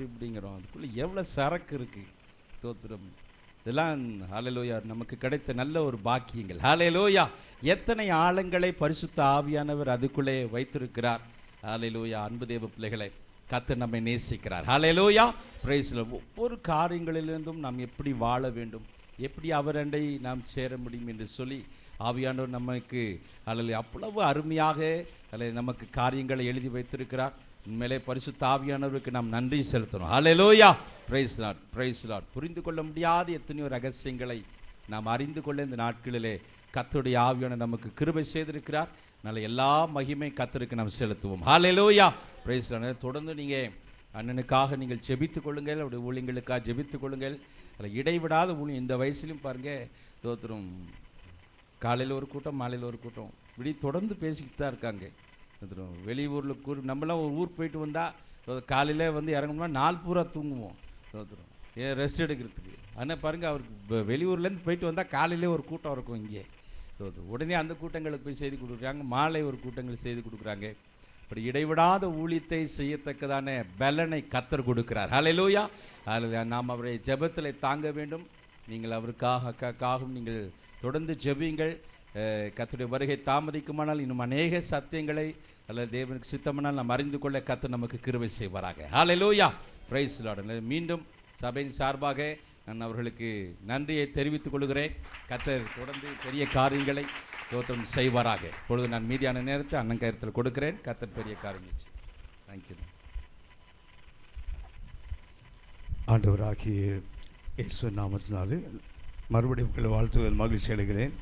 இப்படிங்கிறோம். அதுக்குள்ளே எவ்வளோ சரக்கு இருக்குது. ஸ்தோத்திரம். இதெல்லாம் ஹல்லேலூயா நமக்கு கிடைத்த நல்ல ஒரு பாக்கியங்கள். ஹல்லேலூயா. எத்தனை ஆழங்களை பரிசுத்த ஆவியானவர் அதுக்குள்ளே வைத்திருக்கிறார். ஹல்லேலூயா. அன்பு தேவ பிள்ளைகளை, கர்த்தர் நம்மை நேசிக்கிறார். ஹல்லேலூயா. Praise the Lord. ஒவ்வொரு காரியங்களிலிருந்தும் நாம் எப்படி வாழ வேண்டும், எப்படி அவரண்டை நாம் சேர முடியும் என்று சொல்லி ஆவியானவர் நமக்கு ஹல்லேலூயா அவ்வளவு அருமையாக நமக்கு காரியங்களை எழுதி வைத்திருக்கிறார். உண்மையிலே பரிசுத்த ஆவியானவருக்கு நாம் நன்றி செலுத்தணும். Hallelujah. Praise the Lord. Praise the Lord. புரிந்து கொள்ள முடியாத எத்தனையோ ரகசியங்களை நாம் அறிந்து கொள்ள இந்த நாட்களிலே கர்த்தருடைய ஆவியானவர் நமக்கு கிருபை செய்திருக்கிறார். அதனால் எல்லா மகிமை கர்த்தருக்கு நாம் செலுத்துவோம். ஹல்லேலூயா. Praise the Lord. தொடர்ந்து நீங்கள் அண்ணனுக்காக நீங்கள் ஜெபித்துக் கொள்ளுங்கள், அவருடைய ஊழியங்களுக்காக ஜெபித்துக் கொள்ளுங்கள். அதில் இடைவிடாத ஊழியம். இந்த வயசுலையும் பாருங்கள், தோத்திரம் காலையில் ஒரு கூட்டம், மாலையில் ஒரு கூட்டம், இப்படி தொடர்ந்து பேசிக்கிட்டு தான் இருக்காங்க. வெளியூரில் நம்மளாம் ஒரு ஊருக்கு போயிட்டு வந்தால் காலையில் வந்து இறங்கணும்னா நாள் பூரா தூங்குவோம். தோத்திரம் ஏன் ரெஸ்ட் எடுக்கிறதுக்கு. ஆனால் பாருங்கள், அவருக்கு வெளியூர்லேருந்து போயிட்டு வந்தால் காலையிலே ஒரு கூட்டம் இருக்கும் இங்கே. தோத்திரம் உடனே அந்த கூட்டங்களுக்கு போய் செய்து கொடுக்குறாங்க, மாலை ஒரு கூட்டங்கள் செய்து கொடுக்குறாங்க. அப்படி இடைவிடாத ஊழியத்தை செய்யத்தக்கதான பலனை கர்த்தர் கொடுக்கிறார். ஹல்லேலூயா. நாம் அவரை ஜெபத்தில் தாங்க வேண்டும். நீங்கள் அவருக்காகவும் நீங்கள் தொடர்ந்து ஜெபியுங்கள். கர்த்தருடைய வருகை தாமதிக்குமானால் இன்னும் அநேக சத்தியங்களை அல்லது தேவனுக்கு சித்தமானால் நாம் அறிந்து கொள்ள கர்த்தர் நமக்கு கிருபை செய்வாராக. ஹல்லேலூயா. Praise the Lord. மீண்டும் சபையின் சார்பாக நான் அவர்களுக்கு நன்றியை தெரிவித்துக் கொள்கிறேன். கர்த்தர் தொடர்ந்து பெரிய காரியங்களை தோத்திரம் செய்வாராக. இப்பொழுது நான் மீதியான நேரத்தை அண்ணன் கருத்தில் கொடுக்கிறேன். கர்த்தர் பெரிய காரியம். தேங்க்யூ. ஆண்டவராகிய இயேசு நாமத்தினாலே மறுபடியும் உங்களை வாழ்த்துவதில் மகிழ்ச்சி அடைகிறேன்.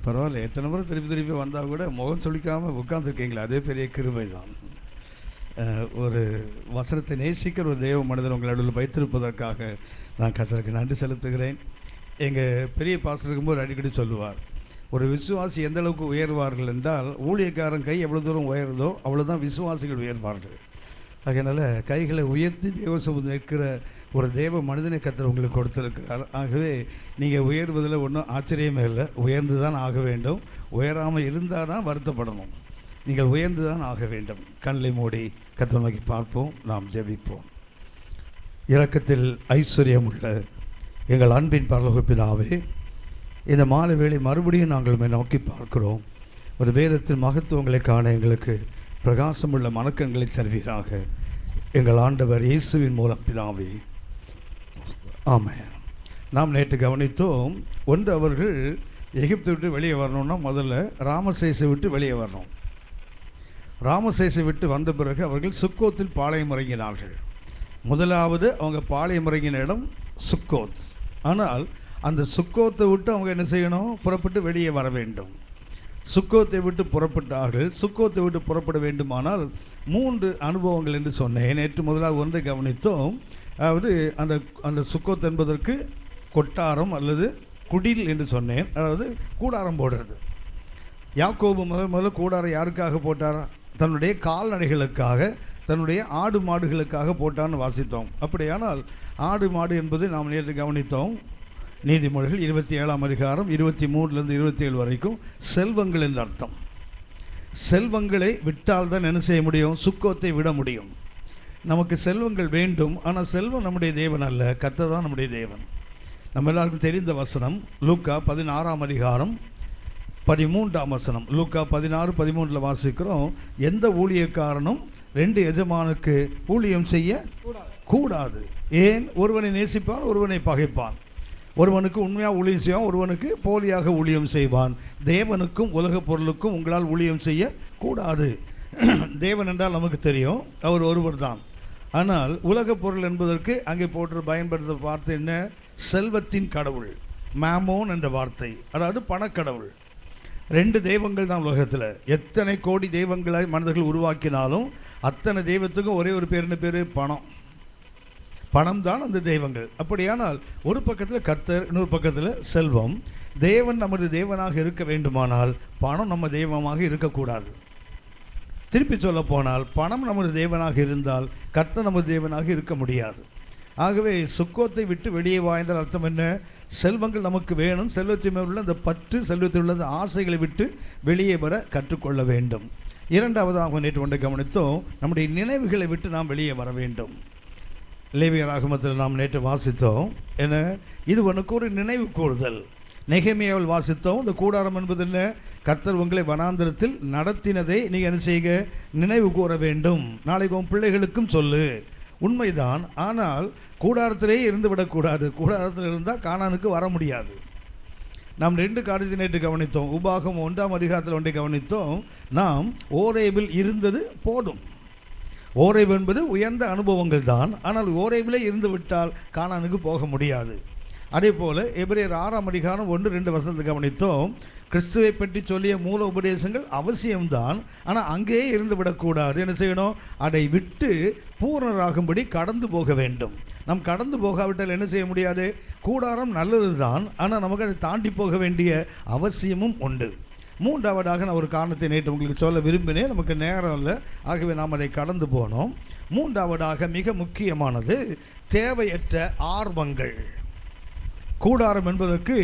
பரவாயில்ல, எத்தனை முறை திருப்பி வந்தால் கூட முகம் சொல்லிக்காமல் உட்கார்ந்துருக்கீங்களா, அதே பெரிய கிருபை தான். ஒரு வசனத்தை நேசிக்கிற ஒரு தேவ மனிதர் உங்கள் நடுவில் வைத்திருப்பதற்காக நான் கர்த்தருக்கு நன்றி செலுத்துகிறேன். எங்கள் பெரிய பாஸ்டர் இருக்கும்போது அடிக்கடி சொல்லுவார், ஒரு விசுவாசி எந்த அளவுக்கு உயர்வார்கள் என்றால், ஊழியக்காரன் கை எவ்வளோ தூரம் உயருதோ அவ்வளோதான் விசுவாசிகள் உயர்வார்கள். அதனால் கைகளை உயர்த்தி தேவ சமூகத்தில் நிற்கிற ஒரு தேவ மனிதனை கர்த்தர் உங்களுக்கு கொடுத்திருக்கிறார். ஆகவே நீங்கள் உயர்வதில் ஒன்றும் ஆச்சரியமே இல்லை. உயர்ந்து தான் ஆக வேண்டும். உயராமல் இருந்தால் தான் வருத்தப்படணும். நீங்கள் உயர்ந்து தான் ஆக வேண்டும். கண்களை மூடி கர்த்தரை நோக்கி பார்ப்போம், நாம் ஜெபிப்போம். இரக்கத்தில் ஐஸ்வர்யம் உள்ள எங்கள் அன்பின் பரலோக பிதாவே, இந்த மாலை வேளை மறுபடியும் நாங்கள் நோக்கி பார்க்கிறோம். ஒரு வேதத்தின் மகத்துவங்களை காண எங்களுக்கு பிரகாசமுள்ள மனக்கண்களை தருவீராக. எங்கள் ஆண்டவர் இயேசுவின் மூலம் பிதாவே, ஆமென். நாம் நேற்று கவனித்தோம், ஒன்று அவர்கள் எகிப்தை விட்டு வெளியே வரணும்னா முதல்ல ராமசேசை விட்டு வெளியே வரணும். ராமசேசை விட்டு வந்த பிறகு அவர்கள் சுக்கோத்தில் பாளையம் இறங்கினார்கள். முதலாவது அவங்க பாளையம் இறங்கின இடம் சுக்கோத். ஆனால் அந்த சுக்கோத்தை விட்டு அவங்க என்ன செய்யணும்? புறப்பட்டு வெளியே வர வேண்டும். சுக்கோத்தை விட்டு புறப்பட்டார்கள். சுக்கோத்தை விட்டு புறப்பட வேண்டுமானால் 3 அனுபவங்கள் என்று சொன்னேன். நேற்று முதலாக ஒன்றை கவனித்தோம். அதாவது அந்த சுக்கோத் என்பதற்கு கொட்டாரம் அல்லது குடில் என்று சொன்னேன். அதாவது கூடாரம் போடுறது. யாக்கோபு முதல்ல கூடாரம் யாருக்காக போட்டாரா? தன்னுடைய கால்நடைகளுக்காக, தன்னுடைய ஆடு மாடுகளுக்காக போட்டான்னு வாசித்தோம். அப்படியானால் ஆடு மாடு என்பது நாம் நேற்று கவனித்தோம். நீதிமொழிகள் 27ஆம் அதிகாரம் 23லிருந்து 27 வரைக்கும் செல்வங்கள் என்று அர்த்தம். செல்வங்களை விட்டால் தான் என்ன செய்ய முடியும்? சுக்கோத்தை விட முடியும். நமக்கு செல்வங்கள் வேண்டும், ஆனால் செல்வம் நம்முடைய தேவன் அல்ல, கர்த்தர் தான் நம்முடைய தேவன். நம்ம எல்லாருக்கும் தெரிந்த வசனம் லூக்கா 16ஆம் அதிகாரம் 13ஆம் வசனம். லூக்கா 16:13 வாசிக்கிறோம், எந்த ஊழியக்காரனும் 2 எஜமானுக்கு ஊழியம் செய்ய கூடாது. ஏன்? ஒருவனை நேசிப்பான், ஒருவனை பகைப்பான். ஒருவனுக்கு உண்மையாக ஊழியம் செய்வான், ஒருவனுக்கு போலியாக ஊழியம் செய்வான். தேவனுக்கும் உலக பொருளுக்கும் உங்களால் ஊழியம் செய்ய கூடாது. தேவன் என்றால் நமக்கு தெரியும், அவர் ஒருவர் தான். ஆனால் உலக பொருள் என்பதற்கு அங்கே போட்டு பயன்படுத்த வார்த்தை என்ன? செல்வத்தின் கடவுள், மேமோன் என்ற வார்த்தை, அதாவது பணக்கடவுள். 2 தெய்வங்கள் தான் உலகத்தில். எத்தனை கோடி தெய்வங்களை மனிதர்கள் உருவாக்கினாலும் அத்தனை தெய்வத்துக்கும் ஒரே ஒரு பேர், என்ன பேர்? பணம். பணம் தான் அந்த தெய்வங்கள். அப்படியானால் ஒரு பக்கத்தில் கர்த்தர், இன்னொரு பக்கத்தில் செல்வம். தேவன் நமது தேவனாக இருக்க வேண்டுமானால் பணம் நம்ம தெய்வமாக இருக்கக்கூடாது. திருப்பி சொல்ல போனால் பணம் நமது தேவனாக இருந்தால் கர்த்தர் நமது தேவனாக இருக்க முடியாது. ஆகவே சுக்கோத்தை விட்டு வெளியே வாய்ந்தால் அர்த்தம் என்ன? செல்வங்கள் நமக்கு வேணும். செல்வத்தின் மேல் உள்ள அந்த பற்று, செல்வத்தில் உள்ள ஆசைகளை விட்டு வெளியே வர கற்றுக்கொள்ள வேண்டும். இரண்டாவதாக நேற்று ஒன்றை கவனித்தோம், நம்முடைய நினைவுகளை விட்டு நாம் வெளியே வர வேண்டும். லேவியராகமத்தில் நாம் நேற்று வாசித்தோம். என்ன, இது உனக்கு ஒரு நினைவு கூறுதல். நெகேமியாவில் வாசித்தோம். இந்த கூடாரம் என்பது என்ன? கர்த்தர் உங்களை வனாந்திரத்தில் நடத்தினதை நீங்கள் என்ன செய்ய நினைவு கூற வேண்டும். நாளைக்கு உன் பிள்ளைகளுக்கும் சொல்லு. உண்மைதான். ஆனால் கூடாரத்திலே இருந்து விடக்கூடாது. கூடாரத்தில் இருந்தால் கானானுக்கு வர முடியாது. நாம் 2 காரியத்தை நேற்று கவனித்தோம். உபாகம் 1ஆம் அதிகாரத்தில் ஒன்றை கவனித்தோம். நாம் ஓரேபில் இருந்தது போதும். ஓரேப் என்பது உயர்ந்த அனுபவங்கள் தான். ஆனால் ஓரேபிலே இருந்து விட்டால் கானானுக்கு போக முடியாது. அதே போல் எபிரேயர் 6ஆம் அதிகாரம் 1-2 வசனத்தை கவனித்தோம். கிறிஸ்துவை பற்றி சொல்லிய மூல உபதேசங்கள் அவசியம்தான். ஆனால் அங்கேயே இருந்து விடக்கூடாது. என்ன செய்யணும்? அதை விட்டு பூரணராகும்படி கடந்து போக வேண்டும். நாம் கடந்து போகாவிட்டால் என்ன செய்ய முடியாது? கூடாரம் நல்லது தான், ஆனால் நமக்கு அதை தாண்டி போக வேண்டிய அவசியமும் உண்டு. 3ஆவதாக நான் ஒரு காரணத்தை நேற்று உங்களுக்கு சொல்ல விரும்பினேன். நமக்கு நேரம் இல்லை, ஆகவே நாம் அதை கடந்து போனோம். 3ஆவதாக மிக முக்கியமானது தேவையற்ற ஆர்வங்கள். கூடாரம் என்பதற்கு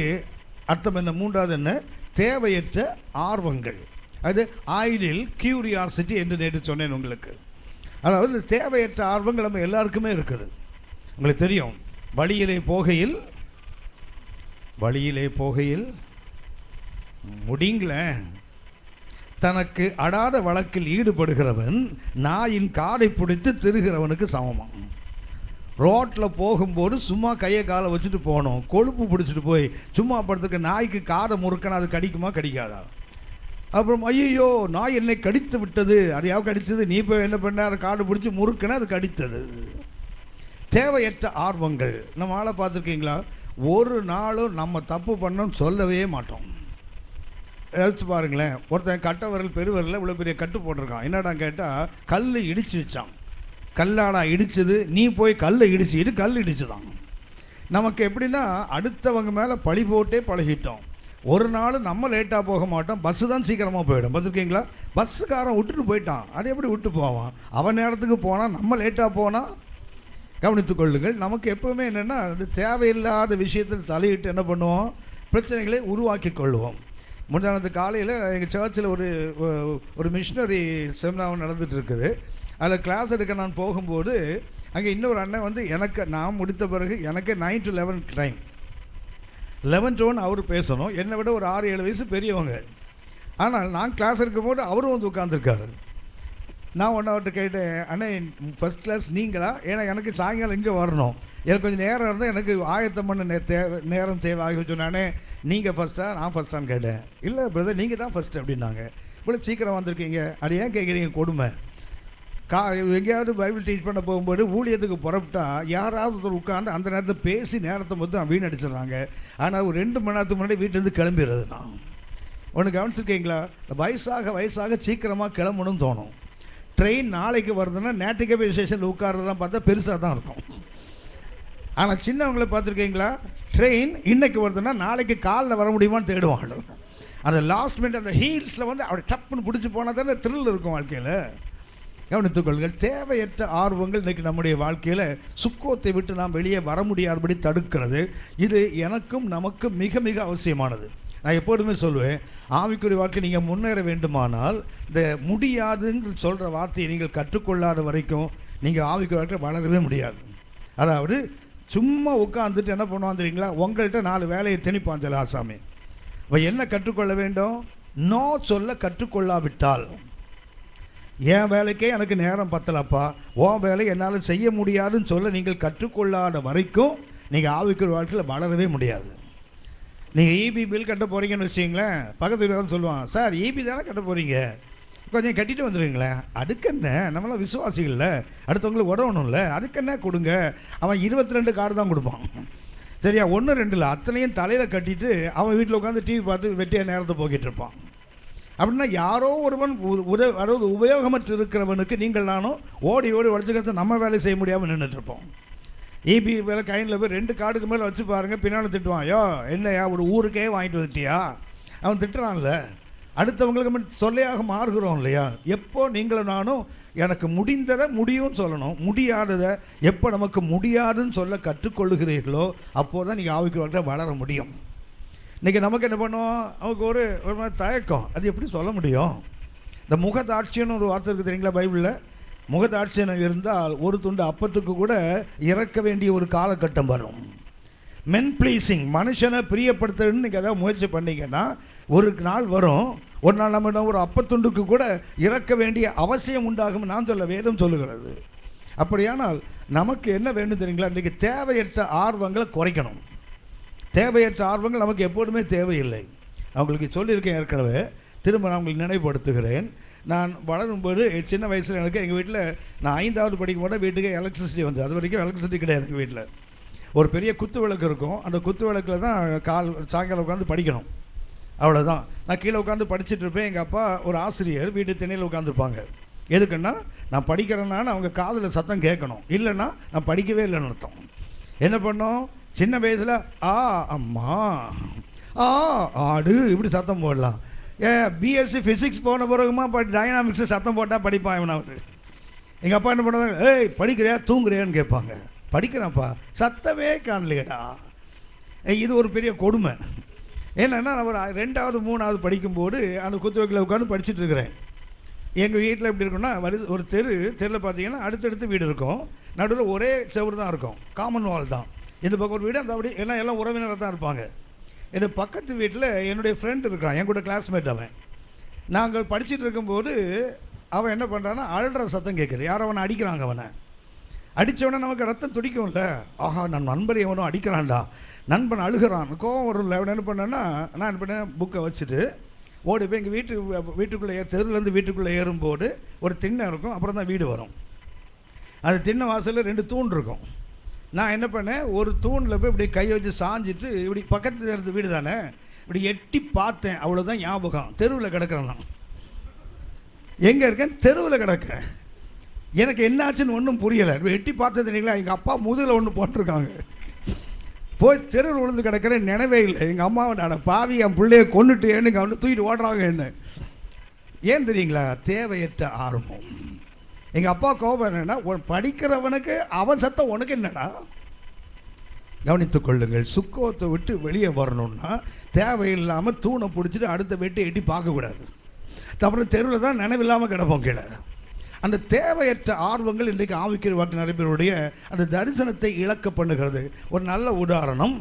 அர்த்தம் என்ன? 3வது என்ன? தேவையற்ற ஆர்வங்கள். அது ஐடில் கியூரியாசிட்டி என்று நேற்று சொன்னேன் உங்களுக்கு. அதாவது தேவையற்ற ஆர்வங்கள் நம்ம எல்லாருக்குமே இருக்குது. உங்களுக்கு தெரியும், வழியிலே போகையில் முடிங்களேன், தனக்கு அடாத வழக்கில் ஈடுபடுகிறவன் நாயின் காதை பிடித்து திருகிறவனுக்கு சமமாக. ரோட்டில் போகும்போது சும்மா கையை காலை வச்சுட்டு போகணும். கொழுப்பு பிடிச்சிட்டு போய் சும்மா படுத்துக்க நாய்க்கு காதை முறுக்கணும், அது கடிக்குமா கடிக்காதா? அப்புறம் ஐயோ நாய் என்னை கடித்து விட்டது, அது யாவது கடித்தது, நீ போய் என்ன பண்ண, அதை காடு பிடிச்சி முறுக்குன்னா அது கடித்தது. தேவையற்ற ஆர்வங்கள். நம்ம ஆளை பார்த்துருக்கீங்களா? ஒரு நாளும் நம்ம தப்பு பண்ணோன்னு சொல்லவே மாட்டோம். யோசிச்சு பாருங்களேன். ஒருத்தன் கட்டை விரல் பெருவரில் இவ்வளோ பெரிய கட்டு போட்டிருக்கான். என்னடா கேட்டால் கல் இடித்து வச்சான். கல்லாடா இடிச்சது, நீ போய் கல்லை இடிச்சுட்டு கல் இடிச்சு தான். நமக்கு எப்படின்னா அடுத்தவங்க மேலே பழி போட்டே பழகிட்டோம். ஒரு நாள் நம்ம லேட்டாக போக மாட்டோம், பஸ்ஸு தான் சீக்கிரமாக போயிடும். பார்த்துருக்கீங்களா? பஸ்ஸுக்காரன் விட்டுட்டு போயிட்டான், அது எப்படி விட்டு போவான்? அவன் நேரத்துக்கு போனால் நம்ம லேட்டாக போனால் கவனித்துக் கொள்ளுங்கள். நமக்கு எப்போவுமே என்னென்னா அது தேவையில்லாத விஷயத்தில் தலையிட்டு என்ன பண்ணுவோம்? பிரச்சனைகளை உருவாக்கி கொள்வோம். முன்னாடி காலையில் எங்கள் சர்ச்சில் ஒரு மிஷினரி செமினார் நடந்துகிட்டு இருக்குது. அதில் கிளாஸ் எடுக்க நான் போகும்போது அங்கே இன்னொரு அண்ணன் வந்து நான் முடித்த பிறகு எனக்கு 9 to 11 டைம், 11 to 1 அவர் பேசணும். என்னை விட ஒரு 6-7 வயசு பெரியவங்க. ஆனால் நான் கிளாஸ் எடுக்கும்போது அவரும் வந்து உட்காந்துருக்காரு. நான் அவர்கிட்ட கேட்டேன், அண்ணே ஃபஸ்ட் கிளாஸ் நீங்களா? ஏன்னா எனக்கு சாயங்காலம் இங்கே வரணும், எனக்கு கொஞ்சம் நேரம் இருந்தால் எனக்கு ஆயத்தம் பண்ண நேரம் தேவை ஆகி சொன்னானே. நீங்கள் ஃபஸ்ட்டா நான் ஃபஸ்ட்டான்னு கேட்டேன். இல்லை பிரதர் நீங்கள் தான் ஃபஸ்ட்டு அப்படின்னாங்க. இவ்வளோ சீக்கிரம் வந்திருக்கீங்க, அது ஏன் கேட்குறீங்க? கொடுமை. எங்கேயாவது பைபிள் டீச் பண்ண போகும்போது ஊழியத்துக்கு புறப்பட்டா யாராவது ஒருத்தர் உட்காந்து அந்த நேரத்தை பேசி நேரத்தை மொத்தம் வீணடிச்சிடுறாங்க. ஆனால் ஒரு 2 மணி நேரத்துக்கு முன்னாடி வீட்டிலேருந்து கிளம்பிடுறது. நான் ஒன்று கவனிச்சிருக்கீங்களா? வயசாக சீக்கிரமாக கிளம்பணும்னு தோணும். ட்ரெயின் நாளைக்கு வருதுன்னா நேற்றுக்கே போய் ஸ்டேஷனில் உட்கார்றதெல்லாம் பார்த்தா பெருசாக தான் இருக்கும். ஆனால் சின்னவங்களை பார்த்துருக்கீங்களா? ட்ரெயின் இன்னைக்கு வருதுன்னா நாளைக்கு காலில் வர முடியுமான்னு தேடுவாங்க. அந்த லாஸ்ட் மினிட் அந்த ஹீல்ஸில் வந்து அப்படி டப்புன்னு பிடிச்சி போனால் தானே த்ரில் இருக்கும் வாழ்க்கையில். கவனித்துக்கொள்கள். தேவையற்ற ஆர்வங்கள் இன்றைக்கி நம்முடைய வாழ்க்கையில் சுக்கோத்தை விட்டு நாம் வெளியே வர முடியாதபடி தடுக்கிறது. இது எனக்கும் நமக்கும் மிக மிக அவசியமானது. நான் எப்போதுமே சொல்லுவேன், ஆவிக்குரிய வாழ்க்கை நீங்கள் முன்னேற வேண்டுமானால் இந்த முடியாதுன்னு சொல்கிற வார்த்தையை நீங்கள் கற்றுக்கொள்ளாத வரைக்கும் நீங்கள் ஆவிக்குரிய வாழ்க்கை வளரவே முடியாது. அதாவது சும்மா உட்காந்துட்டு என்ன பண்ணுவான் தெரியுங்களா? உங்கள்கிட்ட 4 வேலையை திணிப்பான் சில ஆசாமி. இப்போ என்ன கற்றுக்கொள்ள வேண்டும்? நோ சொல்ல கற்றுக்கொள்ளாவிட்டால், என் வேலைக்கே எனக்கு நேரம் பத்தலப்பா, உன் வேலை என்னால் செய்ய முடியாதுன்னு சொல்ல நீங்கள் கற்றுக்கொள்ளாத வரைக்கும் நீங்கள் ஆவிக்குரிய வாழ்க்கையில் வளரவே முடியாது. நீங்கள் இபி பில் கட்ட போகிறீங்கன்னு வச்சிங்களேன், பக்கத்து வீட்டுக்காரன் சொல்லுவான், சார் இபி தானே கட்ட போகிறீங்க, கொஞ்சம் கட்டிட்டு வந்துடுவீங்களேன். அதுக்கு என்ன, நம்மளாம் விசுவாசிகள்ல, அடுத்தவங்களுக்கு உதவணும்ல, அதுக்கு என்ன கொடுங்க. அவன் 22 கார்டு தான் கொடுப்பான். சரியா? 1-2 இல்லை, அத்தனையும் தலையில் கட்டிட்டு அவன் வீட்டில் உட்காந்து டிவி பார்த்து வெட்டியாக நேரத்தை போக்கிட்டு இருப்பான். அப்படின்னா யாரோ ஒருவன் அதாவது உபயோகமற்று இருக்கிறவனுக்கு நீங்கள் நானும் ஓடி உழைச்சிக்கிறது நம்ம வேலை செய்ய முடியாமல் நின்றுட்டுருப்போம். இபி வேலை கையில் போய் 2 கார்டுக்கு மேலே வச்சு பாருங்கள், பின்னால் திட்டுவான், ஐயோ என்னையா ஒரு ஊருக்கே வாங்கிட்டு வந்துட்டியா, அவன் திட்டுறான்ல. அடுத்தவங்களுக்கு சொல்லையாக மாறுகிறோம் இல்லையா? எப்போ நீங்களும் நானும் எனக்கு முடிந்ததை முடியும்னு சொல்லணும், முடியாததை எப்போ நமக்கு முடியாதுன்னு சொல்ல கற்றுக்கொள்ளுகிறீர்களோ அப்போது தான் நீங்கள் ஆவிக்குரிய வளர முடியும். இன்றைக்கி நமக்கு என்ன பண்ணுவோம்? நமக்கு ஒரு மாதிரி தயக்கம், அது எப்படி சொல்ல முடியும்? இந்த முகதாட்சியன்னு ஒரு வார்த்தை இருக்குது தெரியுங்களா பைபிளில்? முகதாட்சியம் இருந்தால் ஒரு துண்டு அப்பத்துக்கு கூட இறக்க வேண்டிய ஒரு காலகட்டம் வரும். மென் ப்ளீஸிங், மனுஷனை பிரியப்படுத்துறதுன்னு நீங்கள் ஏதாவது முயற்சி பண்ணீங்கன்னா ஒரு நாள் வரும், ஒரு நாள் நம்ம ஒரு அப்பத்துண்டுக்கு கூட இறக்க வேண்டிய அவசியம் உண்டாகும். நான் சொல்ல வேதம் சொல்லுகிறது. அப்படியானால் நமக்கு என்ன வேண்டும் தெரியுங்களா? இன்றைக்கி தேவையற்ற ஆர்வங்களை குறைக்கணும். தேவையற்ற ஆர்வங்கள் நமக்கு எப்போதுமே தேவையில்லை. அவங்களுக்கு சொல்லியிருக்கேன் ஏற்கனவே, திரும்ப நான் உங்களுக்கு நினைவுபடுத்துகிறேன். நான் வளரும்போது சின்ன வயசில் எனக்கு எங்கள் வீட்டில் நான் 5வது படிக்கும் போது வீட்டுக்கு எலக்ட்ரிசிட்டி வந்து, அது வரைக்கும் எலக்ட்ரிசிட்டி கிடையாது எங்கள் வீட்டில். ஒரு பெரிய குத்து விளக்கு இருக்கும், அந்த குத்து விளக்கில் தான் சாயங்காலம் உட்காந்து படிக்கணும், அவ்வளோதான். நான் கீழே உட்காந்து படிச்சுட்டு இருப்பேன். எங்கள் அப்பா ஒரு ஆசிரியர் வீட்டு திணையில் உட்காந்துருப்பாங்க. எதுக்குன்னா நான் படிக்கிறேன்னா அவங்க காதில் சத்தம் கேட்கணும், இல்லைன்னா நான் படிக்கவே இல்லைன்னு அர்த்தம். என்ன பண்ணோம், சின்ன வயசில் ஆ அம்மா ஆ ஆடு இப்படி சத்தம் போடலாம். பிஎஸ்சி ஃபிசிக்ஸ் போன பிறகுமா டைனாமிக்ஸு சத்தம் போட்டால் படிப்பான் இவனாவது. எங்கள் அப்பா என்ன பண்ணுவாங்க, ஏய் படிக்கிறியா தூங்குறியான்னு கேட்பாங்க. படிக்கிறேன்ப்பா, சத்தமே காணலையடா. இது ஒரு பெரிய கொடுமை. என்னென்னா நான் ஒரு 2வது 3வது படிக்கும்போது அந்த குத்துவக்கில் உட்காந்து படிச்சுட்டு இருக்கிறேன். எங்கள் வீட்டில் எப்படி இருக்குன்னா, ஒரு தெருவில் பார்த்தீங்கன்னா அடுத்தடுத்து வீடு இருக்கும், நடுவில் ஒரே செவரு தான் இருக்கும், காமன் வால் தான். இந்த பக்கம் ஒரு வீடு, அந்த அப்படி எல்லாம் உறவினராக தான் இருப்பாங்க. என் பக்கத்து வீட்டில் என்னுடைய ஃப்ரெண்ட் இருக்கிறான், என் கூட கிளாஸ்மேட். அவன் நாங்கள் படிச்சுட்டு இருக்கும்போது அவன் என்ன பண்ணுறான்னா அழுற சத்தம் கேட்குது, யாரோ அவனை அடிக்கிறாங்க. அவனை அடித்தவொடனே நமக்கு ரத்தம் துடிக்கும்ல, ஆஹா நான் நண்பரை எவனோ அடிக்கிறான்டா, நண்பன் அழுகிறான், கோவம் வரும்ல. அவன் என்ன பண்ணேன்னா, நான் என்ன பண்ணேன், புக்கை வச்சுட்டு ஓடி போய் எங்கள் வீட்டுக்குள்ளே தெருவுலேருந்து வீட்டுக்குள்ளே ஏறும்போது ஒரு திண்ணை இருக்கும், அப்புறம் தான் வீடு வரும். அது திண்ணை வாசலில் 2 தூண் இருக்கும். நான் என்ன பண்ணேன், ஒரு தூணில் போய் இப்படி கை வச்சு சாஞ்சிட்டு, இப்படி பக்கத்தில் இருந்த வீடு தானே, இப்படி எட்டி பார்த்தேன். அவ்வளோதான் ஞாபகம். தெருவில் கிடக்கிறேன் நான். எங்கே இருக்கேன், தெருவில் கிடக்கிறேன். எனக்கு என்னாச்சுன்னு ஒன்றும் புரியலை. எட்டி பார்த்தது இல்லைங்களா, எங்கள் அப்பா முதுகில் ஒன்று போட்டிருக்காங்க. போய் தெருவில் விழுந்து கிடக்கிறேன், நினைவே இல்லை. எங்கள் அம்மாவை நான் பாவி என் பிள்ளைய கொண்டுட்டேன்னு இங்கே வந்து தூக்கிட்டு ஓடுறாங்க என்ன. ஏன் தெரியுங்களா, தேவையற்ற ஆர்வம். எங்கள் அப்பா கோபம் என்னென்னா, படிக்கிறவனுக்கு அவன் சத்தம் உனக்கு என்னடா. கவனித்துக் கொள்ளுங்கள், சுக்கோத்தை விட்டு வெளியே வரணும்னா தேவையில்லாமல் தூணை பிடிச்சிட்டு அடுத்த வெட்டி எட்டி பார்க்கக்கூடாது. அப்புறம் தெருவில் தான் நினைவில்லாமல் கிடப்போம் கீழே. அந்த தேவையற்ற ஆர்வங்கள் இன்றைக்கு ஆவிக்குரிய வாழ்க்கை நிறைவேறுடைய அந்த தரிசனத்தை இழக்க பண்ணுகிறது. ஒரு நல்ல உதாரணம்,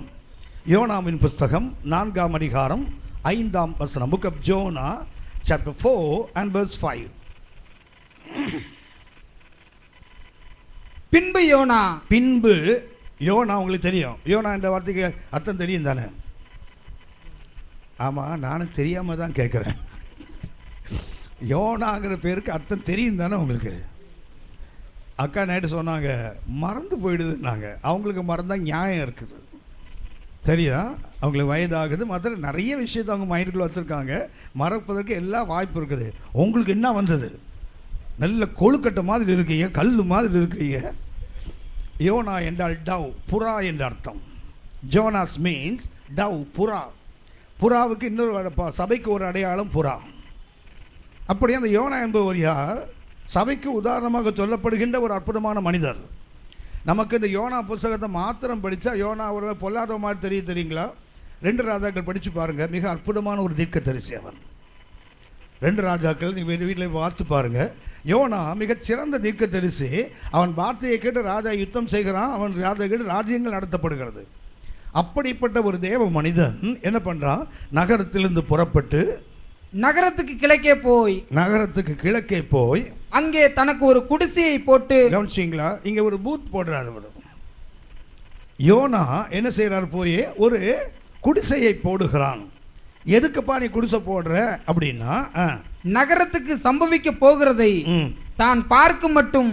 யோனாவின் புஸ்தகம் 4ஆம் அதிகாரம் 5ஆம் வசனம். Book of Jonah chapter 4 and verse 5. பின்பு யோனா உங்களுக்கு தெரியும், யோனா என்ற வார்த்தைக்கு அர்த்தம் தெரியும் தானே? ஆமாம், நானும் தெரியாமல் தான் கேட்குறேன். யோனாங்கிற பேருக்கு அர்த்தம் தெரியும் தானே உங்களுக்கு? அக்கா நைட்டு சொன்னாங்க மறந்து போயிடுதுன்னாங்க. அவங்களுக்கு மறந்தால் நியாயம் இருக்குது, சரியா? அவங்களுக்கு வயதாகுது, மற்ற நிறைய விஷயத்தை அவங்க மைண்டுக்குள்ளே வச்சுருக்காங்க, மறப்பதற்கு எல்லா வாய்ப்பு இருக்குது. உங்களுக்கு என்ன வந்தது? நல்ல கொழுக்கட்டை மாதிரி இருக்கீங்க, கல் மாதிரி இருக்கீங்க. யோனா என்றால் டவ், புறா என்ற அர்த்தம். ஜோனாஸ் மீன்ஸ் டவ், புறா. புறாவுக்கு இன்னொரு சபைக்கு ஒரு அடையாளம் புறா. அப்படியே அந்த யோனா என்பவர் யார்? சபைக்கு உதாரணமாக சொல்லப்படுகின்ற ஒரு அற்புதமான மனிதர். நமக்கு இந்த யோனா புத்தகத்தை மாத்திரம் படித்தா யோனா ஒரு பொல்லாத மாதிரி தெரியுங்களா? 2 ராஜாக்கள் படித்து பாருங்கள், மிக அற்புதமான ஒரு தீர்க்கதரிசி அவன். 2 ராஜாக்கள் நீங்கள் வீட்டில் பார்த்து பாருங்கள். யோனா மிகச்சிறந்த தீர்க்கதரிசி. அவன் வார்த்தையை கேட்டு ராஜா யுத்தம் செய்கிறான், அவன் ராஜா கேட்டு ராஜ்யங்கள் நடத்தப்படுகிறது. அப்படிப்பட்ட ஒரு தேவ மனிதன் என்ன பண்ணுறான், நகரத்திலிருந்து புறப்பட்டு நகரத்துக்கு கிழக்கே போய் அங்கே தனக்கு ஒரு குடிசையை போட்டு, கவனிச்சிங்களா, இங்கே ஒரு பூத் போடுறாரு. யோனா என்ன செய்கிறார், போய் ஒரு குடிசையை போடுகிறான். எதுக்குப்பா நீ குடிசை போடுற அப்படின்னா, நகரத்துக்கு சம்பவிக்க போகிறதை தான் பார்க்கும் மட்டும்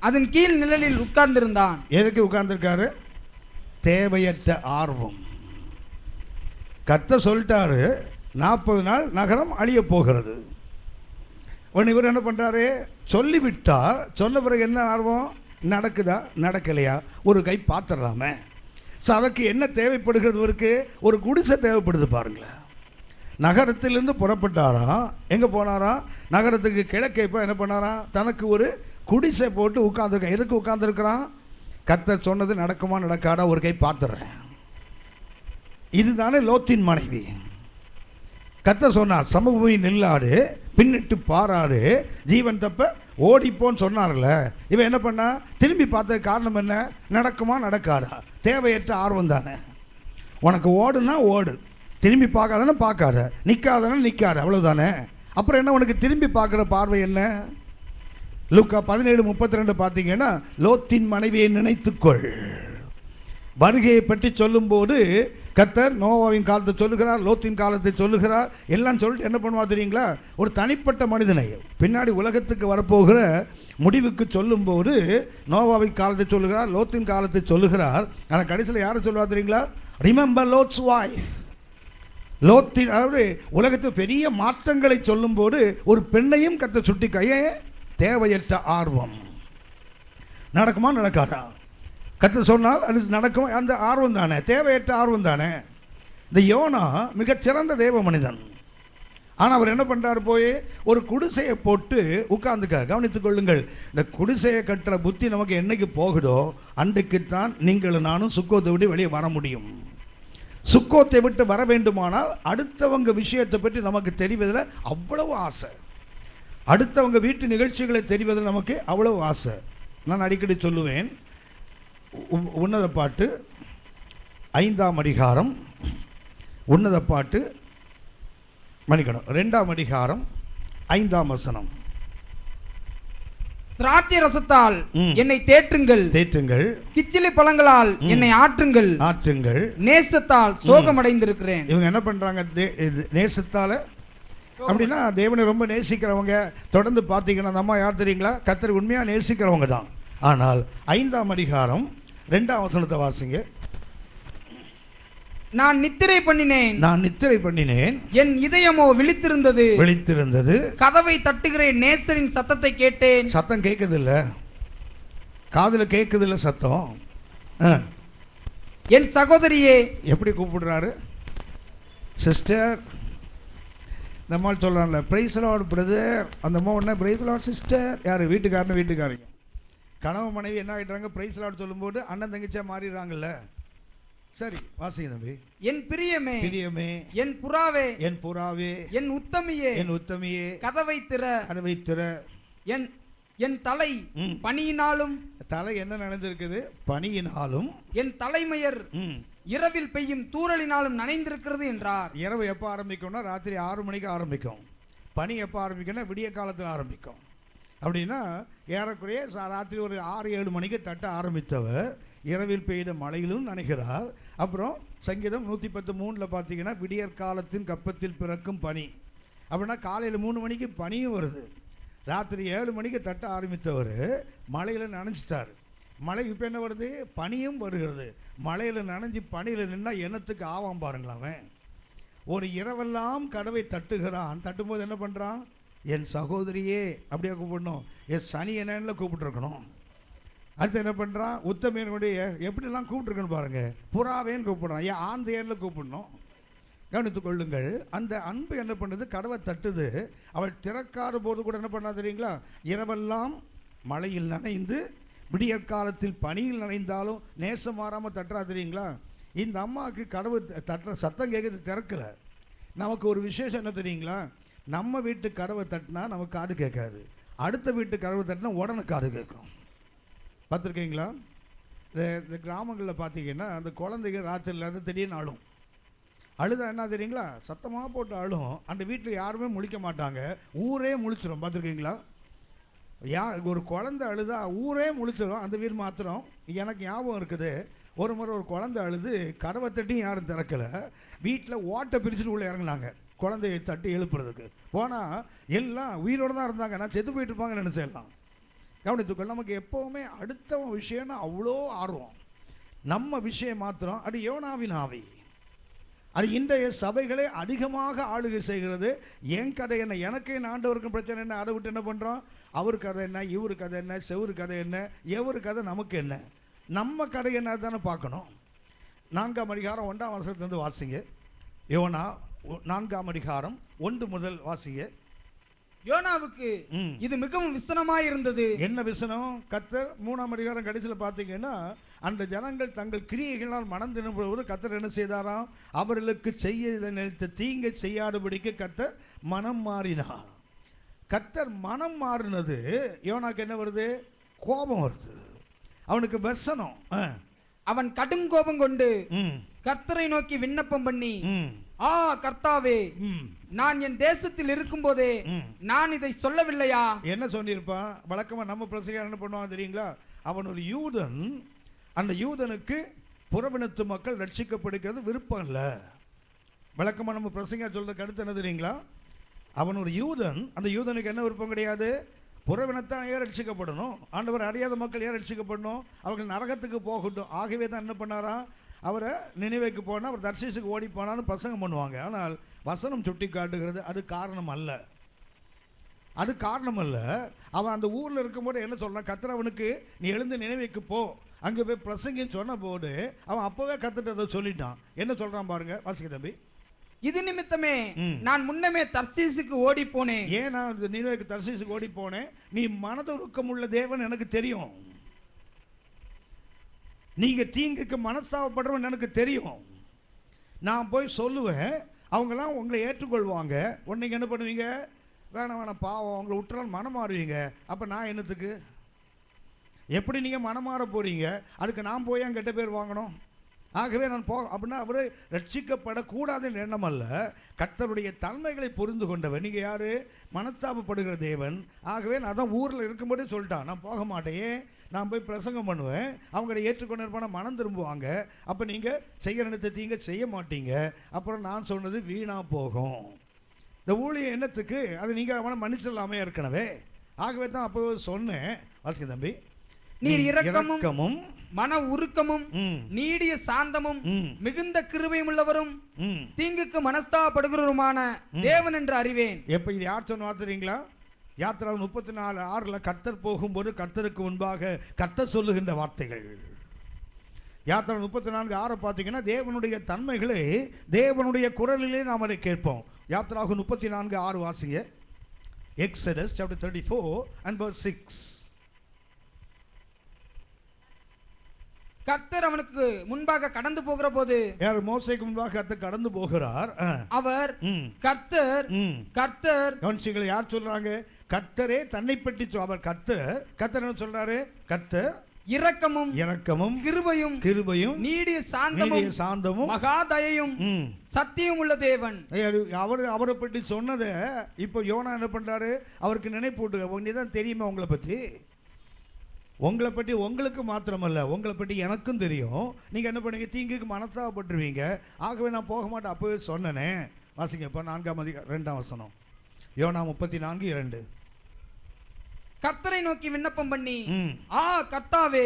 அதன் கீழ் நிழலில் உட்கார்ந்திருந்தான். எதுக்கு உட்கார்ந்திருக்காரு? தேவையற்ற ஆர்வம். கர்த்தர் சொல்லிட்டாரு 40 நாள் நகரம் அழிய போகிறது. இவர் என்ன பண்ணுறாரு, சொல்லிவிட்டார். சொன்ன பிறகு என்ன ஆர்வம், நடக்குதா நடக்கலையா ஒரு கை பார்த்துடலாமே. ஸோ அதற்கு என்ன தேவைப்படுகிறது, இவருக்கு ஒரு குடிசை தேவைப்படுது. பாருங்களேன், நகரத்திலிருந்து புறப்பட்டாராம். எங்கே போனாராம், நகரத்துக்கு கிழக்கே இப்போ என்ன பண்ணாராம், தனக்கு ஒரு குடிசை போட்டு உட்கார்ந்துருக்கான். எதுக்கு உட்கார்ந்துருக்கிறான், கர்த்தர் சொன்னது நடக்குமா நடக்காடா ஒரு கை பார்த்துடுறேன். இதுதானே லோத்தின் மனைவி. கர்த்தர் சொன்னார், சமபூமி நில்லாடு, பின்னிட்டு பாராரு, ஜீவன் தப்ப ஓடிப்போன்னு சொன்னார்ல. இவன் என்ன பண்ணா? திரும்பி பார்த்த காரணம் என்ன? நடக்குமா நடக்காதா? தேவையற்ற ஆர்வம் தானே. உனக்கு ஓடுனா ஓடு, திரும்பி பார்க்காதானே பார்க்காத, நிற்காதானே நிற்காத, அவ்வளோதானே. அப்புறம் என்ன உனக்கு திரும்பி பார்க்குற பார்வை என்ன? லூக்கா 17:32 பார்த்தீங்கன்னா, லோத்தின் மனைவியை நினைத்துக்கொள். வருகையை பற்றி சொல்லும்போது கர்த்தர் நோவாவின் காலத்தை சொல்லுகிறார், லோத்தின் காலத்தை சொல்லுகிறார். எல்லாம் சொல்லிட்டு என்ன பண்ணுவா தெரியுங்களா? ஒரு தனிப்பட்ட மனிதனை பின்னாடி உலகத்துக்கு வரப்போகிற முடிவுக்கு சொல்லும்போது நோவாவின் காலத்தை சொல்லுகிறார், லோத்தின் காலத்தை சொல்லுகிறார். ஆனால் கடைசியில் யாரை சொல்லுவா தெரியுங்களா? Remember Lot's wife. லோத்தின், அதாவது உலகத்தில் பெரிய மாற்றங்களை சொல்லும்போது ஒரு பெண்ணையும் கர்த்தர் சுட்டி கையே. தேவையற்ற ஆர்வம் நடக்குமா நடக்காதா? கர்த்தர் சொன்னால் அது நடக்கும். அந்த ஆர்வம் தானே, தேவையற்ற ஆர்வம் தானே. இந்த யோனா மிகச்சிறந்த தேவ மனிதன். ஆனால் அவர் என்ன பண்ணுறாரு? போய் ஒரு குடிசையை போட்டு உட்கார்ந்துக்கார். கவனித்துக் கொள்ளுங்கள், இந்த குடிசையை கட்டுற புத்தி நமக்கு என்னைக்கு போகுதோ அன்றைக்குத்தான் நீங்களும் நானும் சுக்கோத்தை விட்டு வெளியே வர முடியும். சுக்கோத்தை விட்டு வர வேண்டுமானால் அடுத்தவங்க விஷயத்தை பற்றி நமக்கு தெரிவதில் அவ்வளவு ஆசை, அடுத்தவங்க வீட்டு நிகழ்ச்சிகளை தெரிவதில் நமக்கு அவ்வளவு ஆசை. நான் அடிக்கடி சொல்லுவேன், உன்னத பாட்டு 5ஆம் அதிகாரம், உன்னத பாட்டு மணிக்கணும் 2ஆம் அதிகாரம் 5ஆம் வசனம். திராட்சை ரசத்தால் என்னை தேற்றுங்கள், தேற்றுங்கள், கிச்சிலி பழங்களால் என்னை ஆற்றுங்கள், ஆற்றுங்கள், நேசத்தால் சோகமடைந்திருக்கிறேன். இவங்க என்ன பண்றாங்க? நேசத்தால அப்படின்னா தேவனை ரொம்ப நேசிக்கிறவங்க. தொடர்ந்து பார்த்தீங்கன்னா நம்ம யார் தெரியுங்களா? கர்த்தரை உண்மையாக நேசிக்கிறவங்க தான். ஆனால் 5ஆம் அதிகாரம் 2ஆம் வசனத்தை வாசிங்க. நான் நித்திரை பண்ணினேன், நான் நித்திரை பண்ணினேன், என் இதயமோ விழித்திருந்தது, விழித்திருந்தது. கதவை தட்டுகிற நேசரின் சத்தத்தை கேட்டேன். சத்தம் கேட்குது இல்ல, காதுல கேட்குது இல்ல சத்தம். என் சகோதரியே. எப்படி கூப்பிடுறாரு? சிஸ்டர். இந்த மாதிரி சொல்கிறான்ல, பிரைஸ் லார்ட் பிரதர். அந்த அம்மா உடனே பிரைஸ் லார்ட் சிஸ்டர். யார்? வீட்டுக்காரன்னு வீட்டுக்காரங்க. கணவன் மனைவி என்ன ஆகிட்டாங்க? பிரைஸ் லார்ட் சொல்லும்போது அண்ணன் தங்கச்சியாக மாறிடுறாங்கல்ல. சரி வாசிங்க தம்பி. என் பிரியமே, பிரியமே, என் புறாவே, என் புறாவே, என் உத்தமியே, என் உத்தமியே, கதவை திற, கதவை திற. என் என் தலை பனியினாலும், தலை என்ன நினைஞ்சிருக்குது? பனியினாலும். என் தலைமயர் இரவில் பெய்யும் தூறலினாலும் நனைந்திருக்கிறது என்றார். இரவு எப்போ ஆரம்பிக்கும்னா ராத்திரி 6 மணிக்கு ஆரம்பிக்கும். பனி எப்போ ஆரம்பிக்கும்னா விடிய காலத்தில் ஆரம்பிக்கும். அப்படின்னா ஏறக்குறைய ராத்திரி ஒரு 6-7 மணிக்கு தட்ட ஆரம்பித்தவர் இரவில் பெய்த மழையிலும் நனைகிறார். அப்புறம் சங்கீதம் 110:3 பார்த்தீங்கன்னா விடியற் காலத்தின் கப்பத்தில் பிறக்கும் பனி. அப்படின்னா காலையில் 3 மணிக்கு பனியும் வருது. ராத்திரி 7 மணிக்கு தட்ட ஆரம்பித்தவர் மழையில் நனைஞ்சிட்டார். மழை இப்போ என்ன வருது? பனியும் வருகிறது. மழையில் நனைஞ்சி பனியில் நின்னால் என்னத்துக்கு ஆவாம் பாருங்களாமே. ஒரு இரவெல்லாம் கதவை தட்டுகிறான். தட்டும்போது என்ன பண்ணுறான்? என் சகோதரியே அப்படியே கூப்பிடணும். என் சனி என்னன்னு கூப்பிட்டுருக்கணும். அடுத்து என்ன பண்ணுறான்? உத்தமையனுடைய எப்படிலாம் கூப்பிட்டுருக்கணும் பாருங்க. புறாவேன்னு கூப்பிடுறான். ஏன் ஆந்தையன்னு கூப்பிடணும். கவனித்துக் கொள்ளுங்கள். அந்த அன்பு என்ன பண்ணுது? கதவை தட்டுது. அவள் திறக்காத போது கூட என்ன பண்ணா தெரியுங்களா? இரவெல்லாம் மழையில் நனைந்து விடியற்காலத்தில் பனியில் நனைந்தாலும் நேசம் மாறாமல் தட்டுறா தெரியுங்களா? இந்த அம்மாவுக்கு கதவு தட்டுற சத்தம் கேட்குறது, திறக்கலை. நமக்கு ஒரு விசேஷம் என்ன தெரியுங்களா? நம்ம வீட்டு கதவை தட்டினா நமக்கு காது கேட்காது, அடுத்த வீட்டு கதவை தட்டினா உடனே காது கேட்கும். பார்த்துருக்கீங்களா? இந்த கிராமங்களில் பார்த்தீங்கன்னா அந்த குழந்தைங்க ராத்திரிலேருந்து திடீர்னு அழும். அழுதா என்ன தெரியுங்களா? சத்தமாக போட்டு அழும். அந்த வீட்டில் யாருமே முழிக்க மாட்டாங்க, ஊரே முழிச்சிடும். பார்த்துருக்கீங்களா? ஒரு குழந்தை அழுதா ஊரே முழிச்சிடும். அந்த வீடு மாத்திரம் எனக்கு ஞாபகம் இருக்குது. ஒரு முறை ஒரு குழந்தை அழுது கதவை தட்டியும் யாரும் திறக்கலை. வீட்டில் ஓட்டை பிரிச்சுட்டு உள்ளே இறங்கினாங்க குழந்தையை தட்டி எழுப்புறதுக்கு. போனால் எல்லாம் உயிரோடு தான் இருந்தாங்க. நான் செத்து போயிட்டு இருப்பாங்கன்னு நினச்சிடலாம். கவனித்துக்கள். நமக்கு எப்போவுமே அடுத்தவன் விஷயம்னா அவ்வளோ ஆர்வம். நம்ம விஷயம் மாத்திரம் அது யோனாவின் ஆவி. அது இன்றைய சபைகளை அதிகமாக ஆளுகை செய்கிறது. என் கதை என்ன, எனக்கு என் ஆண்டவருக்கும் பிரச்சனை என்ன, அதை விட்டு என்ன பண்ணுறோம்? அவர் கதை என்ன, இவர் கதை என்ன, செவ்வறு கதை என்ன, எவரு கதை நமக்கு என்ன, நம்ம கதை என்ன தானே பார்க்கணும். 4ஆம் அதிகாரம் 1ஆம் வசனத்திலிருந்து வாசிங்க. யோனா 4ஆம் அதிகாரம் 1 முதல் வாசிங்க. யோனாவுக்கு இது மிகவும் விசனமாயிருந்தது. என்ன விசனம்? கர்த்தர் 3ஆம் அதிகாரம் கடைசியில் பார்த்தீங்கன்னா அந்த ஜனங்கள் தங்கள் கிரியைகளால் மனம் திரும்பும்போது கர்த்தர் என்ன செய்தாராம்? அவர்களுக்கு செய்ய நினைத்த தீங்கை செய்யாதபடிக்கு கர்த்தர் மனம் மாறினார். கர்த்தர் மனம் மாறினது யோனாக்கு என்ன வருது? கோபம் வருது, அவனுக்கு வெசனம். அவன் கடும் கோபம் கொண்டு ம், கர்த்தரை நோக்கி விண்ணப்பம் பண்ணி, ம், ஆ கர்த்தாவே, ம், நான் என் தேசத்தில் இருக்கும்போதே ம். நான் இதை சொல்லவில்லையா? என்ன சொல்லியிருப்பான்? வழக்கமாக நம்ம பிரசங்க என்ன பண்ணுவாங்க தெரியுங்களா? அவன் ஒரு யூதன், அந்த யூதனுக்கு புறவினத்து மக்கள் ரட்சிக்கப்படுகிறது விருப்பம் இல்லை. வழக்கமாக நம்ம பிரசங்க சொல்கிற கருத்து என்ன தெரியுங்களா? அவன் ஒரு யூதன், அந்த யூதனுக்கு என்ன விருப்பம் கிடையாது? புறவினத்தான் ஏன் ரட்சிக்கப்படணும், ஆண்டவர் அறியாத மக்கள் ஏன் ரட்சிக்கப்படணும், அவர்கள் நரகத்துக்கு போகட்டும். ஆகவே தான் என்ன பண்ணாராம்? அவரை நினைவுக்கு போனால் அவர் தர்ஷீசுக்கு ஓடி போனான்னு பிரசங்கம் பண்ணுவாங்க. ஆனால் வசனம் சுட்டி காட்டுகிறது அது காரணம் அல்ல. அது காரணம் அல்ல. அவன் அந்த ஊரில் இருக்கும்போது என்ன சொல்கிறான்? கர்த்தர் அவனுக்கு நீ எழுந்து நினைவுக்கு போ, அங்கே போய் பிரசங்கின்னு சொன்ன போது அவன் அப்போவே கர்த்தர்ட்ட அதை சொல்லிட்டான். என்ன சொல்கிறான் பாருங்க, வாசிக்க தம்பி. இது நிமித்தமே நான் முன்னமே தர்சீசுக்கு ஓடி போனேன். ஏன் நான் நினைவுக்கு தர்சீசுக்கு ஓடி போனேன்? நீ மனதுருக்கம் உள்ள தேவன் எனக்கு தெரியும், நீங்க தீங்குக்கு மனஸ்தாபப்படுறவன் எனக்கு தெரியும். நான் போய் சொல்லுவேன், அவங்கெல்லாம் உங்களை ஏற்றுக்கொள்வாங்க. உடனே என்ன பண்ணுவீங்க? வேணாம் வேணாம் பாவம், அவங்களை விட்டுறாலும் மனம் மாறுவீங்க. அப்போ நான் என்னத்துக்கு? எப்படி நீங்கள் மனம் மாற போறீங்க? அதுக்கு நான் போய் என் கெட்ட பேர் வாங்கணும்? ஆகவே நான் அப்படின்னா அவர் ரட்சிக்கப்படக்கூடாதுன்னு எண்ணம் அல்ல, கர்த்தருடைய தன்மைகளை புரிந்து கொண்டவன். நீங்கள் யார்? மனஸ்தாபப்படுகிற தேவன். ஆகவே நான் தான் ஊரில் இருக்கும்போதே சொல்லிட்டான், நான் போக மாட்டேன், நான் போய் பிரசங்கம் பண்ணுவேன், அவங்கள ஏற்றுக்கொண்டு இருப்பான மனம் திரும்புவாங்க. அப்போ நீங்கள் செய்ய நினைத்தீங்க செய்ய மாட்டீங்க, அப்புறம் நான் சொன்னது வீணாக போகும். இந்த ஊழிய எண்ணத்துக்கு அது நீங்கள் அவனை மன்னிச்சிடலாமே ஏற்கனவே. ஆகவே தான் அப்போ சொன்னேன், வாசிக்க தம்பி. நீர் இரக்கமும் மன உருக்கமும் நீடிய சாந்தமும் மிகுந்த கிருபையும் உள்ளவரும் தீங்குக்கு மனஸ்தாபப்படுகிறவருமான தேவன் என்று அறிவேன். எப்ப இது யார் சொன்ன தெரியுங்களா? யாத்திரா 34:6 கர்த்தர் போகும்போது கர்த்தருக்கு முன்பாக கர்த்தர் சொல்லுகின்ற வார்த்தைகள். யாத்திரா 34:6 பார்த்தீங்கன்னா தேவனுடைய தன்மைகளை தேவனுடைய குரலிலே நாம் அதை கேட்போம். யாத்திரா 34:6 வாசிங்க. Exodus chapter 34 and verse 6. கர்த்தர் அவனுக்கு முன்பாக கடந்து போகிற போது, யார்? மோசேக்கு முன்பாக கர்த்தர் கடந்து போகிறார். அவர் கர்த்தர் கர்த்தர் கவனிச்சீங்களா? யார் சொல்றாங்க? கர்த்தரே தன்னை பற்றி அவர் கர்த்தர் என்ன சொல்றாரு? கர்த்தர் இரக்கமும் கிருபையும் நீடிய சாந்தமும் மகா தயையும் சத்தியம் உள்ள தேவன். அவரை பற்றி சொன்னதை இப்போ யோனா என்ன பண்றாரு? அவருக்கு நினைப்பூட்டுங்க, உங்களுக்கு தான் தெரியுமா உங்களை பற்றி? உங்களை பற்றி உங்களுக்கு மாத்திரமல்ல, உங்களை பற்றி எனக்கும் தெரியும். நீங்கள் என்ன பண்ணுவீங்க? தீங்குக்கு மனஸ்தாபப்பட்டுருவீங்க. ஆகவே நான் போக மாட்டேன், அப்போவே சொன்னனே. வாசிங்க இப்போ 4:2 வசனம். யோனா 34:2. கர்த்தரை நோக்கி விண்ணப்பம் பண்ணி, ஆ கர்த்தாவே,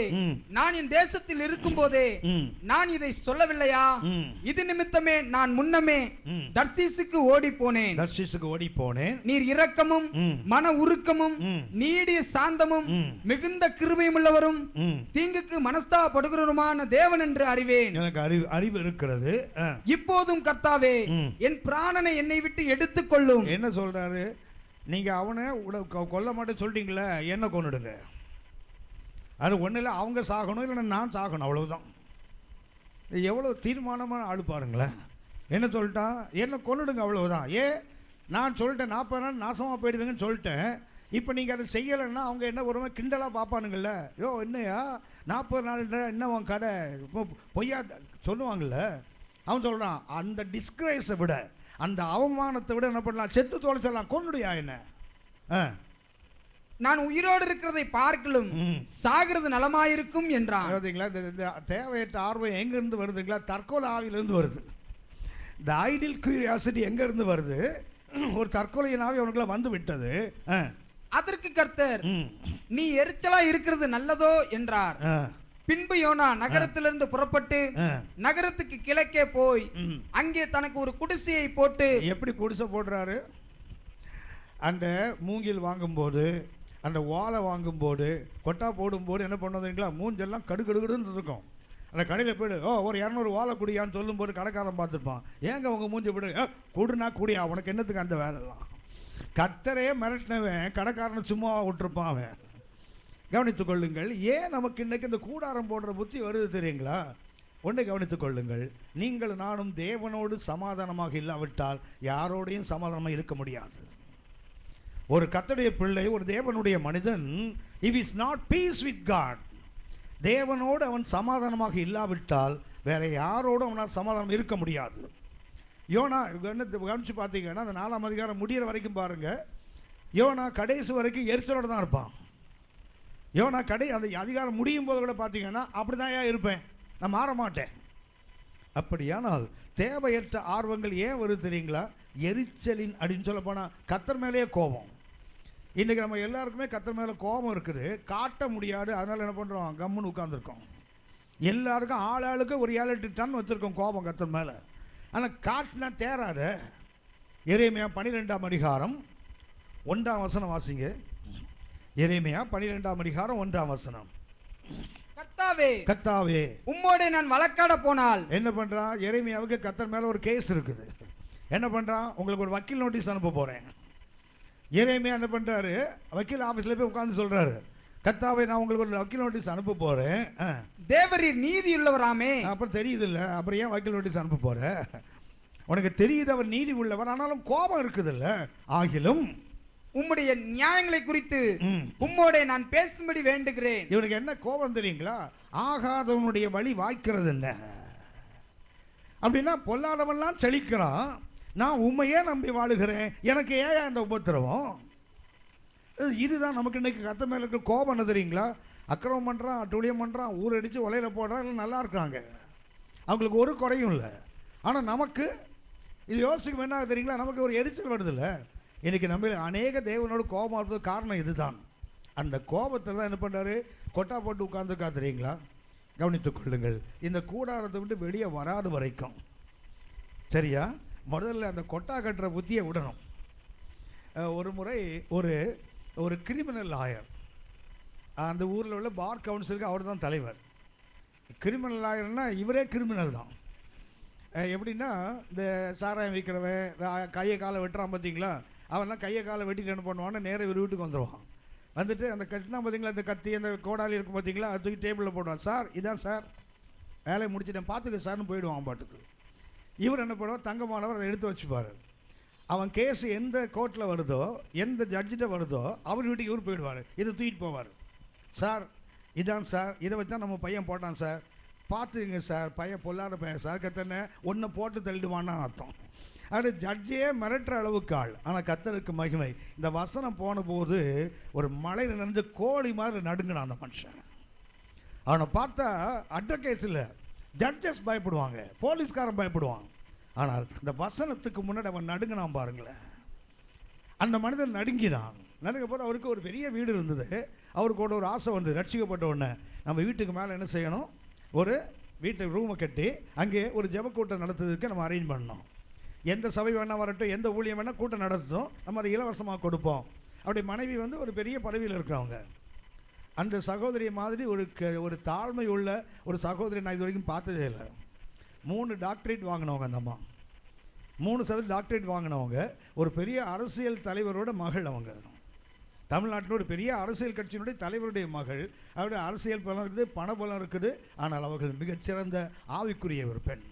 நான் என் தேசத்தில் இருக்கும் போதே நான் இதை சொல்லவில்லையா? இது நிமித்தமே நான் முன்னமே தர்சீசுக்கு ஓடி போனேன். நீர் இரக்கமும் மன உருக்கமும் நீடிய சாந்தமும் மிகுந்த கிருபையும் உள்ளவரும் தீங்குக்கு மனஸ்தாபப்படுகிறவருமான தேவன் என்று அறிவேன். எனக்கு அறிவு இருக்கிறது. இப்போதும் கர்த்தாவே, என் பிராணனை என்னை விட்டு எடுத்துக்கொள்ளும். என்ன சொல்றாரு? நீங்கள் அவனை கொல்ல மாட்டேன்னு சொல்லிட்டீங்களே, என்ன கொண்டுடுங்க. அது ஒன்றும் இல்லை, அவங்க சாகணும், இல்லைன்னா நான் சாகணும், அவ்வளவுதான். எவ்வளோ தீர்மானமான ஆள் பாருங்களேன். என்ன சொல்லிட்டான்? என்ன கொண்டுடுங்க, அவ்வளவுதான். நான் சொல்லிட்டேன் 40 நாள் நாசமாக போயிடுவீங்கன்னு சொல்லிட்டேன். இப்போ நீங்கள் அதை செய்யலைன்னா அவங்க என்ன வருவாங்க? கிண்டலாக பார்ப்பானுங்கள்ல. என்னையா 40 நாள் என்ன உன் கடை இப்போ பொய்யா சொல்லுவாங்கள்ல. அவன் சொல்கிறான், அந்த டிஸ்கிரேஸை விட, அந்த அவமானத்தை விட என்ன பண்ணலாம்? செத்து தொலைச்சிடலாம், கொன்னுடையா என்ன? நான் உயிரோடு இருக்கிறதை பார்க்கலும் சாகிறது நலமாயிருக்கும் என்றான். தேவையற்ற ஆர்வம் எங்கிருந்து வருதுங்களா? தற்கொலை ஆவிலிருந்து வருது. இந்த ஐடியல் கியூரியாசிட்டி எங்கிருந்து வருது? ஒரு தற்கொலையின் ஆவி அவனுக்குள்ள வந்து விட்டது. அதற்கு கர்த்தர், நீ எரிச்சலா இருக்கிறது நல்லதோ என்றார். பின்பு யோனா நகரத்திலிருந்து புறப்பட்டு நகரத்துக்கு கிழக்கே போய் அங்கே தனக்கு ஒரு குடிசையை போட்டு. எப்படி குடிசை போடுறாரு? அந்த மூங்கில் வாங்கும்போது, அந்த வாழை வாங்கும்போது, கொட்டா போடும்போது என்ன பண்ணுறீங்களா? மூஞ்செல்லாம் கடுகடுன்னு இருக்கும். அந்த கடையில் போய்டு ஒரு 200 வாழை குடியான்னு சொல்லும்போது கடைக்காரன் பார்த்துருப்பான். ஏங்க உங்கள் மூஞ்சி போய்டு கொடுனா குடியா, உனக்கு என்னத்துக்கு அந்த வேலைலாம்? கர்த்தரே மிரட்டினவன் கடைக்காரனை சும்மா விட்டுருப்பான் அவன். கவனித்துக் கொள்ளுங்கள். ஏன் நமக்கு இன்னைக்கு இந்த கூடாரம் போடுற புத்தி வருது தெரியுங்களா? ஒன்றை கவனித்துக் கொள்ளுங்கள். நீங்கள் நானும் தேவனோடு சமாதானமாக இல்லாவிட்டால் யாரோடையும் சமாதானமாக இருக்க முடியாது. ஒரு கர்த்தருடைய பிள்ளை, ஒரு தேவனுடைய மனிதன், if is not peace with God, தேவனோடு அவன் சமாதானமாக இல்லாவிட்டால் வேற யாரோடும் அவனால் சமாதானம் இருக்க முடியாது. யோனா கவனிச்சு பார்த்தீங்கன்னா அந்த 4ஆம் அதிகாரம் முடிகிற வரைக்கும் பாருங்க, யோனா கடைசி வரைக்கும் எரிச்சலோடு தான் இருப்பான். யோனா அந்த அதிகாரம் முடியும் போது கூட பார்த்தீங்கன்னா அப்படிதான் இருப்பேன், நான் மாற மாட்டேன். அப்படியானால் தேவையற்ற ஆர்வங்கள் ஏன் வருது தெரியுங்களா? எரிச்சலின் அப்படின்னு சொல்ல போனால் கர்த்தர் மேலேயே கோபம். இன்றைக்கி நம்ம எல்லாருக்குமே கர்த்தர் மேலே கோபம் இருக்குது, காட்ட முடியாது. அதனால் என்ன பண்ணுறோம்? கம்முன்னு உட்காந்துருக்கோம். எல்லாருக்கும் ஆளுக்கு ஒரு 7-8 டன் வச்சுருக்கோம் கோபம் கர்த்தர் மேலே. ஆனால் காட்டினா தேராத. எரேமியா 12ஆம் அதிகாரம் 1ஆம் வசனம் வாசிங்க. எரேமியா 12ஆம் அதிகாரம் 1ஆம் வசனம். கர்த்தாவே, கர்த்தாவே, உம்மோடே நான் வழக்காட போனால். என்ன பண்றான்? எரேமியாவுக்கு கர்த்தர் மேல ஒரு கேஸ் இருக்குது. என்ன பண்றான்? உங்களுக்கு ஒரு வக்கீல் நோட்டீஸ் அனுப்ப போறேன். எரேமியா என்ன பண்றாரு? வக்கீல் ஆபீஸ்ல போய் உட்கார்ந்து சொல்றாரு, கர்த்தாவே, நான் உங்களுக்கு ஒரு வக்கீல் நோட்டீஸ் அனுப்ப போறேன். தேவரீர் நீதி உள்ளவராமே. அப்புறம் தெரியுது இல்ல, அப்புறம் ஏன் வக்கீல் நோட்டீஸ் அனுப்ப போற? உனக்கு தெரியுது அவர் நீதி உள்ளவர், ஆனாலும் கோபம் இருக்குது இல்ல. ஆகிலும் உம்முடைய நியாயங்களை குறித்து உம்மோடே நான் பேசும்படி வேண்டுகிறேன். இவனுக்கு என்ன கோபம் தெரியுங்களா? ஆகாதவனுடைய வழி வாய்க்கிறது என்ன அப்படின்னா, பொல்லாதவன்லாம் செழிக்கிறான், நான் உண்மையே நம்பி வாழுகிறேன், எனக்கு ஏன் அந்த உபத்திரவம்? இதுதான் நமக்கு இன்னைக்கு கர்த்தர் மேல இருக்க கோபம். என்ன தெரியுங்களா? அக்கிரமம் பண்ணுறான், அட்டூழியம் பண்ணுறான், ஊரடிச்சு உலையில போடுறான், எல்லாம் நல்லா இருக்கிறாங்க, அவங்களுக்கு ஒரு குறையும் இல்லை. ஆனால் நமக்கு இது யோசிக்கும் என்ன தெரியுங்களா? நமக்கு ஒரு எரிச்சல் வருது இல்லை. இன்றைக்கி நம்ம அநேக தேவனோட கோபம் இருப்பது காரணம் இதுதான். அந்த கோபத்தில் தான் என்ன பண்ணுறாரு? கொட்டா போட்டு உட்கார்ந்துருக்கா தெரியுங்களா? கவனித்துக் கொள்ளுங்கள். இந்த கூடாரத்தை விட்டு வெளியே வராத வரைக்கும், சரியா, முதல்ல அந்த கொட்டா கட்டுற புத்தியை விடணும். ஒரு முறை ஒரு கிரிமினல் லாயர், அந்த ஊரில் உள்ள பார் கவுன்சிலுக்கு அவர் தான் தலைவர். கிரிமினல் லாயர்னா இவரே கிரிமினல் தான். எப்படின்னா, இந்த சாராயம் விற்கிறவன் கையை காலை வெட்டுறான் பார்த்தீங்களா, அவன்லாம் கையை காலை வெட்டிட்டு என்ன பண்ணுவான்னு நேராக இவர் வீட்டுக்கு வந்துடுவான். வந்துட்டு அந்த கட்டினா பார்த்தீங்களா, அந்த கத்தி அந்த கோடாலி இருக்கும் பார்த்தீங்களா, அது தூக்கி டேபிளில் போடுவான். சார் இதான் சார், வேலையை முடிச்சுட்டேன் பார்த்துக்க சார்னு போயிடுவான் பாட்டுக்கு. இவர் என்ன பண்ணுவார்? தங்கமானவர் அதை எடுத்து வச்சுப்பார். அவன் கேஸ் எந்த கோர்ட்டில் வருதோ, எந்த ஜட்ஜிட்ட வருதோ, அவர் வீட்டுக்கு இவர் போயிடுவார், இதை தூக்கிட்டு போவார். சார் இதான் சார், இதை வச்சு தான் நம்ம பையன் போட்டான் சார், பார்த்துங்க சார், பையன் பொல்லாத பையன் சார், கத்தனை ஒன்றை போட்டு தள்ளிடுவான்னு அர்த்தம். அது ஜட்ஜே மிரட்டுற அளவுக்கு ஆள். ஆனால் கர்த்தருக்கு மகிமை. இந்த வசனம் போன போது ஒரு மலையில் நினைஞ்ச கோழி மாதிரி நடுங்கினான் அந்த மனுஷன். அவனை பார்த்தா அட்வொகேட்ஸில் ஜட்ஜஸ் பயப்படுவாங்க, போலீஸ்காரன் பயப்படுவான். ஆனால் இந்த வசனத்துக்கு முன்னாடி அவன் நடுங்கினான் பாருங்களேன். அந்த மனிதன் நடுங்கினான். நடுங்க போது அவருக்கு ஒரு பெரிய வீடு இருந்தது. அவருக்கு ஒரு ஆசை வந்து, ரட்சிக்கப்பட்ட உடனே நம்ம வீட்டுக்கு மேலே என்ன செய்யணும்? ஒரு வீட்டுக்கு ரூமை கட்டி அங்கே ஒரு ஜெபக்கூட்டம் நடத்துறதுக்கு நம்ம அரேஞ்ச் பண்ணணும். எந்த சபை வேணால் வரட்டும், எந்த ஊழியம் வேணால் கூட்டம் நடத்தணும், நம்ம அதை இலவசமாக கொடுப்போம். அப்படி மனைவி வந்து ஒரு பெரிய பதவியில் இருக்கிறவங்க. அந்த சகோதரி மாதிரி ஒரு தாழ்மை உள்ள ஒரு சகோதரி நான் இது வரைக்கும் பார்த்ததே இல்லை. 3 டாக்டரேட் வாங்கினவங்க அந்த அம்மா. 3 டாக்டரேட் வாங்கினவங்க. ஒரு பெரிய அரசியல் தலைவரோட மகள் அவங்க. தமிழ்நாட்டில் ஒரு பெரிய அரசியல் கட்சியினுடைய தலைவருடைய மகள். அவருடைய அரசியல் பலம் இருக்குது, பணபலம் இருக்குது. ஆனால் அவர்கள் மிகச்சிறந்த ஆவிக்குரிய ஒரு பெண்.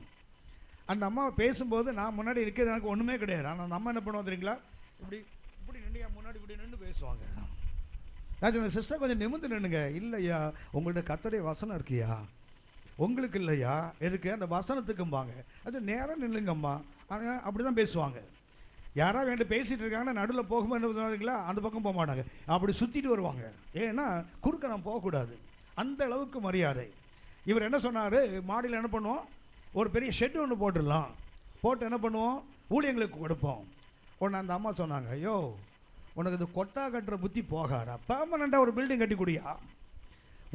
அந்த அம்மா பேசும்போது நான் முன்னாடி இருக்கிறது எனக்கு ஒன்றுமே கிடையாது. ஆனால் அந்த அம்மா என்ன பண்ணுவோம் தெரியுங்களா? இப்படி நின்று முன்னாடி இப்படி நின்று பேசுவாங்க. நான் சொன்னேன், சிஸ்டர் கொஞ்சம் நிமிர்ந்து நின்றுங்க. இல்லையா, உங்கள்ட்ட கர்த்தருடைய வசனம் இருக்கியா? உங்களுக்கு இல்லையா இருக்கு, அந்த வசனத்துக்கும்பாங்க. அது நேராக நில்லுங்கம்மா. ஆனால் அப்படி தான் பேசுவாங்க. யாராவது வேண்டு பேசிகிட்டு இருக்காங்கன்னா நடுவில் போகும்போது என்ன பண்ணுவாங்களா, அந்த பக்கம் போக மாட்டாங்க, அப்படி சுற்றிட்டு வருவாங்க. ஏன்னா குறுக்க நான் போகக்கூடாது, அந்த அளவுக்கு மரியாதை. இவர் என்ன சொன்னார்? மாடியில் என்ன பண்ணுவோம்? ஒரு பெரிய ஷெட் ஒன்று போட்டுடலாம், போட்டு என்ன பண்ணுவோம்? ஊழியங்களுக்கு கொடுப்போம். ஒன்று அந்த அம்மா சொன்னாங்க, ஐயோ உனக்கு இது கொட்டா கட்டுற புத்தி போகாடா, பெர்மனண்ட்டாக ஒரு பில்டிங் கட்டி குடியா.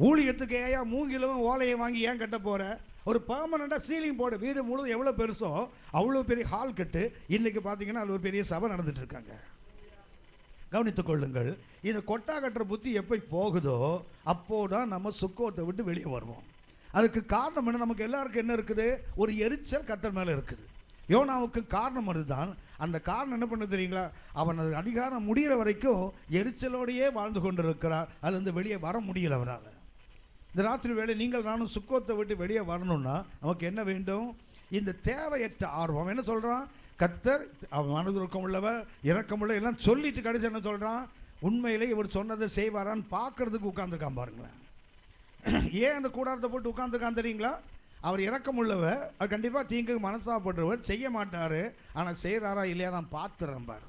ஊழியத்துக்கு ஏயா மூங்கிலும் ஓலையை வாங்கி ஏன் கட்ட போகிற? ஒரு பெர்மனண்ட்டாக சீலிங் போடு. வீடு முழுவதும் எவ்வளோ பெருசோ அவ்வளோ பெரிய ஹால் கட்டு. இன்றைக்கி பார்த்தீங்கன்னா அது ஒரு பெரிய சபை நடந்துட்டு இருக்காங்க. கவனித்துக் கொள்ளுங்கள். இந்த கொட்டா கட்டுற புத்தி எப்போ போகுதோ அப்போதான் நம்ம சுக்கோத்தை விட்டு வெளியே வருவோம். அதுக்கு காரணம் என்ன? நமக்கு எல்லாருக்கும் என்ன இருக்குது? ஒரு எரிச்சல் கர்த்தர் மேலே இருக்குது. யோனாவுக்கு காரணம் அதுதான். அந்த காரணம் என்ன பண்ண தெரியுங்களா? அவன் அதிகாரம் முடிகிற வரைக்கும் எரிச்சலோடையே வாழ்ந்து கொண்டிருக்கிறார். அதுலேருந்து வெளியே வர முடியல அவரால். இந்த ராத்திரி வேளை நீங்கள் நானும் சுக்கோத்தை விட்டு வெளியே வரணும்னா நமக்கு என்ன வேண்டும்? இந்த தேவையற்ற ஆர்வம். என்ன சொல்கிறான்? கர்த்தர் அவர் மனதுருக்கம் உள்ளவர், இரக்கமுள்ள எல்லாம் சொல்லிட்டு கடைசி என்ன சொல்கிறான், உண்மையிலே இவர் சொன்னதை செய்வாரான்னு பார்க்கறதுக்கு உட்காந்துருக்கான் பாருங்களேன். ஏன் அந்த கூடாரத்தை போட்டு உட்காந்துருக்கான் தெரியுங்களா? அவர் இரக்கம் உள்ளவர், அவர் கண்டிப்பாக தீங்கு மனசாப்படுறவர், செய்ய மாட்டார். ஆனால் செய்கிறாரா இல்லையா நான் பார்த்துறேன் பாரு.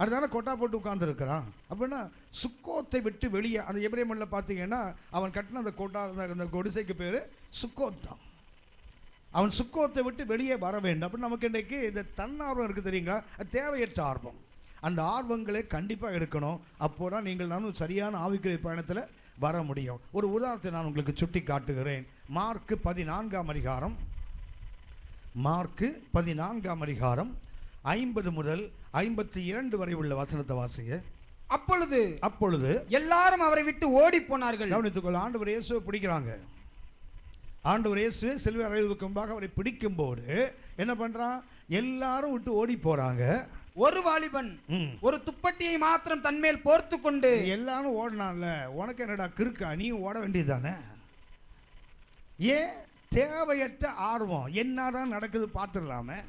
அதுதானே கொட்டா போட்டு உட்காந்துருக்கிறான். அப்படின்னா சுக்கோத்தை விட்டு வெளியே, அந்த எபிரேயமில் பார்த்தீங்கன்னா அவன் கட்டின அந்த கொட்டா, அந்த குடிசைக்கு பேர் சுக்கோத் தான். அவன் சுக்கோத்தை விட்டு வெளியே வர வேண்டும். அப்படின்னு நமக்கு இன்றைக்கி இந்த தன்னார்வம் இருக்குது தெரியுங்களா? அது தேவையற்ற ஆர்வம். அந்த ஆர்வங்களை கண்டிப்பாக எடுக்கணும். அப்போ தான் நீங்கள் நானும் சரியான ஆவிக்குரிய பயணத்தில் வர முடியும். ஒரு உதாரணத்தை நான் உங்களுக்கு சுட்டி காட்டுகிறேன். மார்க்கு 14ஆம் அதிகாரம், மார்க்கு 14ஆம் அதிகாரம் 50 முதல் 52 வரை உள்ள வசனத்தை வாசிங்க. அப்பொழுது எல்லாரும் அவரை விட்டு ஓடி போனார்கள். கவனித்துக்கொள்ள, ஆண்டவர் இயேசுவை பிடிக்கிறாங்க. ஆண்டவர் இயேசு சிலுவை அறைவதற்கு முன்பாக அவரை பிடிக்கும்போது என்ன பண்றான்? எல்லாரும் விட்டு ஓடி போறாங்க. ஒரு வாலிபன் ஒரு துப்பட்டியை மாத்திரம் தன்மேல் போர்த்து கொண்டு, எல்லாரும் ஓடினான்ல, உனக்கு என்னடா கிறுக்கா, நீ ஓட வேண்டியதுதானே? ஏன் தேவையற்ற ஆர்வம்? என்னதான் நடக்குது பார்த்துடலாமே.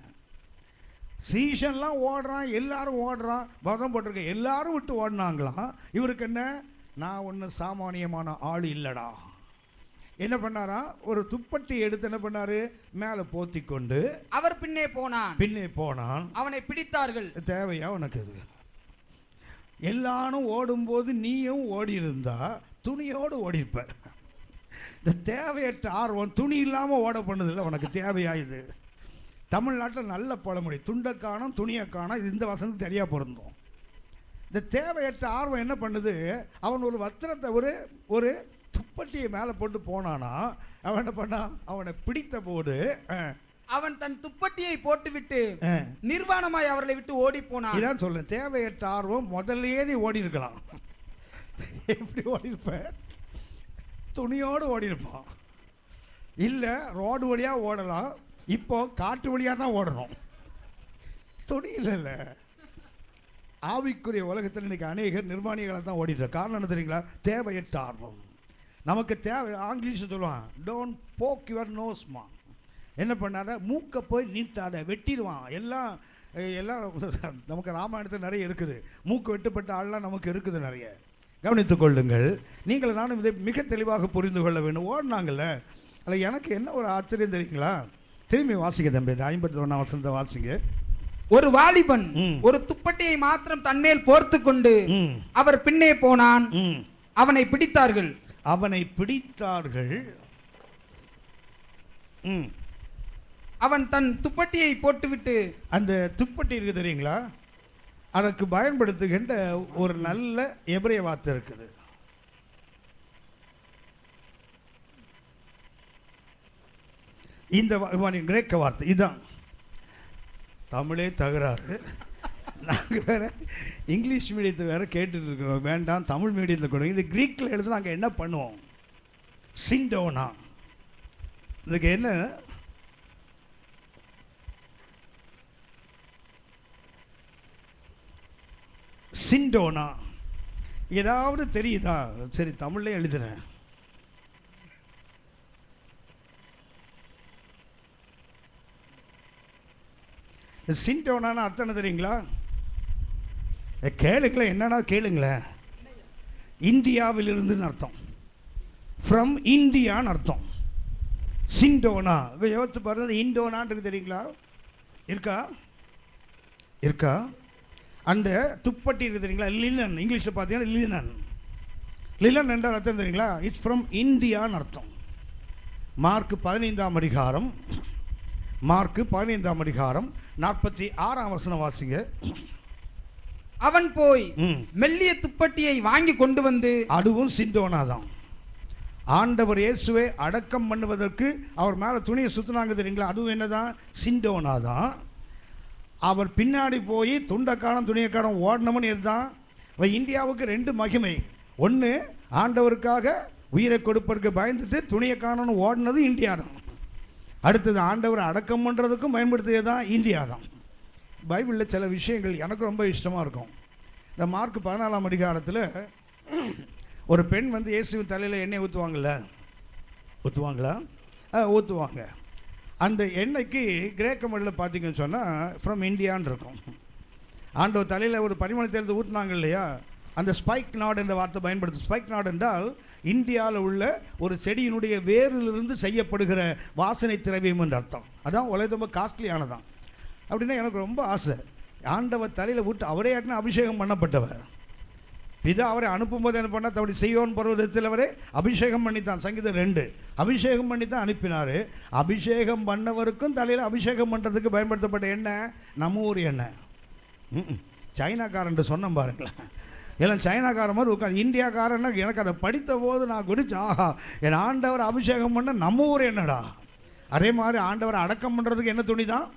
சீசன்லாம் ஓடுறான், எல்லாரும் ஓடுறான், வதம் போட்டிருக்க எல்லாரும் விட்டு ஓடினாங்களாம். இவருக்கு என்ன, நான் ஒன்றும் சாமானியமான ஆள் இல்லடா. என்ன பண்ணாரா? ஒரு துப்பட்டி எடுத்து என்ன பண்ணாரு? மேலே போத்தி கொண்டு அவர் பின்னே போனான். அவனை பிடித்தார்கள். தேவையா உனக்கு? இது எல்லாரும் ஓடும்போது நீயும் ஓடி இருந்தா துணியோடு ஓடி இருப்ப. இந்த தேவையற்ற ஆர்வம் துணி இல்லாமல் ஓட பண்ணுதில்லை. உனக்கு தேவையா இது? தமிழ்நாட்டில் நல்ல பழமொழி, துண்டை காணும் துணியை காணும். இது இந்த வசனத்துக்கு சரியாக பொருந்தும். இந்த தேவையற்ற ஆர்வம் என்ன பண்ணுது? அவன் ஒரு வஸ்திரத்தை ஒரு துப்பட்டியை மேலே போட்டு போனானா, அவன் என்ன பண்ணான்? அவனை பிடித்த போது அவன் தன் துப்பட்டியை போட்டுவிட்டு நிர்வாணமாய் அவர்களை விட்டு ஓடி போனான். இதான் சொல்ல, தேவையற்ற ஆர்வம். முதல்லையே நீ ஓடி இருக்கலாம். எப்படி ஓடி இருப்ப? துணியோடு ஓடி இருப்பான். இல்லை ரோடு வழியாக ஓடலாம். இப்போ காட்டு வழியாக தான் ஓடணும். துணி இல்லை. ஆவிக்குரிய உலகத்தில் இன்னைக்கு அநேகர் நிர்வாணிகளை தான் ஓடிட்டு. காரணம் என்ன தெரியுங்களா? தேவையற்ற ஆர்வம். நமக்கு தேவை, ஆங்கிலீஷில் சொல்லுவான், டோன்ட் போக் யுவர் நோஸ்மா. என்ன பண்ணாத, மூக்கை போய் நீட்டாத, வெட்டிடுவான். எல்லாம் நமக்கு ராமாயணத்தில் நிறைய இருக்குது. மூக்கு வெட்டுப்பட்ட ஆள்லாம் நமக்கு இருக்குது நிறைய. கவனித்துக் கொள்ளுங்கள். நீங்கள் நானும் இதை மிக தெளிவாக புரிந்து கொள்ள வேண்டும். ஓடினாங்கல்ல, அதில் எனக்கு என்ன ஒரு ஆச்சரியம் தெரியுங்களா? திரும்பி வாசிக்க தம்பி, 51ஆம் வசனத்தை வாசிங்க. ஒரு வாலிபன் ஒரு துப்பட்டியை மாத்திரம் தன்மேல் போர்த்து கொண்டு அவர் பின்னே போனான். அவனை பிடித்தார்கள். அவன் தன் துப்பட்டியை போட்டுவிட்டு, அந்த துப்பட்டி இருக்கு தெரியுங்களா, அதற்கு பயன்படுத்துகின்ற ஒரு நல்ல எபிரேய வார்த்தை இருக்குது. இந்த கிரேக்க வார்த்தை இதுதான். தமிழே தகராறு. நாங்கள் வேற இங்கிலீஷ் மீடியத்தை வேற கேட்டுட்டு இருக்கிறோம். வேண்டாம், தமிழ் மீடியத்தில் கூட இந்த கிரீக்கில் எழுத நாங்கள் என்ன பண்ணுவோம்? சிண்டோனா. இதுக்கு என்ன? சிண்டோனா ஏதாவது தெரியுதா? சரி, தமிழ்ல எழுதுறேன். சிண்டோனான்னு அர்த்தம் என்ன தெரியுங்களா? கேளுங்களேன், என்னன்னா கேளுங்களேன். இந்தியாவிலிருந்துன்னு அர்த்தம். ஃப்ரம் இந்தியான்னு அர்த்தம். சிண்டோனா யோசித்து பாருங்க. இண்டோனான்றது தெரியுங்களா? இருக்கா? அந்த துப்பட்டி இருக்கு தெரியுங்களா? லினன். இங்கிலீஷில் பார்த்தீங்கன்னா லினன் என்ற அர்த்தம் தெரியுங்களா? இட்ஸ் ஃப்ரம் இந்தியான்னு அர்த்தம். மார்க்கு 15ஆம் அதிகாரம் 46ஆம் வசனம் வாசிங்க. அவன் போய் மெல்லிய துப்பட்டியை வாங்கி கொண்டு வந்து, அதுவும் சிண்டோனா தான். ஆண்டவர் இயேசுவை அடக்கம் பண்ணுவதற்கு அவர் மேலே துணியை சுற்றினாங்க தெரியுங்களா? அதுவும் என்னதான்? சிண்டோனா தான். அவர் பின்னாடி போய் துண்டக்காலம் துணியக்காலம் ஓடணும்னு இதுதான். இந்தியாவுக்கு 2 மகிமை. ஒன்று, ஆண்டவருக்காக உயிரை கொடுப்பதற்கு பயந்துட்டு துணியை காணணும் ஓடினது இந்தியா தான். அடுத்தது, ஆண்டவரை அடக்கம் பண்ணுறதுக்கும் பயன்படுத்தியது தான் இந்தியா தான். பைபிளில் சில விஷயங்கள் எனக்கு ரொம்ப இஷ்டமாக இருக்கும். இந்த மார்க் 14ஆம் அதிகாரத்தில் ஒரு பெண் வந்து இயேசுவின் தலையில் எண்ணெய் ஊற்றுவாங்களா? ஊற்றுவாங்க. அந்த எண்ணெய்க்கு கிரேக்க மொழியில் பார்த்தீங்கன்னு சொன்னால் ஃப்ரம் இந்தியான்னு இருக்கும். ஆண்டவர் தலையில் ஒரு பரிமளத்தை எடுத்து ஊற்றினாங்க இல்லையா, அந்த ஸ்பைக் நாட் என்ற வார்த்தை பயன்படுத்து. ஸ்பைக் நாட் என்றால் இந்தியாவில் உள்ள ஒரு செடியினுடைய வேரிலிருந்து செய்யப்படுகிற வாசனை திரவியம் என்று அர்த்தம். அதான் உலக ரொம்ப காஸ்ட்லியானதான். அப்படின்னா எனக்கு ரொம்ப ஆசை, ஆண்டவர் தலையில் விட்டு அவரே ஆட்டினா அபிஷேகம் பண்ணப்பட்டவர். பிதா அவரை அனுப்பும்போது என்ன பண்ணால் தவறி செய்யோன் பருவதத்தில் அவரே அபிஷேகம் பண்ணித்தான். சங்கீதம் 2 அபிஷேகம் பண்ணி தான் அனுப்பினார். அபிஷேகம் பண்ணவருக்கும் தலையில் அபிஷேகம் பண்ணுறதுக்கு பயன்படுத்தப்பட்ட எண்ணெய் நம்ம ஊர் எண்ணெய். சைனாக்காரன் சொன்ன பாருங்களேன், எல்லாம் சைனாக்காரன் மாதிரி உட்காந்து. இந்தியாக்காரன்னா எனக்கு அதை படித்த போது நான் குடிச்சு ஆஹா, என் ஆண்டவர் அபிஷேகம் பண்ண நம்ம ஊர் என்னடா. அதே மாதிரி ஆண்டவரை அடக்கம் பண்ணுறதுக்கு என்ன துணி தான்,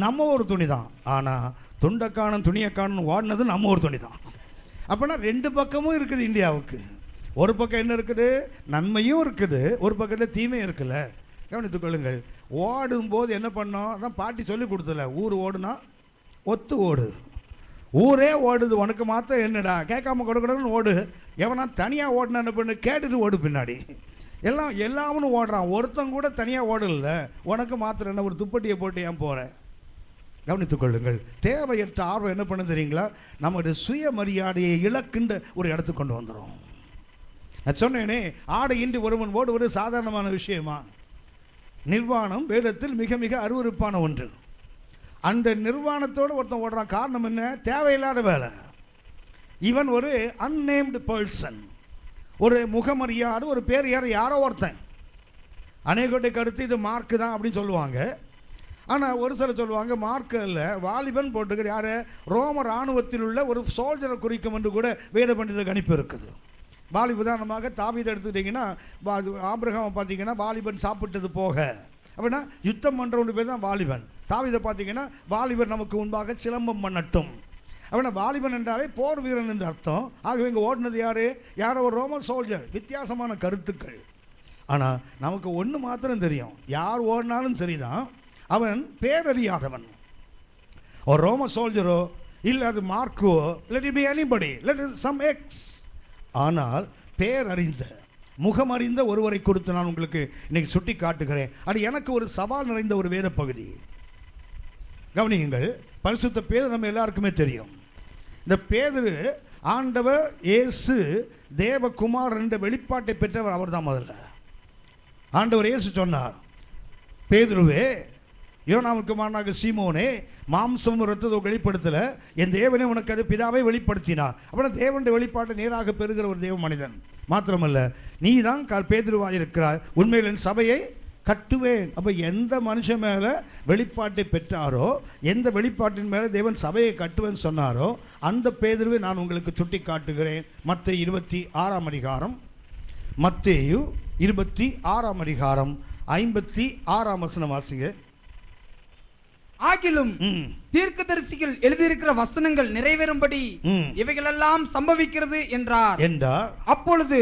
நம்ம ஒரு துணி தான். ஆனால் துண்டைக்கானும் துணியைக்கானும் ஓடினது நம்ம ஒரு துணி தான். அப்போனா 2 பக்கமும் இருக்குது இந்தியாவுக்கு. ஒரு பக்கம் என்ன இருக்குது, நன்மையும் இருக்குது, ஒரு பக்கத்தில் தீமையும் இருக்குல்ல. கவனித்துக் கொள்ளுங்கள். ஓடும்போது என்ன பண்ணோம், அதான் பாட்டி சொல்லி கொடுத்தல, ஊர் ஓடுனா ஒத்து ஓடு. ஊரே ஓடுது, உனக்கு மாத்திரம் என்னடா கேட்காம கொடுக்கணும்னு ஓடு. எவனா தனியாக ஓடினா என்ன பண்ணு, கேட்டுட்டு ஓடு பின்னாடி. எல்லாமும் ஓடுறான், ஒருத்தன் கூட தனியாக ஓடல. உனக்கு மாத்திரம் என்ன, ஒரு துப்பட்டியை போட்டு ஏன் போகிற. கவனித்துக் கொள்ளுங்கள். தேவையற்ற ஆர்வம் என்ன பண்ண தெரியுங்களா, நம்முடைய சுயமரியாதையை இழக்கின்ற ஒரு இடத்துக்கு கொண்டு வந்துடும். நான் சொன்னேனே, ஆடை இன்றி ஒருவன் ஓடுவது சாதாரணமான விஷயமா. நிர்வாணம் வேதத்தில் மிக மிக அருவருப்பான ஒன்று. அந்த நிர்வாணத்தோடு ஒருத்தன் ஓடுறான். காரணம் என்ன, தேவையில்லாத வேலை. இவன் ஒரு அன்னேம்டு பர்சன், ஒரு முகமரியாதை, ஒரு பேர் யாரோ ஒருத்தன். அநேகருடைய கருத்து இது மார்க்கு தான் அப்படின்னு சொல்லுவாங்க. ஆனால் ஒரு சிலர் சொல்லுவாங்க மார்க்கு இல்லை, வாலிபன் போட்டுக்கிற யார், ரோம இராணுவத்தில் உள்ள ஒரு சோல்ஜரை குறிக்கும் என்று கூட வேத பண்டித கணிப்பு இருக்குது. உதாரணமாக தாவீதை எடுத்துக்கிட்டிங்கன்னா, ஆபிரகாம் பார்த்தீங்கன்னா வாலிபன் சாப்பிட்டது போக, அப்படின்னா யுத்தம் பண்ணுறவங்க பேர் தான் வாலிபன். தாவீதை பார்த்தீங்கன்னா வாலிபன் நமக்கு முன்பாக சிலம்பம் பண்ணட்டும். அப்படின்னா வாலிபன் என்றாலே போர் வீரன் என்று அர்த்தம். ஆகவே இங்கே ஓடினது யாரோ ஒரு ரோமன் சோல்ஜர். வித்தியாசமான கருத்துக்கள். ஆனால் நமக்கு ஒன்று மாத்திரம் தெரியும், யார் ஓடினாலும் சரிதான், அவன் பேரறியாதவன். ஒரு ரோம சோல்ஜரோ இல்லை அது மார்க்கோ, let it be anybody, let it some X. ஆனால் பேரறிந்த முகமறிந்த ஒருவரை கொடுத்து நான் உங்களுக்கு இன்னைக்கு சுட்டி காட்டுகிறேன். அது எனக்கு ஒரு சவால் நிறைந்த ஒரு வேத பகுதி. கவனியுங்கள். பரிசுத்த பேதுரு நம்ம எல்லாருக்குமே தெரியும். இந்த பேதுரு ஆண்டவர் இயேசு தேவகுமார் என்ற வெளிப்பாட்டை பெற்றவர் அவர் தான். முதல்ல ஆண்டவர் இயேசு சொன்னார், பேதுருவே, யோனாவுக்கு மானாக சீமோனே, மாம்சமும் இரத்தத்தை வெளிப்படுத்தல, என் தேவனே உனக்கு அது பிதாவை வெளிப்படுத்தினார். அப்படின்னா தேவனுடைய வெளிப்பாட்டை நேராக பெறுகிற ஒரு தேவ மனிதன் மாத்திரமல்ல, நீ தான் பேதுருவாக இருக்கிறாய், உண்மையில் என் சபையை கட்டுவேன். அப்போ எந்த மனுஷன் மேலே வெளிப்பாட்டை பெற்றாரோ, எந்த வெளிப்பாட்டின் மேலே தேவன் சபையை கட்டுவேன்னு சொன்னாரோ, அந்த பேதுருவை நான் உங்களுக்கு சுட்டி காட்டுகிறேன். மத்தேயு 26ஆம் அதிகாரம், மத்தேயு 26ஆம் அதிகாரம் 56ஆம் வசனம் வாசிங்க. ஆகிலும் தீர்க்கதரிசிகள் எழுதியிருக்கிற வசனங்கள் நிறைவேறும்படி இவைகளெல்லாம் சம்பவிக்கிறது என்றார். அப்பொழுது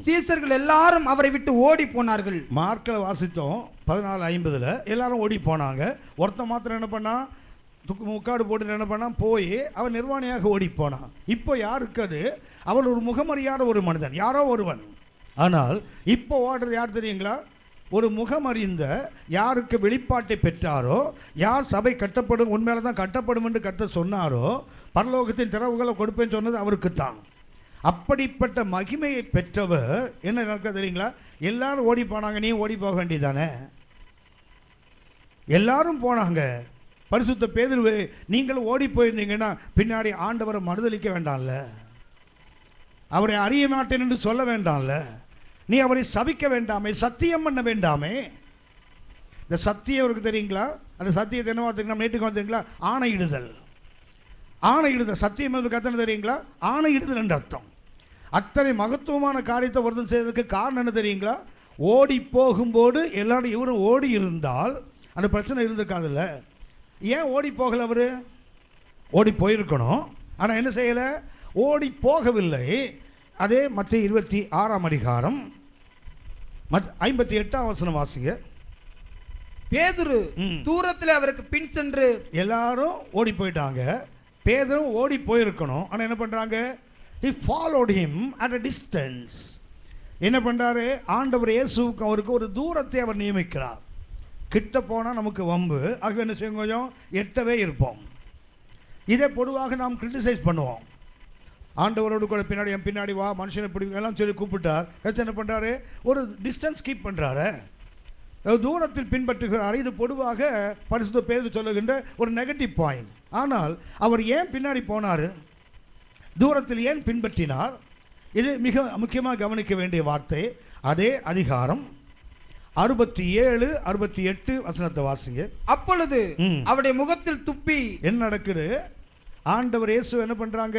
சீசர்கள் எல்லாரும் அவரை விட்டு ஓடி போனார்கள். மார்க்கில் வாசித்தோம் 14:50 எல்லாரும் ஓடி போனாங்க. ஒருத்தன் மாத்திரம் என்ன பண்ணா, முக்காடு போட்டு என்ன பண்ணா, போய் அவன் நிர்வாணியாக ஓடி போனான். இப்போ யாருக்கு அது, அவன் ஒரு முகமறியாத ஒரு மனிதன், யாரோ ஒருவன். ஆனால் இப்போ ஓடுறது யார் தெரியுங்களா, ஒரு முகமறிந்த, யாருக்கு வெளிப்பாட்டை பெற்றாரோ, யார் சபை கட்டப்படும், உண்மையில தான் கட்டப்படும் என்று கர்த்தர் சொன்னாரோ, பரலோகத்தின் திறவுகளை கொடுப்பேன்னு சொன்னது அவருக்குத்தான். அப்படிப்பட்ட மகிமையை பெற்றவர் என்ன நடக்க தெரியுங்களா, எல்லாரும் ஓடி போனாங்க, நீ ஓடி போக வேண்டியதானே. எல்லாரும் போனாங்க. பரிசுத்த பேதுருவே, நீங்களும் ஓடி போயிருந்தீங்கன்னா பின்னாடி ஆண்டவரை மறுதலிக்க வேண்டாம்ல, அவரை அறிய மாட்டேன் என்று சொல்ல வேண்டாம்ல, நீ அவரை சபிக்க வேண்டாமே, சத்தியம் பண்ண வேண்டாமே. இந்த சத்தியம் அவருக்கு தெரியுங்களா, அந்த சத்தியத்தை என்னவா தெரியும், நேற்றுக்கு வந்துங்களா, ஆணையிடுதல். ஆணையிடுதல் சத்தியம் கத்தனை தெரியுங்களா, ஆணையிடுதல் என்ற அர்த்தம். அத்தனை மகத்துவமான காரியத்தை ஒருத்தன் செய்வதற்கு காரணம் என்ன தெரியுங்களா, ஓடி போகும்போது எல்லாரும் இவரும் ஓடி இருந்தால் அந்த பிரச்சனை இருந்திருக்காதுல்ல. ஏன் ஓடி போகல, அவர் ஓடி போயிருக்கணும், ஆனால் என்ன செய்யலை, ஓடி போகவில்லை. அதே மத்தேயு 26ஆம் அதிகாரம் 58ஆம் வசனம் வாசிங்க. பேதுரு தூரத்தில் அவருக்கு பின் சென்று, எல்லாரும் ஓடி போயிட்டாங்க, பேதுரும் ஓடி போயிருக்கணும், ஆனால் என்ன பண்றாங்க, he followed him at a distance. என்ன பண்றாரு, ஆண்டவர் இயேசுவுக்கு அவருக்கு ஒரு தூரத்தை அவர் நியமிக்கிறார். கிட்ட போனால் நமக்கு வம்பு, ஆக என்ன செய்யும், கொஞ்சம் எட்டவே இருப்போம். இதே பொதுவாக நாம் கிரிட்டிசைஸ் பண்ணுவோம். ஆண்டவரோடு கூட பின்னாடி என் பின்னாடி வா, மனுஷனை பிடிக்கலாம் சொல்லி கூப்பிட்டார், என்ன பண்ணுறாரு, ஒரு டிஸ்டன்ஸ் கீப் பண்ணுறாரு, தூரத்தில் பின்பற்றுகிறார். இது பொதுவாக பரிசுத்த பேதுரு சொல்லுகின்ற ஒரு நெகட்டிவ் பாயிண்ட். ஆனால் அவர் ஏன் பின்னாடி போனார், தூரத்தில் ஏன் பின்பற்றினார், இது மிக முக்கியமாக கவனிக்க வேண்டிய வார்த்தை. அதே அதிகாரம் 67, 68 வசனத்தை வாசிங்க. அப்பொழுது அவருடைய முகத்தில் துப்பி. என்ன நடக்குது, ஆண்டவர் இயேசு என்ன பண்றாங்க,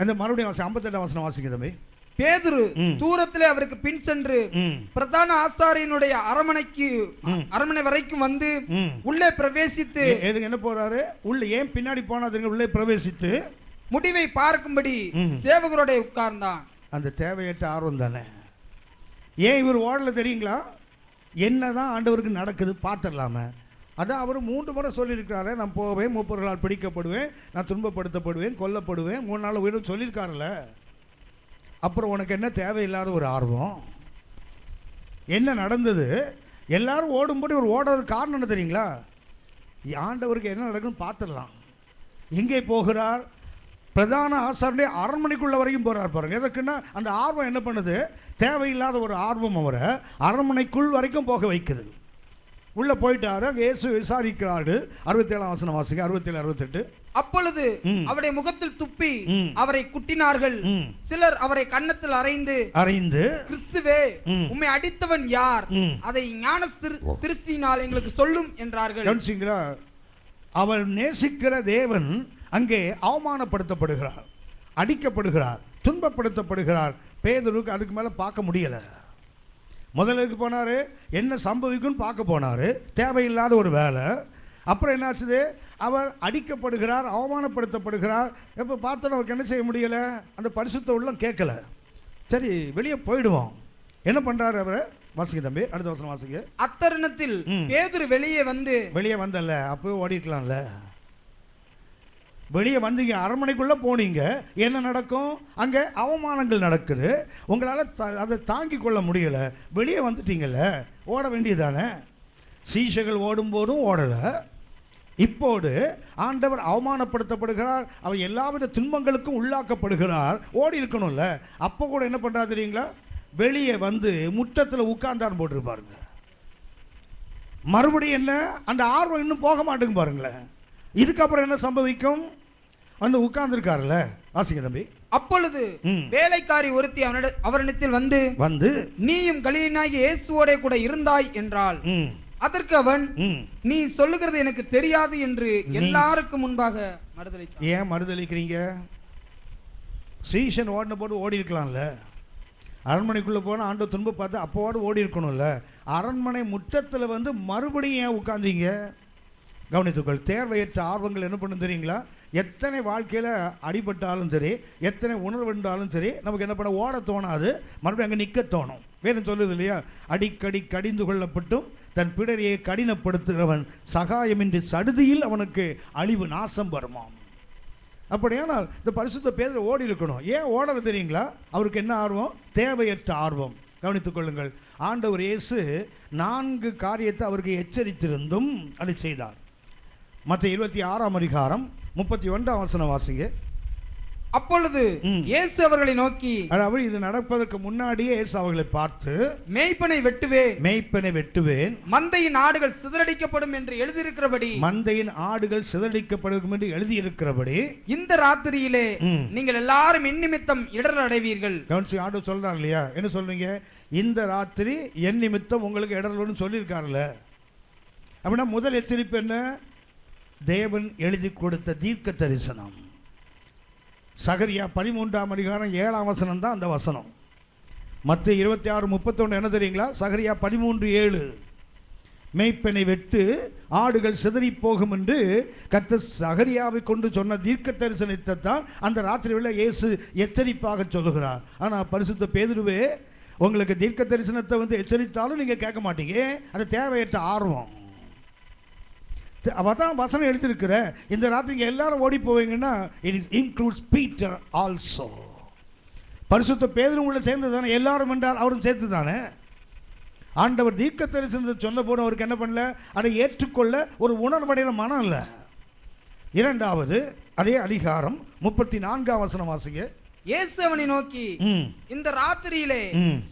அந்த மறுபடியும் 58 வசனம் வாசிங்க தம்பி. பேதுரு தூரத்திலே அவருக்கு பின் சென்று பிரதான ஆசாரியனுடைய அரமனை வரைக்கும் வந்து உள்ளே பிரவேசித்து. என்ன போறாரு, உள்ள ஏன் பின்னாடி போனாதுங்க, உள்ளே பிரவேசித்து முடிவை பார்க்கும்படி சேவகரோட உட்கார்ந்தான். அந்த தேவையற்ற ஆர்வம் தானே. ஏன் இவர் ஓடல தெரியுங்களா, என்னதான் ஆண்டவருக்கு நடக்குது பார்த்துடலாமே. அதான் அவர் 3 முறை சொல்லியிருக்கிறாரு, நான் போவேன், மூப்பர்களால் பிடிக்கப்படுவேன், நான் துன்பப்படுத்தப்படுவேன், கொல்லப்படுவேன், 3 நாள் உயிரும் சொல்லியிருக்காருல்ல. அப்புறம் உனக்கு என்ன தேவையில்லாத ஒரு ஆர்வம், என்ன நடந்தது, எல்லாரும் ஓடும்படி ஒரு ஓடுறது காரணம் என்ன தெரியுங்களா, ஆண்டவருக்கு என்ன நடக்குன்னு பார்த்துடலாம். எங்கே போகிறார், பிரதான ஆசாரனுடைய அரண்மனைக்குள்ள வரைக்கும் போகிறார் பாருங்க. எதற்குன்னா அந்த ஆர்வம் என்ன பண்ணுது, தேவையில்லாத ஒரு ஆர்வம் அவரை அரண்மனைக்குள் வரைக்கும் போக வைக்குது. உள்ள போயிட்டாரு, அங்கே இயேசு விசாரிக்கிறார்கள். 67 வசனம் வாசிங்க, 67, 68. அப்பொழுது அவருடைய முகத்தில் துப்பி அவரை குட்டினார்கள். சிலர் அவரை கன்னத்தில் அறைந்து கிறிஸ்துவே, உம்மை அடித்தவன் யார், அதை ஞான திருஷ்டியினால் எங்களுக்கு சொல்லும் என்றார்கள். அவர் நேசிக்கிற தேவன் அங்கே அவமானப்படுத்தப்படுகிறார், அடிக்கப்படுகிறார், துன்பப்படுத்தப்படுகிறார். பேதுருக்கு அதுக்கு மேலே பார்க்க முடியலை. முதலுக்கு போனார், என்ன சம்பவிக்கும்னு பார்க்க போனார், தேவையில்லாத ஒரு வேலை. அப்புறம் என்னாச்சுது, அவர் அடிக்கப்படுகிறார், அவமானப்படுத்தப்படுகிறார். எப்போ பார்த்தோன்னு அவருக்கு என்ன செய்ய முடியலை, அந்த பரிசுத்த உள்ளம் கேட்கல. சரி வெளியே போயிடுவோம். என்ன பண்ணுறாரு அவர், வாசிங்க தம்பி, அடுத்த வசனம் வாசிங்க. அத்தருணத்தில் பேதுரு வெளியே வந்தல்ல, அப்போ ஓடிக்கலாம்ல. வெளியே வந்தீங்க, அரண்மனைக்குள்ளே போனீங்க, என்ன நடக்கும், அங்கே அவமானங்கள் நடக்குது, உங்களால் அதை தாங்கி கொள்ள முடியலை, வெளியே வந்துட்டீங்கல்ல, ஓட வேண்டியதானே. சீஷைகள் ஓடும்போதும் ஓடலை, இப்போது ஆண்டவர் அவமானப்படுத்தப்படுகிறார், அவர் எல்லாவித துன்பங்களுக்கும் உள்ளாக்கப்படுகிறார், ஓடி இருக்கணும்ல. அப்போ கூட என்ன பண்ணுறாரு தெரியுங்களா, வெளியே வந்து முற்றத்தில் உட்கார்ந்தார் போட்டிருப்பாருங்க. மறுபடியும் என்ன, அந்த ஆர்வம் இன்னும் போக மாட்டேங்க பாருங்களேன். இதுக்கப்புறம் என்ன சம்பவிக்கும், வந்து உட்கார்ந்துருக்காருல்ல, வாசிங்க தம்பி. அப்பொழுது வேலைக்காரி ஒருத்தி அவரிடத்தில் வந்து நீயும் கலிலேயனாகிய இயேசுவோட கூட இருந்தாய் என்றாள். அதற்கு அவன், நீ சொல்லுகிறது எனக்கு தெரியாது என்று எல்லாருக்கும் முன்பாக மறுதலித்தான். ஏன் மறுதலிக்கிறீங்க, சீசன் ஓடின போது ஓடி இருக்கலாம்ல. அரண்மனைக்குள்ளே போனால் ஆண்டவர் துன்ப பார்த்து அப்போவோடு ஓடி இருக்கணும்ல. அரண்மனை முற்றத்தில் வந்து மறுபடியும் ஏன் உட்கார்ந்தீங்க. கவனித்துக்கள், தேவையற்ற ஆர்வங்கள் என்ன பண்ணும் தெரியுங்களா, எத்தனை வாழ்க்கையில் அடிபட்டாலும் சரி, எத்தனை உணர்வு இருந்தாலும் சரி, நமக்கு என்ன பண்ண ஓட தோணாது, மறுபடியும் அங்கே நிற்க தோணும். வேணும் சொல்லுது இல்லையா, அடிக்கடி கடிந்து கொள்ளப்பட்டும் தன் பிடரியை கடினப்படுத்துகிறவன் சகாயமின்றி சடுதியில் அவனுக்கு அழிவு நாசம் வருமாம். அப்படியானால் இந்த பரிசுத்த பேதுரு ஓடி இருக்கணும். ஏன் ஓடல தெரியுங்களா, அவருக்கு என்ன ஆர்வம், தேவையற்ற ஆர்வம். கவனித்துக் கொள்ளுங்கள், ஆண்டவர் இயேசு 4 காரியத்தை அவருக்கு எச்சரித்திருந்தும் அதை செய்தார். மத்த 26 அதிகாரம் 31 வசனம் வாசிங்க. அப்பொழுது இயேசு அவர்களை நோக்கி, அதாவது இது நடப்பதற்கு முன்னாடியே இயேசு அவர்களை பார்த்து, மேய்ப்பனை வெட்டுவேன், மந்தையின் ஆடுகள் சிதறடிக்கப்படும் என்று எழுதியிருக்கிறபடி இந்த ராத்திரியிலே நீங்கள் எல்லாரும் என் நிமித்தம் இடர் அடைவீர்கள். கவனிச்சு ஆண்டவர் சொல்றாரு இல்லையா, என்ன சொல்றீங்க, இந்த ராத்திரி என் நிமித்தம் உங்களுக்கு இடர்னு சொல்லியிருக்காருல்ல. அப்படின்னா முதல் எச்சரிப்பு என்ன, தேவன் எழுதி கொடுத்த தீர்க்க தரிசனம். சகரியா 13 அதிகாரம் 7 வசனம் தான் அந்த வசனம். மத்தேயு 26:31 என்ன தெரியுங்களா, சகரியா 13:7, மேய்ப்பனை வெட்டு ஆடுகள் சிதறி போகும் என்று கர்த்தர் சகரியாவை கொண்டு சொன்ன தீர்க்க தரிசனத்தை தான் அந்த ராத்திரியில் இயேசு எச்சரிப்பாக சொல்லுகிறார். ஆனால் பரிசுத்த பேதுருவே, உங்களுக்கு தீர்க்க தரிசனத்தை வந்து எச்சரித்தாலும் நீங்கள் கேட்க மாட்டீங்க, அது தேவையற்ற ஆர்வம். அவதான் வசனம் எழுதியிருக்கிற, இந்த ராத்திரிங்க எல்லாரும் ஓடி போவீங்கன்னா it is includes Peter also. பரிசுத்த பேதுரு உள்ள சேர்ந்து தானே, எல்லாரும் என்றால் அவரும் சேர்த்து தானே. ஆண்டவர் தீர்க்க தரிசனத்தை சொன்ன போது அவருக்கு என்ன பண்ணல, அதை ஏற்றுக்கொள்ள ஒரு உணர்வடைகிற மனம் இல்லை. இரண்டாவது அதே அதிகாரம் 34ஆம் வசனம் வாசிங்க. இயேசு அவனை நோக்கி, இந்த ராத்திரியிலே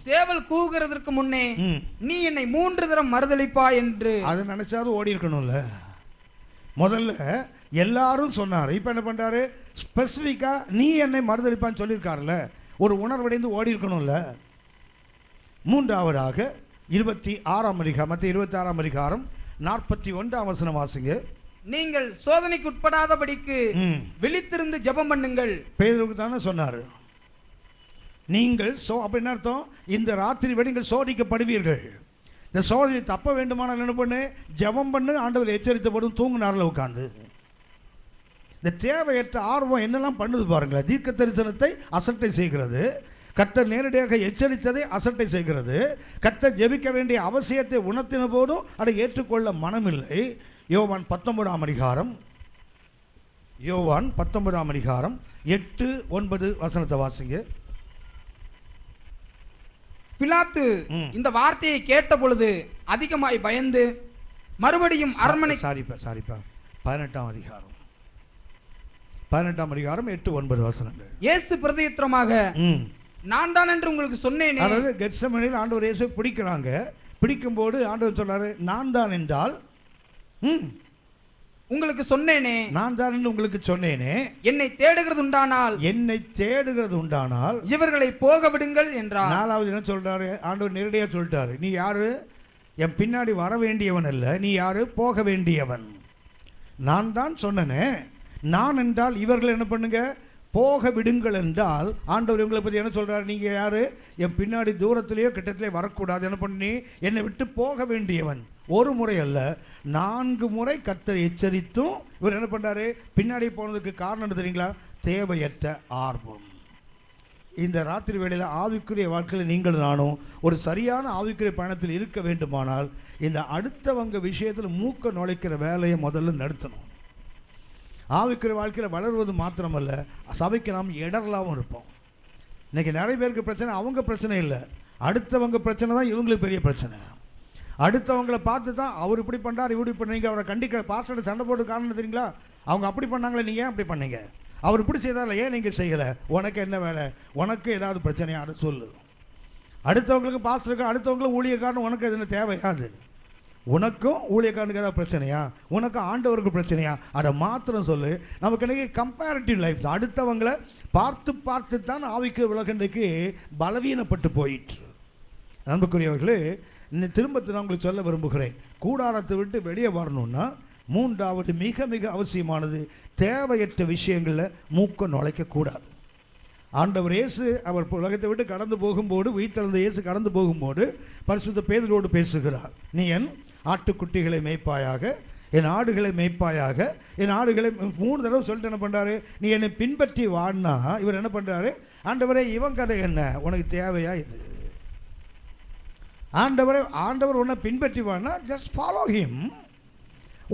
சேவல் கூவுகிறதற்கு முன்னே நீ என்னை 3 தரம் மறுதலிப்பா என்று. அது நினைச்சாவது ஓடி இருக்கணும்ல. முதல்ல எல்லாரும் சொன்னார், இப்ப என்ன பண்றாரு, ஸ்பெசிபிக்கா நீ என்னை மறுதலிப்பான்னு சொல்லியிருக்காருல்ல, ஒரு உணர்வடைந்து ஓடி இருக்கணும்ல. மூன்றாவதாக 26ஆம் அதிகாரம், மத்திய 26ஆம் அதிகாரம் 41ஆம் வசனம் வாசிங்க. நீங்கள் சோதனைக்கு உட்படாதபடிக்கு விழித்திருந்து ஜெபம் பண்ணுங்கள். பேதுருக்கு தானே சொன்னாரு, நீங்கள் அப்படின்னு அர்த்தம், இந்த ராத்திரி வரை நீங்கள் சோதிக்கப்படுவீர்கள். இந்த சோதனை தப்ப வேண்டுமானால் என்ன பண்ணு, ஜெபம் பண்ணு. ஆண்டவர் எச்சரித்த போதும் தூங்குனாரில் உட்காந்து. இந்த தேவையற்ற ஆர்வம் என்னெல்லாம் பண்ணுது பாருங்களேன். தீர்க்க தரிசனத்தை அசட்டை செய்கிறது, கர்த்தர் நேரடியாக எச்சரித்ததை அசட்டை செய்கிறது, கர்த்தர் ஜெபிக்க வேண்டிய அவசியத்தை உணர்த்தின போதும் அதை ஏற்றுக்கொள்ள மனமில்லை. யோவான் 19ஆம் அதிகாரம், யோவான் 19ஆம் அதிகாரம் 8-9 வசனத்தை வாசிங்க. பிலாத்து இந்த வார்த்தையை கேட்ட பொழுது அதிகமாய் பயந்து மறுபடியும் அரண்மனை. சாரிப்பா 18ஆம் அதிகாரம் 8-9 வசனங்கள். இயேசு பிரதியுத்தரமாக, நான் தான் என்று உங்களுக்கு சொன்னேனே. அதாவது கெத்செமனில் ஆண்டவர் இயேசு பிடிக்கிறாங்க. பிடிக்கும்போது ஆண்டவர் சொல்றாரு, நான் தான் என்றால் உங்களுக்கு சொன்னேனே, நான் தான் என்று உங்களுக்கு சொன்னேனே, என்னை தேடுகிறது உண்டானால் இவர்களை போக விடுங்கள் என்றார். நாலாவது என்ன சொல்றாரு, ஆண்டவர் நேரடியாக சொல்லிட்டாரு, நீ யாரு, என் பின்னாடி வர வேண்டியவன் அல்ல, நீ யாரு, போக வேண்டியவன். நான் தான் சொன்னனே, நான் என்றால் இவர்கள் என்ன பண்ணுங்க, போக விடுங்கள் என்றால் ஆண்டவர் இவங்களை பற்றி என்ன சொல்றாரு, நீங்க யாரு, என் பின்னாடி தூரத்திலேயோ கிட்டத்திலே வரக்கூடாது, என்ன பண்ணி என்னை விட்டு போக வேண்டியவன். ஒரு முறை அல்ல, 4 முறை கர்த்தர் எச்சரித்தும் இவர் என்ன பண்றாரு, பின்னாடி போனதுக்கு காரணம் என்ன தெரியுங்களா, தேவையற்ற ஆர்வம். இந்த ராத்திரி வேளையில் ஆவிக்குரிய வாழ்க்கையில் நீங்கள் நானும் ஒரு சரியான ஆவிக்குரிய பயணத்தில் இருக்க வேண்டுமானால் இந்த அடுத்தவங்க விஷயத்தில் மூக்க நுழைக்கிற வேலையை முதல்ல நடத்தணும். ஆவிக்குரிய வாழ்க்கையில் வளர்வது மாத்திரமல்ல, சபைக்கு நாம் இடரலாகவும் இருப்போம். இன்னைக்கு நிறைய பேருக்கு பிரச்சனை அவங்க பிரச்சனை இல்லை, அடுத்தவங்க பிரச்சனை தான் இவங்களுக்கு பெரிய பிரச்சனை. அடுத்தவங்களை பார்த்து தான் அவர் இப்படி பண்ணுறார், இப்படி பண்ணுறீங்க, அவரை கண்டிக்கிற பாஸ்டர்ட சண்டை போட்டு காரணம் தெரியுங்களா, அவங்க அப்படி பண்ணாங்களே, நீங்கள் ஏன் அப்படி பண்ணீங்க, அவர் இப்படி செய்தால ஏன் நீங்கள் செய்யலை, உனக்கு என்ன வேலை, உனக்கு ஏதாவது பிரச்சனையா, அதை சொல்லு. அடுத்தவங்களுக்கு பாஸ்டருக்கு, அடுத்தவங்களும் ஊழியக்காரன், உனக்கு எதுன்னு தேவையாது, உனக்கும் ஊழியக்காரனுக்கு ஏதாவது பிரச்சனையா, உனக்கும் ஆண்டவருக்கு பிரச்சனையா, அதை மாத்திரம் சொல்லு. நமக்கு இன்றைக்கி கம்பேரிட்டிவ் லைஃப் தான், அடுத்தவங்களை பார்த்து தான் ஆவிக்கு உலகன்றைக்கு பலவீனப்பட்டு போயிட்டு. அன்புக்குரியவர்களே, திரும்ப நான் உங்களுக்கு சொல்ல விரும்புகிறேன், கூடாரத்தை விட்டு வெளியே வரணும்னா மூன்றாவது மிக மிக அவசியமானது, தேவையற்ற விஷயங்களில் மூக்க நுழைக்கக்கூடாது. ஆண்டவர் இயேசு அவர் உலகத்தை விட்டு கடந்து போகும்போது, உயிர்த்தெழுந்த இயேசு கடந்து போகும்போது பரிசுத்த பேதுருவோடு பேசுகிறார், நீ என் ஆட்டுக்குட்டிகளை மேய்ப்பாயாக, என் ஆடுகளை மேய்ப்பாயாக, என் ஆடுகளை 3 தடவை சொல்லிட்டு என்ன பண்ணுறாரு, நீ என்னை பின்பற்றி வாடினா, இவர் என்ன பண்ணுறாரு, ஆண்டவரே இவன் கதை என்ன, உனக்கு தேவையா இது, ஆண்டவர் உன்னை பின்பற்றி வாடினா ஜஸ்ட் ஃபாலோ ஹிம்.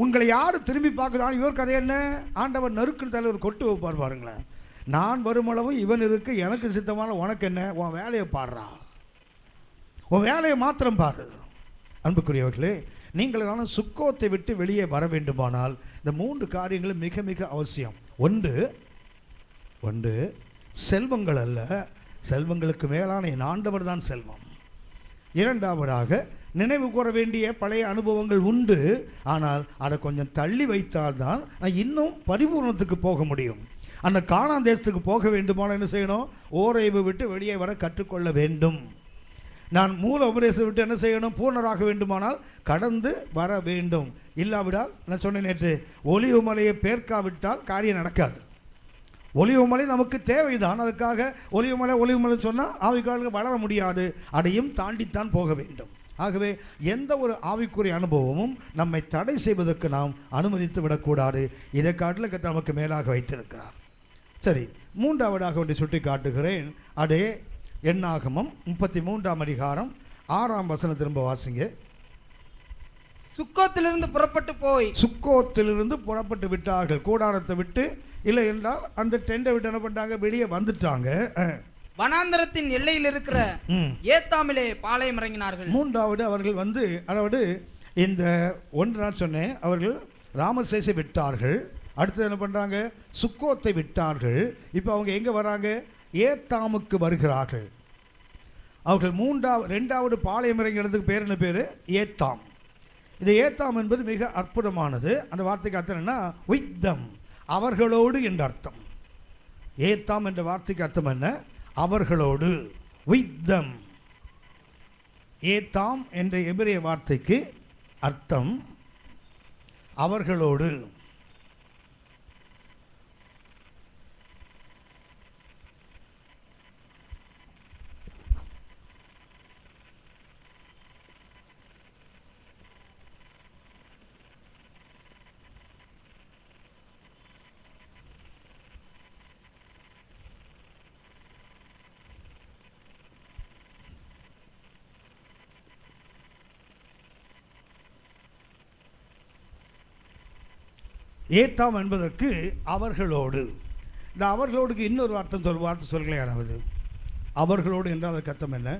உங்களை யார் திரும்பி பார்க்குறான், இவர் கதை என்ன, ஆண்டவர் நறுக்குன்னு தலைவர் கொட்டு வைப்பார் பாருங்களேன். நான் வருமளவும் இவன் இருக்கு, எனக்கு சித்தமான உனக்கு என்ன, உன் வேலையை பாடுறான், உன் வேலையை மாத்திரம் பாரு. அன்புக்குரியவர்களே, நீங்கள் நானும் சுக்கோத்தை விட்டு வெளியே வர வேண்டுமானால் இந்த 3 காரியங்களும் மிக மிக அவசியம். ஒன்று செல்வங்கள் அல்ல, செல்வங்களுக்கு மேலான என் ஆண்டவர் தான் செல்வம். இரண்டாவதாக நினைவு கூற வேண்டிய பழைய அனுபவங்கள் உண்டு, ஆனால் அதை கொஞ்சம் தள்ளி வைத்தால்தான் நான் இன்னும் பரிபூர்ணத்துக்கு போக முடியும். அந்த கானான் தேசத்துக்கு போக வேண்டுமானால் என்ன செய்யணும், ஓரைவை விட்டு வெளியே வர கற்றுக்கொள்ள வேண்டும். நான் மூல உபதேசத்தை விட்டு என்ன செய்யணும், பூர்ணராக வேண்டுமானால் கடந்து வர வேண்டும். இல்லாவிடால் நான் சொன்னேன் நேற்று, ஒலிவு மலையை பேர்க்காவிட்டால் காரியம் நடக்காது. ஒலிவு மலை நமக்கு தேவைதான், அதுக்காக ஒலிவு மலை சொன்னால் ஆவிக்காரர்கள் வளர முடியாது, அதையும் தாண்டித்தான் போக வேண்டும். ஆகவே எந்த ஒரு ஆவிக்குரிய அனுபவமும் நம்மை தடை செய்வதற்கு நாம் அனுமதித்து விடக்கூடாது. இதை காட்டில் கர்த்தர் நமக்கு மேலாக வைத்திருக்கிறார். சரி, மூன்றாவதாக ஒன்றை சுட்டி காட்டுகிறேன். அதே எண்ணாகமம் 33ஆம் அதிகாரம் 6ஆம் வசனம் திரும்ப வாசிங்க. சுக்கோத்திலிருந்து புறப்பட்டு விட்டார்கள், கூடாரத்தை விட்டு, இல்லை என்றால் அந்த டெண்டை விட்டு என்ன பண்ணிட்டாங்க, வெளியே வந்துட்டாங்க. வனாந்தரத்தின் எல்லையில் இருக்கிற ஏத்தாமிலே பாளையம் இறங்கினார்கள். மூன்றாவது அவர்கள் வந்து, அதாவது இந்த ஒன்று நான் சொன்னேன், அவர்கள் ராமசேசை விட்டார்கள். அடுத்து என்ன பண்ணுறாங்க? சுக்கோத்தை விட்டார்கள். இப்போ அவங்க எங்கே வராங்க? ஏத்தாமுக்கு வருகிறார்கள். அவர்கள் ரெண்டாவது பாளையம் இறங்கிறதுக்கு பேர் என்ன பேர்? ஏத்தாம். இது ஏத்தாம் என்பது மிக அற்புதமானது. அந்த வார்த்தைக்கு அர்த்தம் என்ன? வித் தம், அவர்களோடு என்ற அர்த்தம். ஏத்தாம் என்ற வார்த்தைக்கு அர்த்தம் என்ன? அவர்களோடு, வித் தம். ஏத்தாம் என்ற எபிரேய வார்த்தைக்கு அர்த்தம் அவர்களோடு. ஏத்தாம் என்பதற்கு அவர்களோடு. இந்த அவர்களோடுக்கு இன்னொரு வார்த்தை சொல்ல யாராவது? அவர்களோடு என்றால் அதற்கு அர்த்தம் என்ன?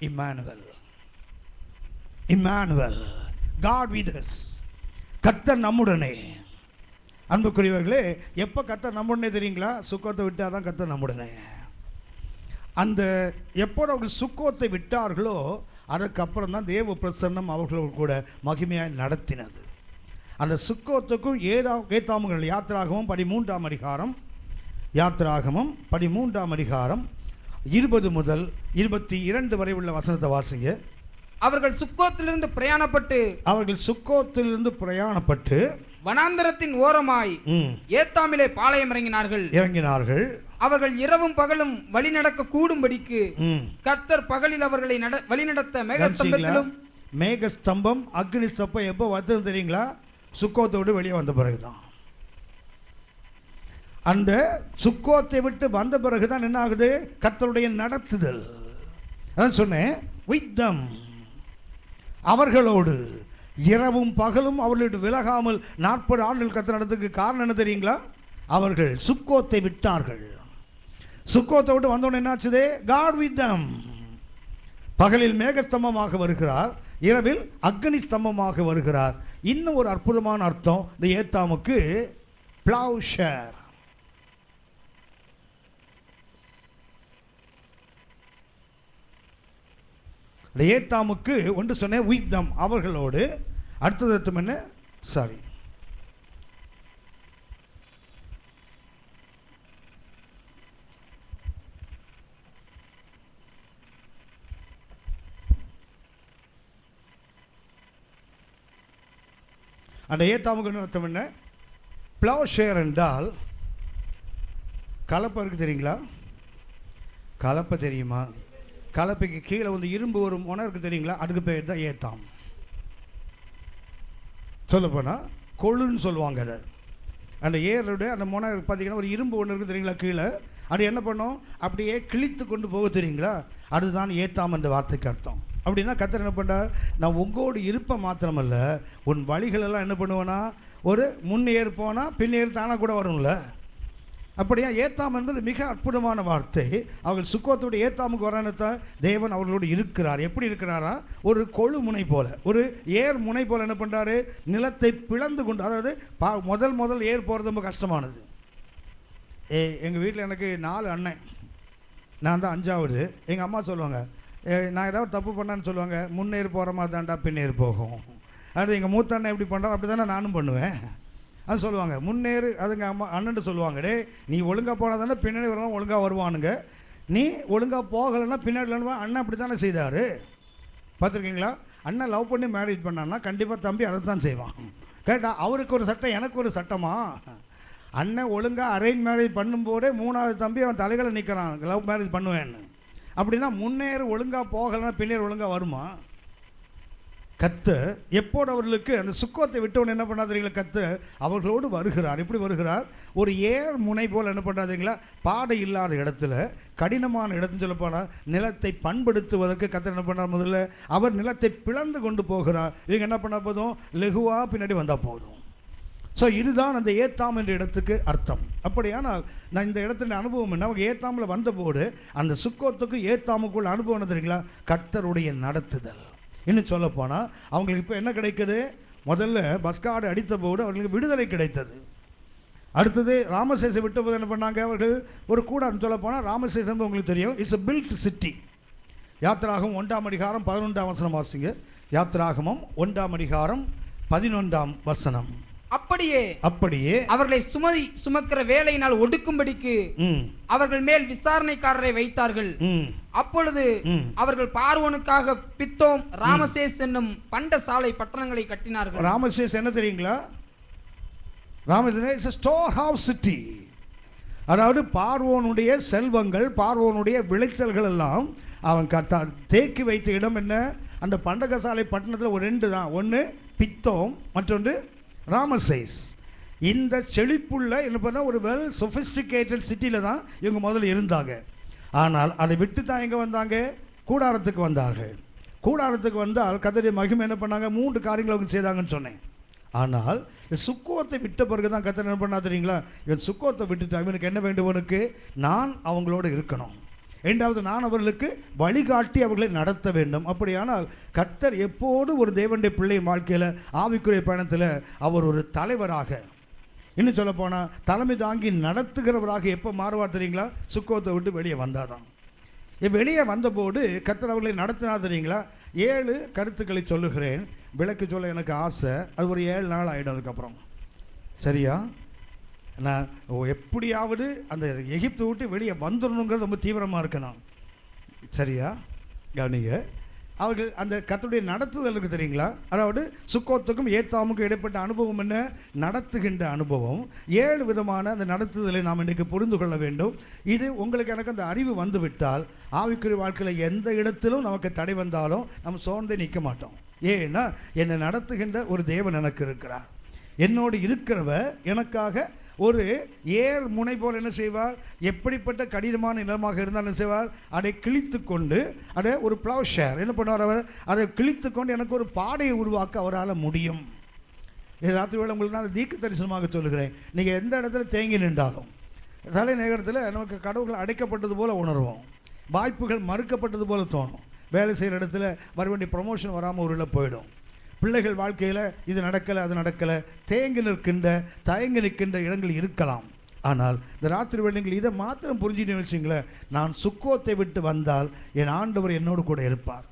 Immanuel. Immanuel, God with us. கர்த்தர் நம்முடனே. அன்புக்குரியவர்களே, எப்போ கர்த்தர் நம்முடனே தெரியுங்களா? சுக்கோத்தை விட்டால் தான் கர்த்தர் நம்முடனே. அந்த எப்போது அவர்கள் சுக்கோத்தை விட்டார்களோ அதற்கப்புறம் தான் தேவ பிரசன்னம் அவர்களோடு கூட மகிமையாய் நடத்தினது. அந்த சுக்கோத்துக்கும் ஏத்தாமுகள் யாத்திராகமும் 13ஆம் அதிகாரம், யாத்திராகமும் 13ஆம் அதிகாரம் 20 முதல் 22 வரை உள்ள வசனத்தை வாசிங்க. அவர்கள் சுக்கோத்திலிருந்து பிரயாணப்பட்டு வனாந்தரத்தின் ஓரமாய் ஏத்தாமிலே பாளையம் இறங்கினார்கள். அவர்கள் இரவும் பகலும் வழி நடக்க கூடும்படிக்கு கர்த்தர் பகலில் அவர்களை வழிநடத்த மேகஸ்தம்பம் அக்னி ஸ்தம்பம் எப்போ வந்தது தெரியுங்களா? சுக்கோத்தை விட்டு வெளியே வந்த பிறகுதான். அந்த சுக்கோத்தை விட்டு வந்த பிறகுதான் என்ன ஆகுது? கர்த்தருடைய நடத்துதல். அதான் சொன்னேன், வித் தம், அவர்களோடு இரவும் பகலும் அவர்களுடைய விலகாமல் 40 ஆண்டுகள் கர்த்தர் நடத்துக்கு காரணம் என்ன தெரியுங்களா? அவர்கள் சுக்கோத்தை விட்டார்கள். சுக்கோத்தை விட்டு வந்தோன்னு என்னாச்சுதே? God with them. பகலில் மேகஸ்தம்பமாக வருகிறார், இரவில் அக்னி ஸ்தம்பமாக வருகிறார். இன்னும் ஒரு அற்புதமான அர்த்தம் இந்த ஏத்தாமுக்கு, பிளவுஷர். ஏத்தாமுக்கு ஒன்று சொன்னேன், வித் தம், அவர்களோடு. அடுத்தது அர்த்தம் என்ன? சாரி, அந்த ஏத்தாமுக்கு அர்த்தம் என்ன? பிளவுஷேர் என்றால் கலப்பை இருக்குது தெரியுங்களா? கலப்பை தெரியுமா? கலப்பைக்கு கீழே வந்து இரும்பு ஒரு முனை இருக்குது தெரியுங்களா? அதுக்கு பேர் தான் ஏத்தாம். சொல்லப்போனால் கொழுன்னு சொல்லுவாங்க. அதை அந்த ஏருடைய அந்த முனை பார்த்தீங்கன்னா ஒரு இரும்பு ஒன்று இருக்குது தெரியுங்களா கீழே? அது என்ன பண்ணும்? அப்படியே கிழித்து கொண்டு போக தெரியுங்களா? அதுதான் ஏத்தாம் என்ற வார்த்தைக்கு அர்த்தம். அப்படின்னா கர்த்தர் என்ன பண்ணுறார்? நான் உங்களோடு இருப்ப மாத்திரமல்ல, உன் வழிகளெல்லாம் என்ன பண்ணுவேன்னா, ஒரு முன்னேறு போனால் பின்னேறு தானாக கூட வரும்ல. அப்படியா? ஏத்தாம் என்பது மிக அற்புதமான வார்த்தை. அவர்கள் சுக்கோத்தோடு ஏத்தாமுக்கு வரானத்தான் தேவன் அவர்களோடு இருக்கிறார். எப்படி இருக்கிறாரா? ஒரு கொழு முனை போல, ஒரு ஏர் முனை போல என்ன பண்ணுறாரு? நிலத்தை பிளந்து கொண்டு, அதாவது முதல் ஏர் போகிறது ரொம்ப கஷ்டமானது. எங்கள் வீட்டில் எனக்கு 4 அண்ணன், நான் தான் 5வது. எங்கள் அம்மா சொல்லுவாங்க, நான் ஏதாவது தப்பு பண்ணான்னு சொல்லுவாங்க, முன்னேறு போகிற மாதிரி தாண்டா பின்னேறு போகும். அது எங்கள் மூத்த அண்ணன் எப்படி பண்ணுறோம் அப்படி தானே நானும் பண்ணுவேன். அது சொல்லுவாங்க முன்னேறு. அதுங்க அம்மா அண்ணன் சொல்லுவாங்க, டே நீ ஒழுங்காக போனால் தானே பின்னாடி வரலாம் ஒழுங்காக வருவானுங்க, நீ ஒழுங்காக போகலைன்னா பின்னாடி இல்லைன்னு. அண்ணன் அப்படி தானே செய்தார். பார்த்துருக்கீங்களா? அண்ணன் லவ் பண்ணி மேரேஜ் பண்ணான்னா கண்டிப்பாக தம்பி அதை தான் செய்வான். கேட்டால் அவருக்கு ஒரு சட்டம் எனக்கு ஒரு சட்டமா? அண்ணன் ஒழுங்காக அரேஞ்ச் மேரேஜ் பண்ணும்போதே 3வது தம்பி அவன் தலைகளை நிற்கிறான் லவ் மேரேஜ் பண்ணுவேன்னு. அப்படின்னா முன்னேறு ஒழுங்காக போகலைன்னா பின்னேறு ஒழுங்காக வருமா? கர்த்தர் எப்போது அவர்களுக்கு அந்த சுக்கோத்தை விட்டவன் என்ன பண்ணாதீங்களா? கர்த்தர் அவர்களோடு வருகிறார். எப்படி வருகிறார்? ஒரு ஏர் முனை போல் என்ன பண்ணாதீங்களா? பாதை இல்லாத இடத்துல, கடினமான இடத்துன்னு சொல்ல போனால் நிலத்தை பண்படுத்துவதற்கு கர்த்தர் என்ன பண்ணார்? முதல்ல அவர் நிலத்தை பிளந்து கொண்டு போகிறார். இவங்க என்ன பண்ணால் போதும்? லெகுவாக பின்னாடி வந்தால் போதும். ஸோ இதுதான் அந்த ஏத்தாம் என்ற இடத்துக்கு அர்த்தம். அப்படியானால் நான் இந்த இடத்துல அனுபவம் என்ன, அவங்க ஏத்தாமில் வந்தபோது அந்த சுக்கோத்துக்கு ஏத்தாமுக்குள்ள அனுபவம் என்ன தெரியுங்களா, கர்த்தருடைய நடத்துதல். இன்னும் சொல்ல போனால் அவங்களுக்கு இப்போ என்ன கிடைக்குது, முதல்ல பஸ்காடு அடித்த போது அவர்களுக்கு விடுதலை கிடைத்தது. அடுத்தது ராமசேசை விட்ட போது என்ன பண்ணாங்க, அவர்கள் ஒரு கூடாரம். சொல்ல போனால் ராமசேசன் உங்களுக்கு தெரியும், இட்ஸ் a built city. யாத்திராகமம் 1ஆம் அதிகாரம் 11ஆம் வசனம் வாசிங்க. யாத்திராகமம் 1ஆம் அதிகாரம் 11ஆம் வசனம். அப்படியே அவர்களை சுமக்கிற வேலையினால் ஒடுக்கும்படிக்கு அவர்கள் மேல் விசாரணைக்காரரை வைத்தார்கள். அப்பொழுது அவர்கள் பார்வோனுக்காக பித்தோம், ராமசேஸ் என்னும் பண்டசாலை பட்டணங்களை கட்டினார்கள். ராமசேஸ் என்ன தெரியுங்களா, ராமசேஸ் ஸ்டோர் ஹவுஸ் சிட்டி. அதாவது பார்வோனுடைய செல்வங்கள், பார்வோனுடைய விளைச்சல்கள் எல்லாம் அவன் தேக்கி வைத்த இடம் என்ன, அந்த பண்டகசாலை பட்டணத்தில் ஒரு 2 தான். ஒன்று பித்தோம், மற்றொன்று ராமசேஸ். இந்த செழிப்புள்ள என்ன பண்ண ஒரு வெல் சொஃபிஸ்டிகேட்டட் சிட்டியில் தான் இவங்க முதல்ல இருந்தாங்க. ஆனால் அதை விட்டு தான் எங்கே வந்தாங்க, கூடாரத்துக்கு வந்தார்கள். கூடாரத்துக்கு வந்தால் கர்த்தருடைய மகிமை என்ன பண்ணாங்க, 3 காரியங்களை அவங்க செய்தாங்கன்னு சொன்னேன். ஆனால் சுக்கோத்தை விட்ட பிறகு தான் கர்த்தர் என்ன பண்ணா தெரியுங்களா, இவன் சுக்கோத்தை விட்டுட்டு இவனுக்கு என்ன வேண்டும், இவனுக்கு நான் அவங்களோடு இருக்கணும். 2வது நான் அவர்களுக்கு வழிகாட்டி அவர்களை நடத்த வேண்டும். அப்படியானால் கர்த்தர் எப்போது ஒரு தேவனுடைய பிள்ளை வாழ்க்கையில் ஆவிக்குரிய பயணத்தில் அவர் ஒரு தலைவராக, இன்னும் சொல்ல போனால் தலைமை தாங்கி நடத்துகிறவராக எப்போ மாறுவார் தெரியுங்களா, சுக்கோத்தை விட்டு வெளியே வந்தாதான். வெளியே வந்தபோது கர்த்தர் அவர்களை நடத்தினா தெரியுங்களா. 7 கருத்துக்களை சொல்லுகிறேன், விளக்கு சொல்ல எனக்கு ஆசை. அது ஒரு 7 நாள் ஆகிடும். அதுக்கப்புறம் சரியா, நான் எப்படியாவது அந்த எகிப்து விட்டு வெளியே வந்துடணுங்கிறது ரொம்ப தீவிரமாக இருக்கணும். சரியா கவனிங்க. அவர்கள் அந்த கர்த்தருடைய நடத்துதலுக்கு தெரியுங்களா, அதாவது சுக்கோத்துக்கும் ஏத்தாமுக்கும் இடைப்பட்ட அனுபவம் என்ன, நடத்துகின்ற அனுபவம். 7 விதமான அந்த நடத்துதலை நாம் இன்றைக்கு புரிந்து கொள்ள வேண்டும். இது உங்களுக்கு எனக்கு அந்த அறிவு வந்து விட்டால் ஆவிக்குரிய வாழ்க்கையில் எந்த இடத்திலும் நமக்கு தடை வந்தாலும் நம்ம சோர்ந்தே நிற்க மாட்டோம். ஏன்னா என்னை நடத்துகின்ற ஒரு தேவன் எனக்கு இருக்கிறார். என்னோடு இருக்கிறவர் எனக்காக ஒரு ஏர் முனை போல் என்ன செய்வார், எப்படிப்பட்ட கடினமான நிலமாக இருந்தால் என்ன செய்வார், அதை கிழித்து கொண்டு அதை ஒரு ப்ளவ் ஷேர் என்ன பண்ணுவார், அவர் அதை கிழித்து கொண்டு எனக்கு ஒரு பாடையை உருவாக்க அவரால் முடியும். இது ராத்திரி வேளை உங்களுக்கு நான் தீர்க்க தரிசனமாக சொல்லுகிறேன். நீங்கள் எந்த இடத்துல தேங்கி நின்றாலும் தலை நேரத்தில் நமக்கு கடவுள்கள் அடைக்கப்பட்டது போல் உணர்வோம், வாய்ப்புகள் மறுக்கப்பட்டது போல் தோணும். வேலை செய்கிற இடத்துல வர வேண்டிய ப்ரமோஷன் வராமல் ஒரு இடம் போயிடும். பிள்ளைகள் வாழ்க்கையில் இது நடக்கலை அது நடக்கலை, தயங்கி நிற்கின்ற இடங்கள் இருக்கலாம். ஆனால் இந்த ராத்திரி வேளைகள் இதை மாத்திரம் புரிஞ்சுன்னு வச்சுங்களேன், நான் சுக்கோத்தை விட்டு வந்தால் என் ஆண்டவர் என்னோடு கூட இருப்பார்.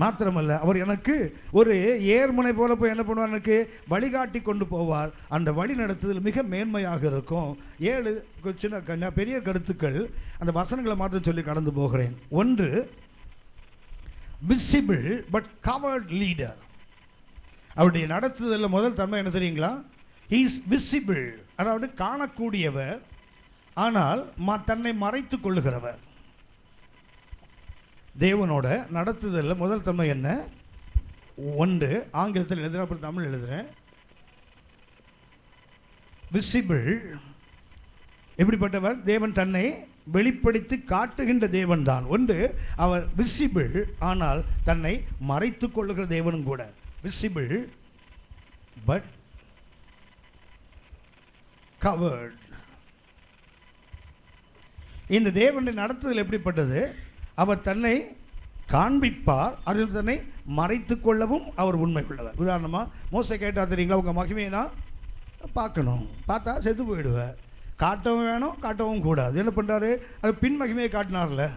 மாத்திரமல்ல, அவர் எனக்கு ஒரு ஏர்முனை போல போய் என்ன பண்ணுவார், எனக்கு வழிகாட்டி கொண்டு போவார். அந்த வழி நடத்துதல் மிக மேன்மையாக இருக்கும். 7 சின்ன பெரிய கருத்துக்கள், அந்த வசனங்களை மாத்திரம் சொல்லி கடந்து போகிறேன். 1, விசிபிள் பட் கவர்ட் லீடர். அவருடைய நடத்துதலில் முதல் தன்மை என்ன தெரியுங்களா, ஹி இஸ் விசிபிள், அதாவது காணக்கூடியவர், ஆனால் தன்னை மறைத்து கொள்ளுகிறவர். தேவனோட நடத்துதலில் முதல் தன்மை என்ன, 1 ஆங்கிலத்தில் எழுதுகிறேன், அப்புறம் தமிழ் எழுதுகிறேன். விசிபிள், எப்படிப்பட்டவர், தேவன் தன்னை வெளிப்படுத்தி காட்டுகின்ற தேவன் தான். 1 அவர் விசிபிள், ஆனால் தன்னை மறைத்து கொள்ளுகிற தேவனும் கூட. visible but covered. இந்த தேவனுடைய நடத்துதல் எப்படிப்பட்டது, அவர் தன்னை காண்பிப்பார், அதில் தன்னை மறைத்து கொள்ளவும் அவர் உண்மை உள்ளவர். உதாரணமாக மோசே கேட்டா தெரியுங்களா, உங்கள் மகிமையை நான் பார்க்கணும், பார்த்தா செத்து போயிடுவேன், காட்டவும் வேணும் காட்டவும் கூடாது. என்ன பண்ணுறாரு, அது பின் மகிமையை காட்டினார்ல,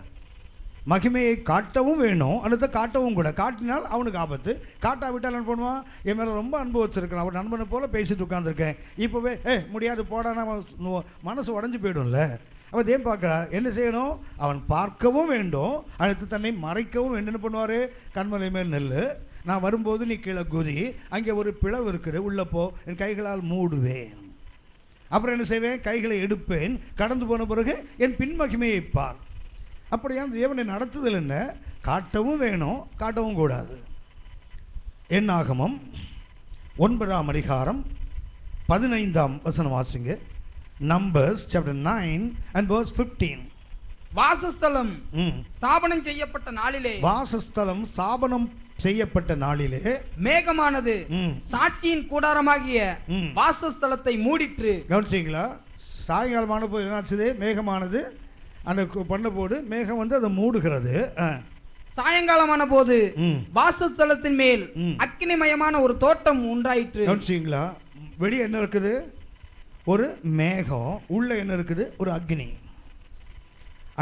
மகிமையை காட்டவும் வேணும், அடுத்த காட்டவும் கூட. காட்டினால் அவனுக்கு ஆபத்து, காட்டாவிட்டால் என்ன பண்ணுவான், என் மேலே ரொம்ப அன்பு வச்சுருக்கேன், அவர் நண்பனை போல் பேசிட்டு உட்காந்துருக்கேன், இப்போவே முடியாது போடானா மனசு உடஞ்சி போயிடும்ல. அவன் ஏன் பார்க்குறா, என்ன செய்யணும், அவன் பார்க்கவும் வேண்டும், அடுத்து தன்னை மறைக்கவும் வேண்டும். என்ன பண்ணுவார், கண்மலை மேல் நெல், நான் வரும்போது நீ கீழே குதி, அங்கே ஒரு பிளவு இருக்குது, உள்ளப்போ என் கைகளால் மூடுவேன், அப்புறம் என்ன செய்வேன், கைகளை எடுப்பேன், கடந்து போன பிறகு என் பின்மகிமையை பார். அப்படியான தேவனை நடத்துதல் என்ன, காட்டவும் வேணும் காட்டவும் கூடாது. என்னாகமம் 9ஆம் அதிகாரம் 15ஆம் வசனம் வாசிங்க. Numbers chapter 9 and verse 15. வாசஸ்தலம் ம். ஸ்தாபனம் செய்யப்பட்ட நாளிலே வாசஸ்தலம் ஸ்தாபனம் செய்யப்பட்ட நாளிலே மேகமானது ம். சாட்சியின் கூடாரமாகிய ம். வாசஸ்தலத்தை மூடிற்று. கவனிச்சிங்களா? சாயங்காலமான போது என்னாச்சுது? மேகமானது அந்த பண்ண போது மேகம் வந்து அதை மூடுகிறது. சாயங்காலமான போது ம். வாசஸ்தலத்தின் மேல் ம். அக்கினிமயமான ஒரு தோட்டம் உண்டாயிற்று. கவனிச்சிங்களா? வெளியே என்ன இருக்குது? ஒரு மேகம். உள்ள என்ன இருக்குது? ஒரு அக்னி.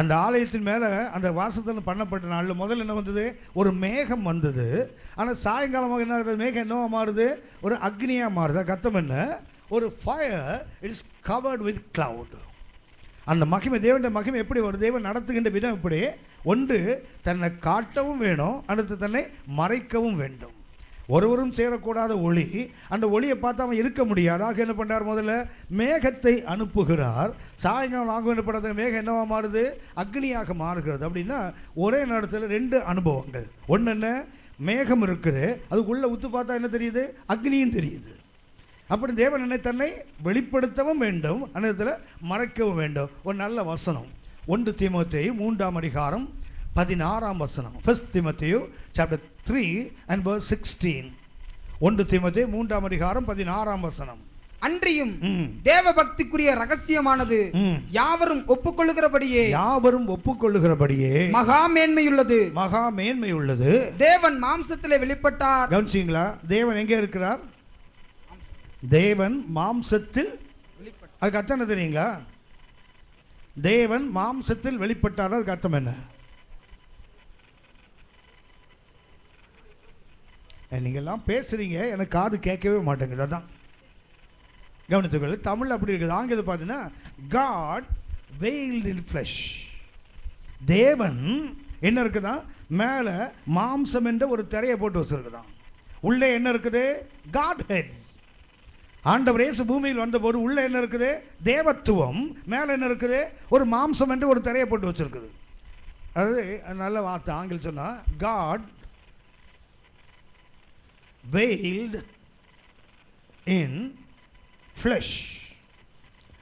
அந்த ஆலயத்தின் மேலே அந்த வாசஸ்தலம் பண்ணப்பட்ட நாளில் முதல்ல என்ன வந்தது? ஒரு மேகம் வந்தது. ஆனால் சாயங்காலமாக என்ன ஆகுது? மேகம் என்னவா மாறுது? ஒரு அக்னியாக மாறுது. கத்தம் என்ன? ஒரு fire it's covered with cloud. அந்த மகிமை, தேவனுடைய மகிமை எப்படி வரும்? தேவன் நடத்துகின்ற விதம் எப்படி? ஒன்று தன்னை காட்டவும் வேணும், அடுத்து தன்னை மறைக்கவும் வேண்டும். ஒருவரும் சேரக்கூடாத ஒளி. அந்த ஒளியை பார்த்து அவன் இருக்க முடியாது. ஆக என்ன பண்ணுறார்? முதல்ல மேகத்தை அனுப்புகிறார். சாயங்காலம் ஆகும் என்ன பண்ணுறது? மேகம் என்னவா மாறுது? அக்னியாக மாறுகிறது. அப்படின்னா ஒரே நேரத்தில் ரெண்டு அனுபவங்கள். ஒன்று என்ன? மேகம் இருக்குது, அதுக்குள்ளே உத்து பார்த்தா என்ன தெரியுது? அக்னியும் தெரியுது. அப்படி தேவன் என்னை தன்னை வெளிப்படுத்தவும் வேண்டும், அந்நேரத்தில் மறைக்கவும் வேண்டும். ஒரு நல்ல வசனம் 1 தீமோத்தேயு 3:16 1 Timothy chapter 3 and verse 16. 1 தீமோத்தேயு 3:16 அன்றியும் தேவ பக்திக்குரிய ரகசியமானது யாவரும் ஒப்புக்கொள்ளுகிறபடியே மகா மேன்மையுள்ளது. தேவன் மாம்சத்திலே வெளிப்பட்டார். கவனிச்சீங்களா? தேவன் எங்கே இருக்கிறார்? தேவன் மாம்சத்தில். அதுக்கு அர்த்தம் என்ன தெரியுங்களா? தேவன் மாம்சத்தில் வெளிப்பட்டார். அதுக்கு அர்த்தம் என்ன? நீங்கள்லாம் பேசுறீங்க, எனக்கு காது கேட்கவே மாட்டேங்குது. அதான் கவனித்துக்கொள்ள. தமிழ் அப்படி இருக்குது. ஆங்கிலம் பார்த்தீங்கன்னா God veiled in flesh. தேவன் என்ன இருக்குதான்? மேலே மாம்சம் என்ற ஒரு திரையை போட்டு வச்சிருக்குதான். உள்ளே என்ன இருக்குது? God head. ஆண்டவர் இயேசு பூமியில் வந்தபோது உள்ள என்ன இருக்குது? தேவத்துவம். மேலே என்ன இருக்குது? ஒரு மாம்சம் என்று ஒரு திரையை போட்டு வச்சிருக்குது. அது நல்ல வார்த்தை. ஆங்கிலம் சொன்னால் God veiled in flesh.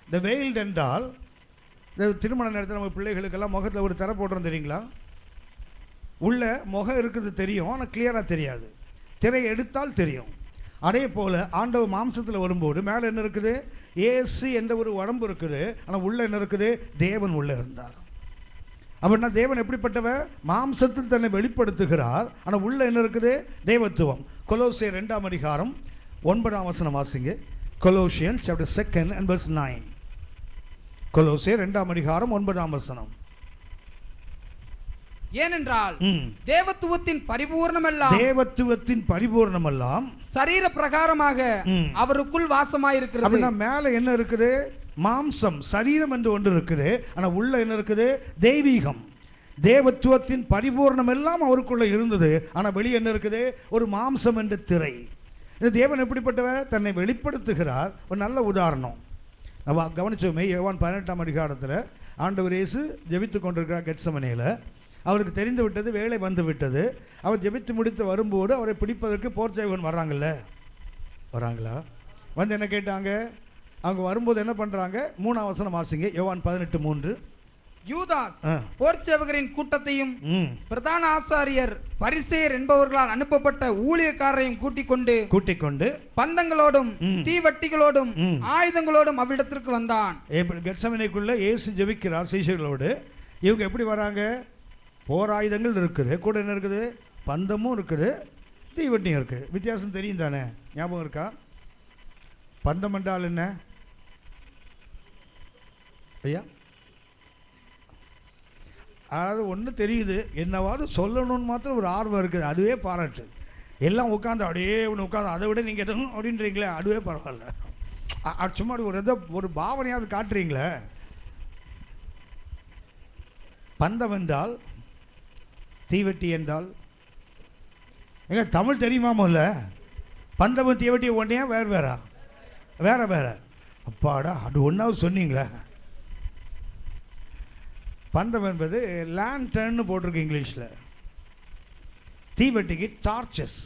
இந்த veiled என்றால், இந்த திருமண நேரத்தில் நம்ம பிள்ளைகளுக்கெல்லாம் முகத்தில் ஒரு திரை போடுறோம் தெரியுங்களா? உள்ள முகம் இருக்குது தெரியும், ஆனால் கிளியராக தெரியாது. திரை எடுத்தால் தெரியும். அதே போல் ஆண்டவர் மாம்சத்தில் வரும்போது மேலே என்ன இருக்குது? ஏசு என்ற ஒரு உடம்பு இருக்குது, ஆனால் உள்ளே என்ன இருக்குது? தேவன் உள்ளே இருந்தார். அப்படின்னா தேவன் எப்படிப்பட்டவர்? மாம்சத்தில் தன்னை வெளிப்படுத்துகிறார், ஆனால் உள்ளே என்ன இருக்குது? தேவத்துவம். கொலோசியர் 2:9 வாசிங்க. Colossians chapter 2 and verse 9. கொலோசியர் 2:9. ஏனென்றால் தேவத்துவத்தின் பரிபூர்ணமெல்லாம் சரீர பிரகாரமாக அவருக்குள் வாசமாயிருக்கிறது. அப்படின்னா மேலே என்ன இருக்குது? மாம்சம், சரீரம் என்று ஒன்று இருக்குது, ஆனால் உள்ள என்ன இருக்குது? தெய்வீகம். தேவத்துவத்தின் பரிபூர்ணம் எல்லாம் அவருக்குள்ள இருந்தது, ஆனால் வெளியே என்ன இருக்குது? ஒரு மாம்சம் என்ற திரை. இந்த தேவன் எப்படிப்பட்டவர்? தன்னை வெளிப்படுத்துகிறார். ஒரு நல்ல உதாரணம் நம்ம கவனிச்சோமே. யோவான் 18 ஆண்டவர் இயேசு ஜெபித்து கொண்டிருக்கிறார் கெத்சமனேல. அவருக்கு தெரிந்து விட்டது, வேலை வந்து விட்டது. அவர் ஜெபித்து முடித்து வரும்போது அவரை பிடிப்பதற்கு போர்ச்சேவகன் வராங்களா? வந்து என்ன கேட்டாங்க? அவங்க வரும்போது என்ன பண்ணுறாங்க? 3 வாசிங்க. யோவான் 18:3. யூதாஸ் போர்ச்சேவகரின் கூட்டத்தையும் பிரதான ஆசாரியர் பரிசேயர் என்பவர்களால் அனுப்பப்பட்ட ஊழியக்காரரையும் கூட்டிக் கொண்டு பந்தங்களோடும் தீவட்டிகளோடும் ஆயுதங்களோடும் அவ்விடத்திற்கு வந்தான். கெத்சமனேக்குள்ள இயேசு ஜெபிக்கிறார் சீஷர்களோடு. இவங்க எப்படி வராங்க? போர் ஆயுதங்கள் இருக்குது, கூட என்ன இருக்குது? பந்தமும் இருக்குது, தீவட்டியும் இருக்குது. வித்தியாசம் தெரியும் தானே? ஞாபகம் இருக்கா? பந்தம் என்றால் என்ன ஐயா? அதாவது ஒன்று தெரியுது, என்னவாவது சொல்லணும்னு மாத்திரம் ஒரு ஆர்வம் இருக்குது, அதுவே பாராட்டு. எல்லாம் உட்காந்து அப்படியே ஒன்று உட்காந்து அதை விட நீங்கள் எதுவும் அப்படின்றீங்களே, அதுவே பரவாயில்ல. சும்மா ஒரு பாவனையாவது காட்டுறீங்களே. பந்தம் என்றால், தீவட்டி என்றால் எங்க தமிழ் தெரியுமாமோ? இல்லை, பந்தமும் தீவட்டியும் ஒன்றையா வேற. அப்பாடா, அது ஒன்றாவது சொன்னீங்களே. பந்தம் என்பது லேண்டர்ன்னு போட்டிருக்கு இங்கிலீஷில். தீவட்டிக்கு டார்ச்சஸ்.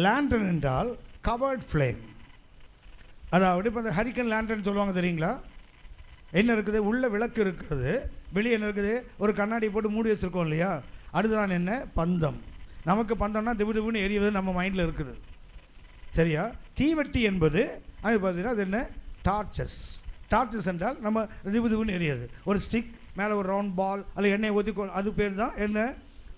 லேண்டர்ன் என்றால் கவர்ட் ஃப்ளேம். அதாவது இப்போ இந்த ஹரிக்கன் லேண்டர்ன் சொல்லுவாங்க தெரியுங்களா? என்ன இருக்குது? உள்ள விளக்கு இருக்கிறது, வெளியே என்ன இருக்குது? ஒரு கண்ணாடி போட்டு மூடி வச்சுருக்கோம் இல்லையா? அடுத்ததான் என்ன? பந்தம். நமக்கு பந்தம்னா திபு திபுன்னு எரிவது நம்ம மைண்டில் இருக்குது, சரியா? தீவெட்டி என்பது அது பார்த்தீங்கன்னா அது என்ன? டார்ச்சஸ். டார்ச்சஸ் என்றால் நம்ம திபு திபுன்னு எரியாது. ஒரு ஸ்டிக் மேலே ஒரு ரவுண்ட் பால் அல்ல எண்ணெயை ஊற்றி, அது பேர் தான் என்ன?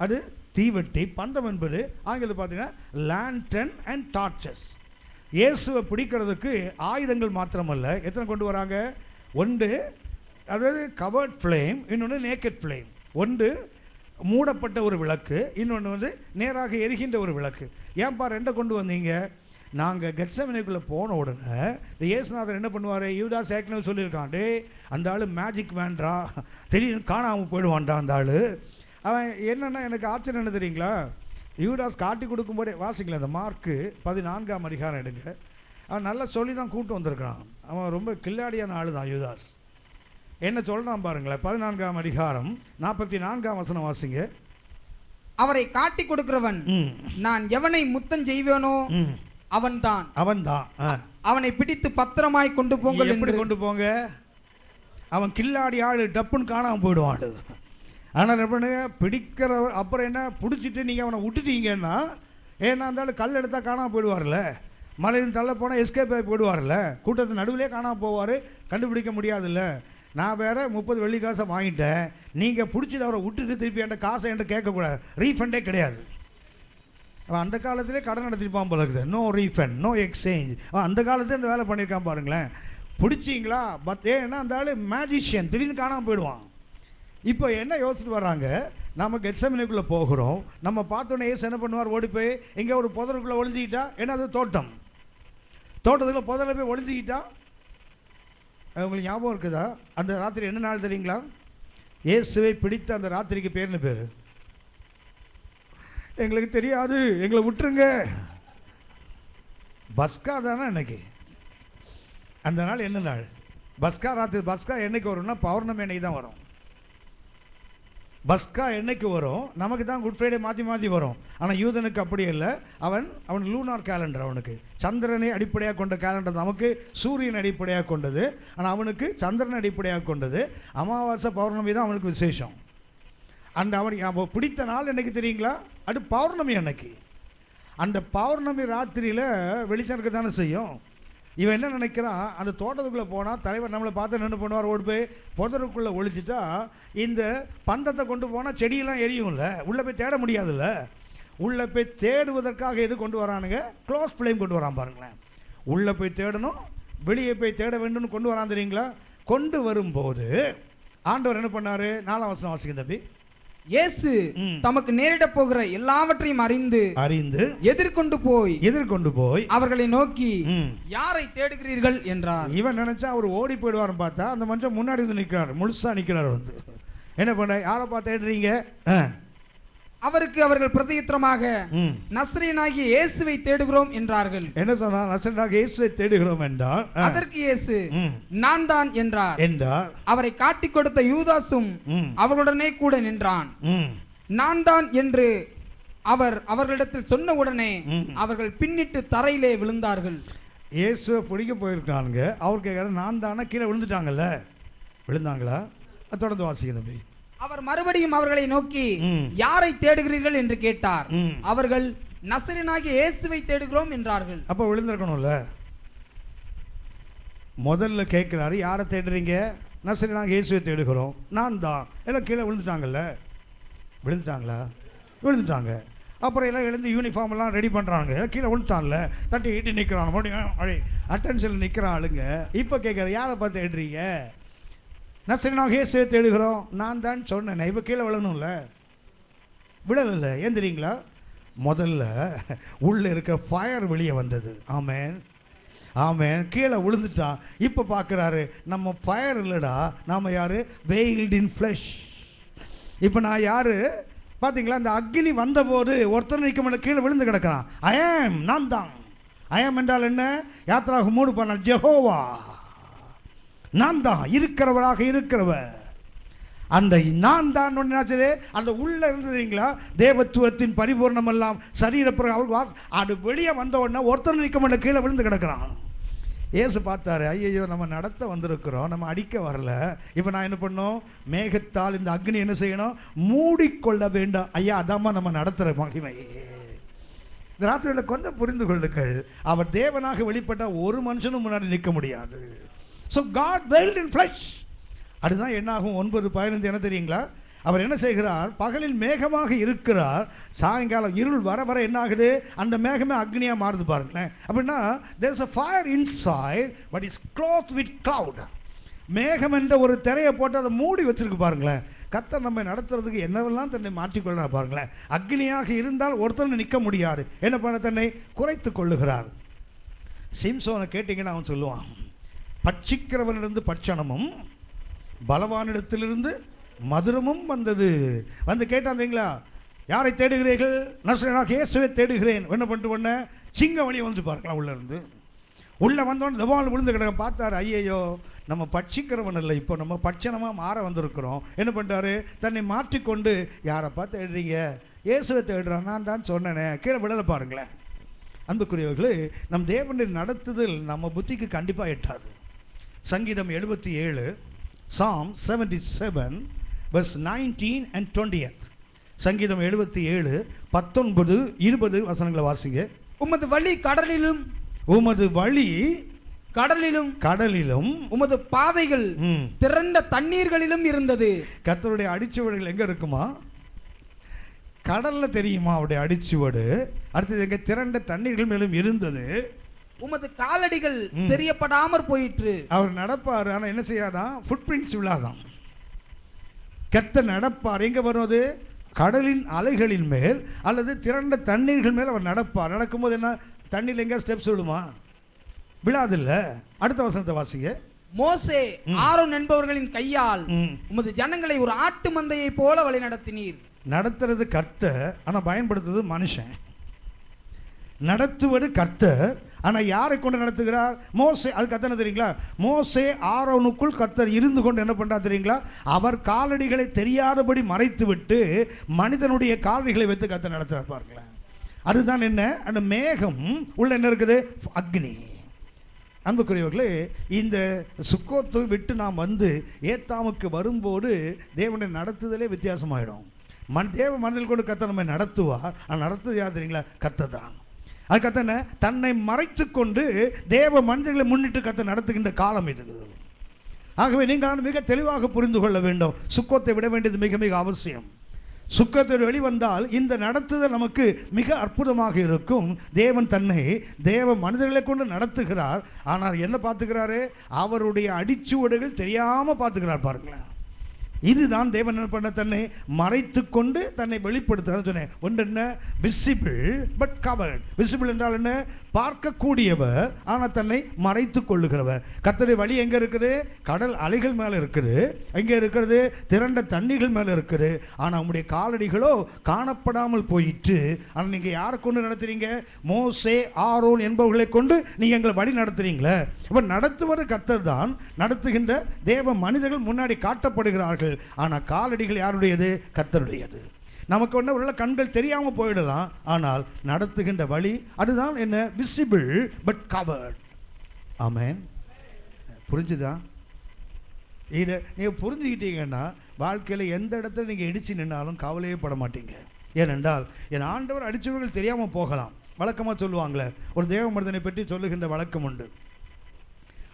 அது தீவெட்டி. பந்தம் என்பது ஆங்கிலத்தில் பார்த்தீங்கன்னா லேண்டன் அண்ட் டார்ச்சஸ். இயேசுவை பிடிக்கிறதுக்கு ஆயுதங்கள் மாத்திரமல்ல, எத்தனை கொண்டு வராங்க? ஒன்று அதாவது கவர்ட் ஃப்ளேம், இன்னொன்று நேக்கட் ஃப்ளேம். ஒன்று மூடப்பட்ட ஒரு விளக்கு, இன்னொன்று வந்து நேராக எரிகின்ற ஒரு விளக்கு. ஏன்பா ரெண்டை கொண்டு வந்தீங்க? நாங்கள் கெத்செமனேக்குள்ளே போன உடனே இந்த இயேசுநாதர் என்ன பண்ணுவார்? யூதாஸ் ஏற்கனவே சொல்லியிருக்கான், டே அந்த ஆள் மேஜிக் மேன்ரா, திடீர்னு காணாமல் போயிடுவான்டா அந்த ஆள். அவன் என்னென்னா எனக்கு ஆச்சரியம் என்ன தெரியுங்களா? யூதாஸ் காட்டி கொடுக்கும்போதே வாசிக்கல, அந்த மார்க்கு 14ஆம் அதிகாரம் எடுங்க. அவன் நல்லா சொல்லி தான் கூட்டு வந்திருக்கிறான். அவன் ரொம்ப கில்லாடியான ஆள் தான் யூதாஸ். என்ன சொல்கிறான் பாருங்களேன். 14ஆம் அதிகாரம் 44ஆம் வசனம் வாசிங்க. அவரை காட்டி கொடுக்கிறவன் நான் எவனை முத்தம் செய்வேனோ அவன்தான் அவனை பிடித்து பத்திரமாய் கொண்டு போங்க. எப்படி கொண்டு போங்க? அவன் கில்லாடி ஆள், டப்புன்னு காணாமல் போயிடுவான். ஆனால் என்ன பண்ணுங்க? பிடிக்கிற அப்புறம் என்ன? பிடிச்சிட்டு நீங்கள் அவனை விட்டுட்டீங்கன்னா, ஏன்னா அந்த ஆள் கல் எடுத்தால் காணாமல் போயிடுவார்ல, மலையில் தள்ள போனால் எஸ்கேப் ஆகி போயிடுவார்ல, கூட்டத்து நடுவிலே காணாமல் போவார், கண்டுபிடிக்க முடியாதுல்ல. நான் வேறு 30 வெள்ளி காசை வாங்கிட்டேன், நீங்கள் பிடிச்சிட்டு அவரை விட்டுட்டு திருப்பி என்கிட்ட காசை என்கிட்ட கேட்கக்கூடாது, ரீஃபண்டே கிடையாது. அவன் அந்த காலத்திலே கடன் நடத்திருப்பான் போல இருக்குது. No refund, no exchange. அவன் அந்த காலத்தில் இந்த வேலை பண்ணியிருக்கான் பாருங்களேன். பிடிச்சிங்களா? ஏன்னா அந்த ஆள் மேஜிஷியன், திடீர்னு காணாமல் போயிடுவான். இப்போ என்ன யோசிச்சுட்டு வராங்க? நம்ம கெத்செமனேக்குள்ளே போகிறோம், நம்ம பார்த்தோன்னே ஏசு என்ன பண்ணுவார்? ஓடி போய் எங்கே ஒரு புதருக்குள்ளே ஒளிஞ்சிக்கிட்டா, ஏன்னா அது தோட்டம், தோட்டத்துக்குள்ளே புதரில் போய் ஒளிஞ்சிக்கிட்டா. உங்களுக்கு ஞாபகம் இருக்குதா? அந்த ராத்திரி என்ன நாள் தெரியுங்களா? இயேசுவை பிடித்த அந்த ராத்திரிக்கு பேர்னு பேர். எங்களுக்கு தெரியாது, எங்களை விட்டுருங்க. பஸ்கா தானே இன்னைக்கு. அந்த நாள் என்ன நாள்? பஸ்கா ராத்திரி. பஸ்கா என்னைக்கு வரும்னா பௌர்ணமி அன்னைக்கு தான் வரும். பஸ்கா என்னைக்கு வரும்? நமக்கு தான் குட் ஃப்ரைடே மாற்றி மாற்றி வரும். ஆனால் யூதனுக்கு அப்படி இல்லை. அவன் லூனார் கேலண்டர், அவனுக்கு சந்திரனை அடிப்படையாக கொண்ட கேலண்டர். நமக்கு சூரியன் அடிப்படையாக கொண்டது, ஆனால் அவனுக்கு சந்திரன் அடிப்படையாக கொண்டது. அமாவாசை பௌர்ணமி தான் அவனுக்கு விசேஷம். அந்த அவனுக்கு பிடித்த நாள் என்னைக்கு தெரியுங்களா? அது பௌர்ணமி அன்னைக்கு. அந்த பௌர்ணமி ராத்திரியில் வெளிச்சம் இருக்க தானே செய்யும். இவன் என்ன நினைக்கிறான்? அந்த தோட்டத்துக்குள்ளே போனால் தலைவர் நம்மளை பார்த்து நின்று பண்ணுவார், ஓடி போய் புதருக்குள்ளே ஒழிச்சிட்டா இந்த பந்தத்தை கொண்டு போனால் செடியெல்லாம் எரியும்ல, உள்ளே போய் தேட முடியாதுல்ல. உள்ளே போய் தேடுவதற்காக எது கொண்டு வரானுங்க? க்ளோஸ் ஃப்ளேம் கொண்டு வரான் பாருங்களேன். உள்ளே போய் தேடணும், வெளியே போய் தேட வேண்டும்னு கொண்டு வரான் தெரியுங்களா? கொண்டு வரும்போது ஆண்டவர் என்ன பண்ணார்? 4ஆம் வசனம் வாசிங்க தம்பி. இயேசு தமக்கு நேரிட போகிற எல்லாவற்றையும் அறிந்து எதிர்கொண்டு போய் அவர்களை நோக்கி யாரை தேடுகிறீர்கள் என்றார். இவன் நினைச்சா அவர் ஓடி போயிடுவார், பார்த்தா அந்த மனுஷன் முன்னாடி வந்து நிற்கிறார், முழுசா நிற்கிறார். வந்து என்ன பண்ண? யாரை பார்த்து தேடுறீங்க? அவருக்கு அவர்கள் பிரதியுத்தரமாக நசரேயனாகிய இயேசுவை தேடுகிறோம் என்றார்கள். என்ன சொன்னா? நசரேயனாகிய இயேசுவை தேடுகிறோம் என்றார். அதற்கு இயேசு நான் தான் என்றார். அவரை காட்டி கொடுத்த யூதாசும் அவர்களுடனே கூட நின்றான். நான் தான் என்று அவர்களிடத்தில் சொன்ன உடனே அவர்கள் பின்னிட்டு தரையிலே விழுந்தார்கள். இயேசுவை பிடிக்க போயிருக்காங்க. அவர் கேட்கிற நான் தானே, கீழே விழுந்துட்டாங்கல்ல. விழுந்தாங்களா? தொடர்ந்து வாசிக்க தம்பி. அவர் மறுபடியும் அவர்களை நோக்கி யாரை தேடுகிறீர்கள் என்று கேட்டார். அவர்கள் நசரேயனாகிய இயேசுவை தேடுகிறோம் என்றார்கள். அப்ப விழுந்திருக்கணும்ல. முதல்ல கேட்கிறாரு, யாரை தேடுறீங்க? நசரேயனாகிய இயேசுவை தேடுகிறோம். நான் தான். எல்லாம் கீழே விழுந்துட்டாங்கல்ல. விழுந்துட்டாங்களா? விழுந்துட்டாங்க. அப்புறம் எல்லாம் எழுந்து யூனிஃபார்ம் எல்லாம் ரெடி பண்ணுறாங்க. கீழே விழுந்துட்டான்ல, தட்டி ஈட்டி நிற்கிறான், மறுபடியும் அட்டென்ஷனில் நிற்கிறான் ஆளுங்க. இப்போ கேட்குற யாரை பார்த்து தேடுறீங்க? நசரேயனாகிய இயேசுவை தேடுகிறோம். நான் தான் சொன்னேன். இப்போ கீழே விழணும்ல, விழல. ஏன் தெரியுங்களா? முதல்ல உள்ளே இருக்க ஃபயர் வெளியே வந்தது. ஆமேன் ஆமேன். கீழே விழுந்துட்டான். இப்போ பார்க்குறாரு, நம்ம ஃபயர் இல்லைடா, நாம் யார்? வெயில்ட் இன் ஃப்ளஷ். இப்போ நான் யார் பார்த்தீங்களா? அந்த அக்னி வந்தபோது ஒருத்தர் நிற்க முடியல, கீழே விழுந்து கிடக்கிறான். ஐயாம், நான் தான். ஐயாம் என்றால் என்ன? யாத்ராக 3 பண்ணால் ஜெகோவா, நான் தான் இருக்கிறவராக இருக்கிறவர். அந்த நான் தான் என்னாச்சது? அந்த உள்ள இருந்ததுங்களா? தேவத்துவத்தின் பரிபூர்ணம் எல்லாம் சரீரப்பிரகாரம் அது வெளியே வந்த உடனே ஒருத்தர் நிற்க மாட்டேன், கீழே விழுந்து கிடக்கிறான். இயேசு பார்த்தாரு, ஐயோ நம்ம நடத்த வந்திருக்கிறோம், நம்ம அடிக்க வரல. இப்போ நான் என்ன பண்ணோம், மேகத்தால் இந்த அக்னி என்ன செய்யணும், மூடிக்கொள்ள வேண்டாம். ஐயா அதாம்மா நம்ம நடத்துகிற மகிமை. இந்த ராத்திரியில் கொஞ்சம் புரிந்து கொள்ளுங்கள், அவர் தேவனாக வெளிப்பட்டால் ஒரு மனுஷனும் முன்னாடி நிற்க முடியாது. So God dwelt in flesh. அதுதான் என்னாகும் 9:15 என்ன தெரியுங்களா, அவர் என்ன செய்கிறார், பகலில் மேகமாக இருக்கிறார், சாயங்காலம் இருள் வர வர என்ன ஆகுது, அந்த மேகமே அக்னியாக மாறுது பாருங்களேன். அப்படின்னா there is a fire inside but is clothed with cloud. மேகம் என்ற ஒரு திரையை போட்டு அதை மூடி வச்சிருக்கு பாருங்களேன். கர்த்தர் நம்மை நடத்துறதுக்கு என்னவெல்லாம் தன்னை மாற்றிக்கொள்ளார் பாருங்களேன். அக்னியாக இருந்தால் ஒருத்தர் நிற்க முடியாது, என்ன பண்ண தன்னை குறைத்து கொள்ளுகிறார். சிம்சோனை கேட்டிங்கன்னா அவன் சொல்லுவான், பட்சிக்கிறவனிலிருந்து பட்சணமும் பலவானிடத்திலிருந்து மதுரமும் வந்தது. வந்து கேட்டாந்தீங்களா, யாரை தேடுகிறீர்கள், நசரேயனாகிய இயேசுவை தேடுகிறேன். என்ன பண்ணிட்டு உடனே சிங்கம் வழியை வந்து பார்க்கலாம், உள்ளே இருந்து உள்ளே வந்தோடனே தபால் விழுந்து கிடக்க பார்த்தாரு, ஐயையோ நம்ம பட்சிக்கிறவன் இல்லை, இப்போ நம்ம பட்சணமாக மாற வந்திருக்கிறோம். என்ன பண்ணிட்டாரு, தன்னை மாற்றிக்கொண்டு, யாரைப்பா தேடுறீங்க, இயேசுவை தேடுறான், நான் தான் சொன்னேனே, கீழே விழல பாருங்களேன். அன்புக்குரியவர்களே, நம் தேவனுடைய நடத்துதல் நம்ம புத்திக்கு கண்டிப்பாக எட்டாது. சங்கீதம் 77, Psalm 77 verse 19 and 20. சங்கீதம் 77 19 20 வசனங்களை வாசிங்க. உமது வழி கடலிலும், உமது வழி கடலிலும் கடலிலும், உமது பாதைகள் திரண்ட தண்ணீர்களிலும் இருந்தது. கர்த்தருடைய அடிச்சுவடுகள் எங்க இருக்குமா, கடல்ல தெரியுமா அவருடைய அடிச்சுவடு. அடுத்தது எங்க, திரண்ட தண்ணீர்கள் மேலும் இருந்தது. உமது காலடிகள் தெரியப்படாமற் போயிற்று. அவர் நடப்பார், ஆனா என்ன செய்யாதான், ஃபுட் பிரிண்ட்ஸ் விழாதான். கர்த்தர் நடப்பார், எங்க வருவது, கடலின் அலைகளின் மேல் அல்லது திரண்ட தண்ணீர்கள் மேல் அவர் நடப்பார். நடக்கும்போது என்ன, தண்ணீர் எங்க ஸ்டெப்ஸ் விழுமா, விழாதில்ல. அடுத்த வசனத்தை வாசிங்க. மோசே ஆரோன் என்பவர்களின் கையால் உமது ஜனங்களை ஒரு ஆட்டு மந்தையை போல வழி நடத்தினீர். நடத்துறது கர்த்தர், ஆனா பயன்படுத்துறது மனுஷன். நடத்துவது கர்த்தர், ஆனா யாரை கொண்டு நடத்துகிறார், மோசே. அது கர்த்தர் தெரியுங்களா, மோசே ஆரோனுக்குள் கர்த்தர் இருந்து கொண்டு என்ன பண்றா தெரியுங்களா, அவர் காலடிகளை தெரியாதபடி மறைத்து விட்டு மனிதனுடைய காலடிகளை வைத்து கர்த்தர் நடத்துறார் பாருங்களேன். அதுதான் என்ன, அந்த மேகம் உள்ள என்ன இருக்குது, அக்னி. அன்புக்குரியவர்களே, இந்த சுக்கோத்தை விட்டு நாம் வந்து ஏத்தாமுக்கு வரும்போது தேவனுடைய நடத்துதலே வித்தியாசமாயிடும். தேவ மனதில் கொண்டு கர்த்தர் நம்மை நடத்துவார். நடத்துவது யார் தெரியுங்களா, கர்த்தர் தான். அது கர்த்தர் தன்னை மறைத்து கொண்டு தேவ மனிதர்களை முன்னிட்டு கர்த்தர் நடத்துகின்ற காலம் இது. ஆகவே நீங்கள் மிக தெளிவாக புரிந்து கொள்ள வேண்டும், சுக்கோத்தை விட வேண்டியது மிக மிக அவசியம். சுக்கத்தில் வெளிவந்தால் இந்த நடத்துதல் நமக்கு மிக அற்புதமாக இருக்கும். தேவன் தன்னை தேவ மனிதர்களை கொண்டு நடத்துகிறார். ஆனால் என்ன பார்த்துக்கிறாரு, அவருடைய அடிச்சுவடுகள் தெரியாமல் பார்த்துக்கிறார் பாருங்களேன். இதுதான் தேவன் என்ன பண்ண, தன்னை மறைத்து கொண்டு தன்னை வெளிப்படுத்த சொன்னேன். ஒன்று என்ன, விசிபிள் பட் கவர்ட். விசிபிள் என்றால் என்ன, பார்க்கக்கூடியவர் ஆனால் தன்னை மறைத்து கொள்ளுகிறவர். கர்த்தருடைய வழி எங்கே இருக்குது, கடல் அலைகள் மேலே இருக்குது. எங்கே இருக்கிறது, திரண்ட தண்ணீர்கள் மேலே இருக்குது. ஆனால் உங்களுடைய காலடிகளோ காணப்படாமல் போயிற்று. ஆனால் நீங்கள் யாரை கொண்டு நடத்துறீங்க, மோசே ஆரோன் என்பவர்களை கொண்டு நீங்கள் எங்களை வழி நடத்துறீங்களே. அப்போ நடத்துவது கர்த்தர் தான். நடத்துகின்ற தேவ மனிதர்கள் முன்னாடி காட்டப்படுகிறார்கள். ஆனால் காலடிகள் யாருடையது, கர்த்தருடையது. நமக்கு ஒன்று உள்ள கண்கள் தெரியாமல் போயிடலாம், ஆனால் நடத்துகின்ற வழி அதுதான் என்ன, விசிபிள் பட் கவர்ட். ஆமென். புரிஞ்சுதா? இதை நீங்கள் புரிஞ்சுக்கிட்டீங்கன்னா வாழ்க்கையில் எந்த இடத்துல நீங்கள் இடிச்சு நின்னாலும் கவலையே பட மாட்டீங்க. ஏனென்றால் என் ஆண்டவர் அடிச்சவர்கள் தெரியாமல் போகலாம். வழக்கமாக சொல்லுவாங்களே, ஒரு தேவ மனிதனை பற்றி சொல்லுகின்ற வழக்கம் உண்டு.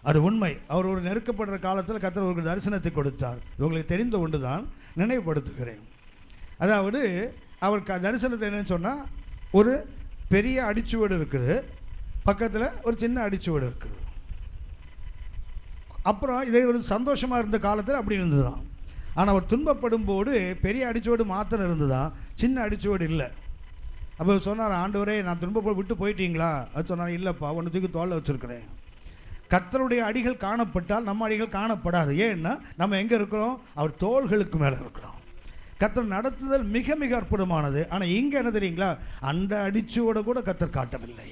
அது உண்மை. அவர் ஒரு நெருக்கப்படுற காலத்தில் கர்த்தர் ஒரு தரிசனத்தை கொடுத்தார். உங்களுக்கு தெரிந்த ஒன்று தான், நினைவுபடுத்துகிறேன். அதாவது அவர் தரிசனத்தை என்னன்னு சொன்னால், ஒரு பெரிய அடிச்சுவடு இருக்குது, பக்கத்தில் ஒரு சின்ன அடிச்சுவடு இருக்குது. அப்புறம் இதை ஒரு சந்தோஷமாக இருந்த காலத்தில் அப்படி இருந்துதான். ஆனால் அவர் துன்பப்படும் போது பெரிய அடிச்சுவடு மாத்திரம் இருந்துதான், சின்ன அடிச்சுவடு இல்லை. அப்போ சொன்னார், ஆண்டவரே நான் துன்பப்பட விட்டு போயிட்டீங்களா? அது சொன்னார், இல்லைப்பா, ஒன்று தூக்கி தோளில் வச்சுருக்கிறேன். கர்த்தருடைய அடிகள் காணப்பட்டால் நம்ம அடிகள் காணப்படாது. ஏன்னா நம்ம எங்கே இருக்கிறோம், அவர் தோள்களுக்கு மேலே இருக்கிறோம். கர்த்தர் நடத்துதல் மிக மிக அற்புதமானது. ஆனால் இங்கே என்ன தெரியுங்களா, அந்த அடிச்சோட கூட கர்த்தர் காட்டவில்லை.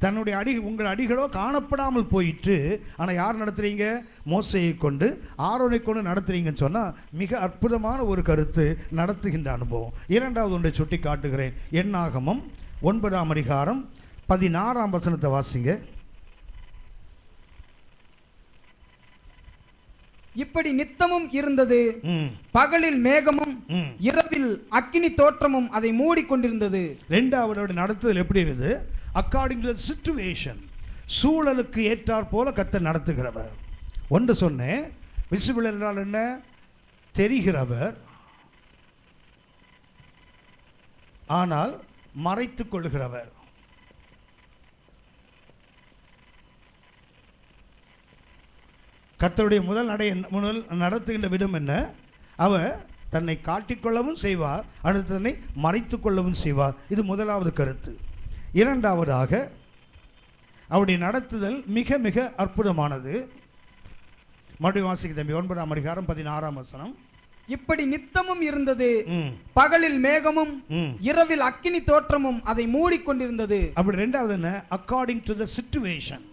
தன்னுடைய உங்கள் அடிகளோ காணப்படாமல் போயிற்று. ஆனால் யார் நடத்துறீங்க, மோசையை கொண்டு ஆரோனை கொண்டு நடத்துறீங்கன்னு சொன்னால் மிக அற்புதமான ஒரு கருத்து, நடத்துகின்ற அனுபவம். இரண்டாவது ஒன்றை சுட்டி காட்டுகிறேன். என்னாகமம் 9 அதிகாரம் 16 வசனத்தை வாசிங்க. இப்படி நித்தமும் இருந்தது. ம். பகலில் மேகமும் ம். இரவில் அக்கினி தோற்றமும் அதை மூடிக்கொண்டிருந்தது. ரெண்டாவது நடத்துதல் எப்படி இருக்குது? அக்கார்டிங் டு சிச்சுவேஷன், சூழலுக்கு ஏற்றாற் போல கர்த்தர் நடத்துகிறவர். ஒன்று சொன்னேன், விசிபிள் என்றால் என்ன? தெரிகிறவர், ஆனால் மறைத்துக் கொள்கிறவர். கர்த்தருடைய முதல் நடத்துகின்ற விதம் என்ன? அவர் தன்னை காட்டிக்கொள்ளவும் செய்வார், அடுத்து தன்னை மறைத்து கொள்ளவும் செய்வார். இது முதலாவது கருத்து. இரண்டாவதாக அவருடைய நடத்துதல் மிக மிக அற்புதமானது. மறுபடியும் வாசிக்க தம்பி, 9ஆம் அதிகாரம் 16ஆம் வசனம். இப்படி நித்தமும் இருந்தது, பகலில் மேகமும் இரவில் அக்கினி தோற்றமும் அதை மூடிக்கொண்டிருந்தது. அப்படி ரெண்டாவது என்ன? According to the situation.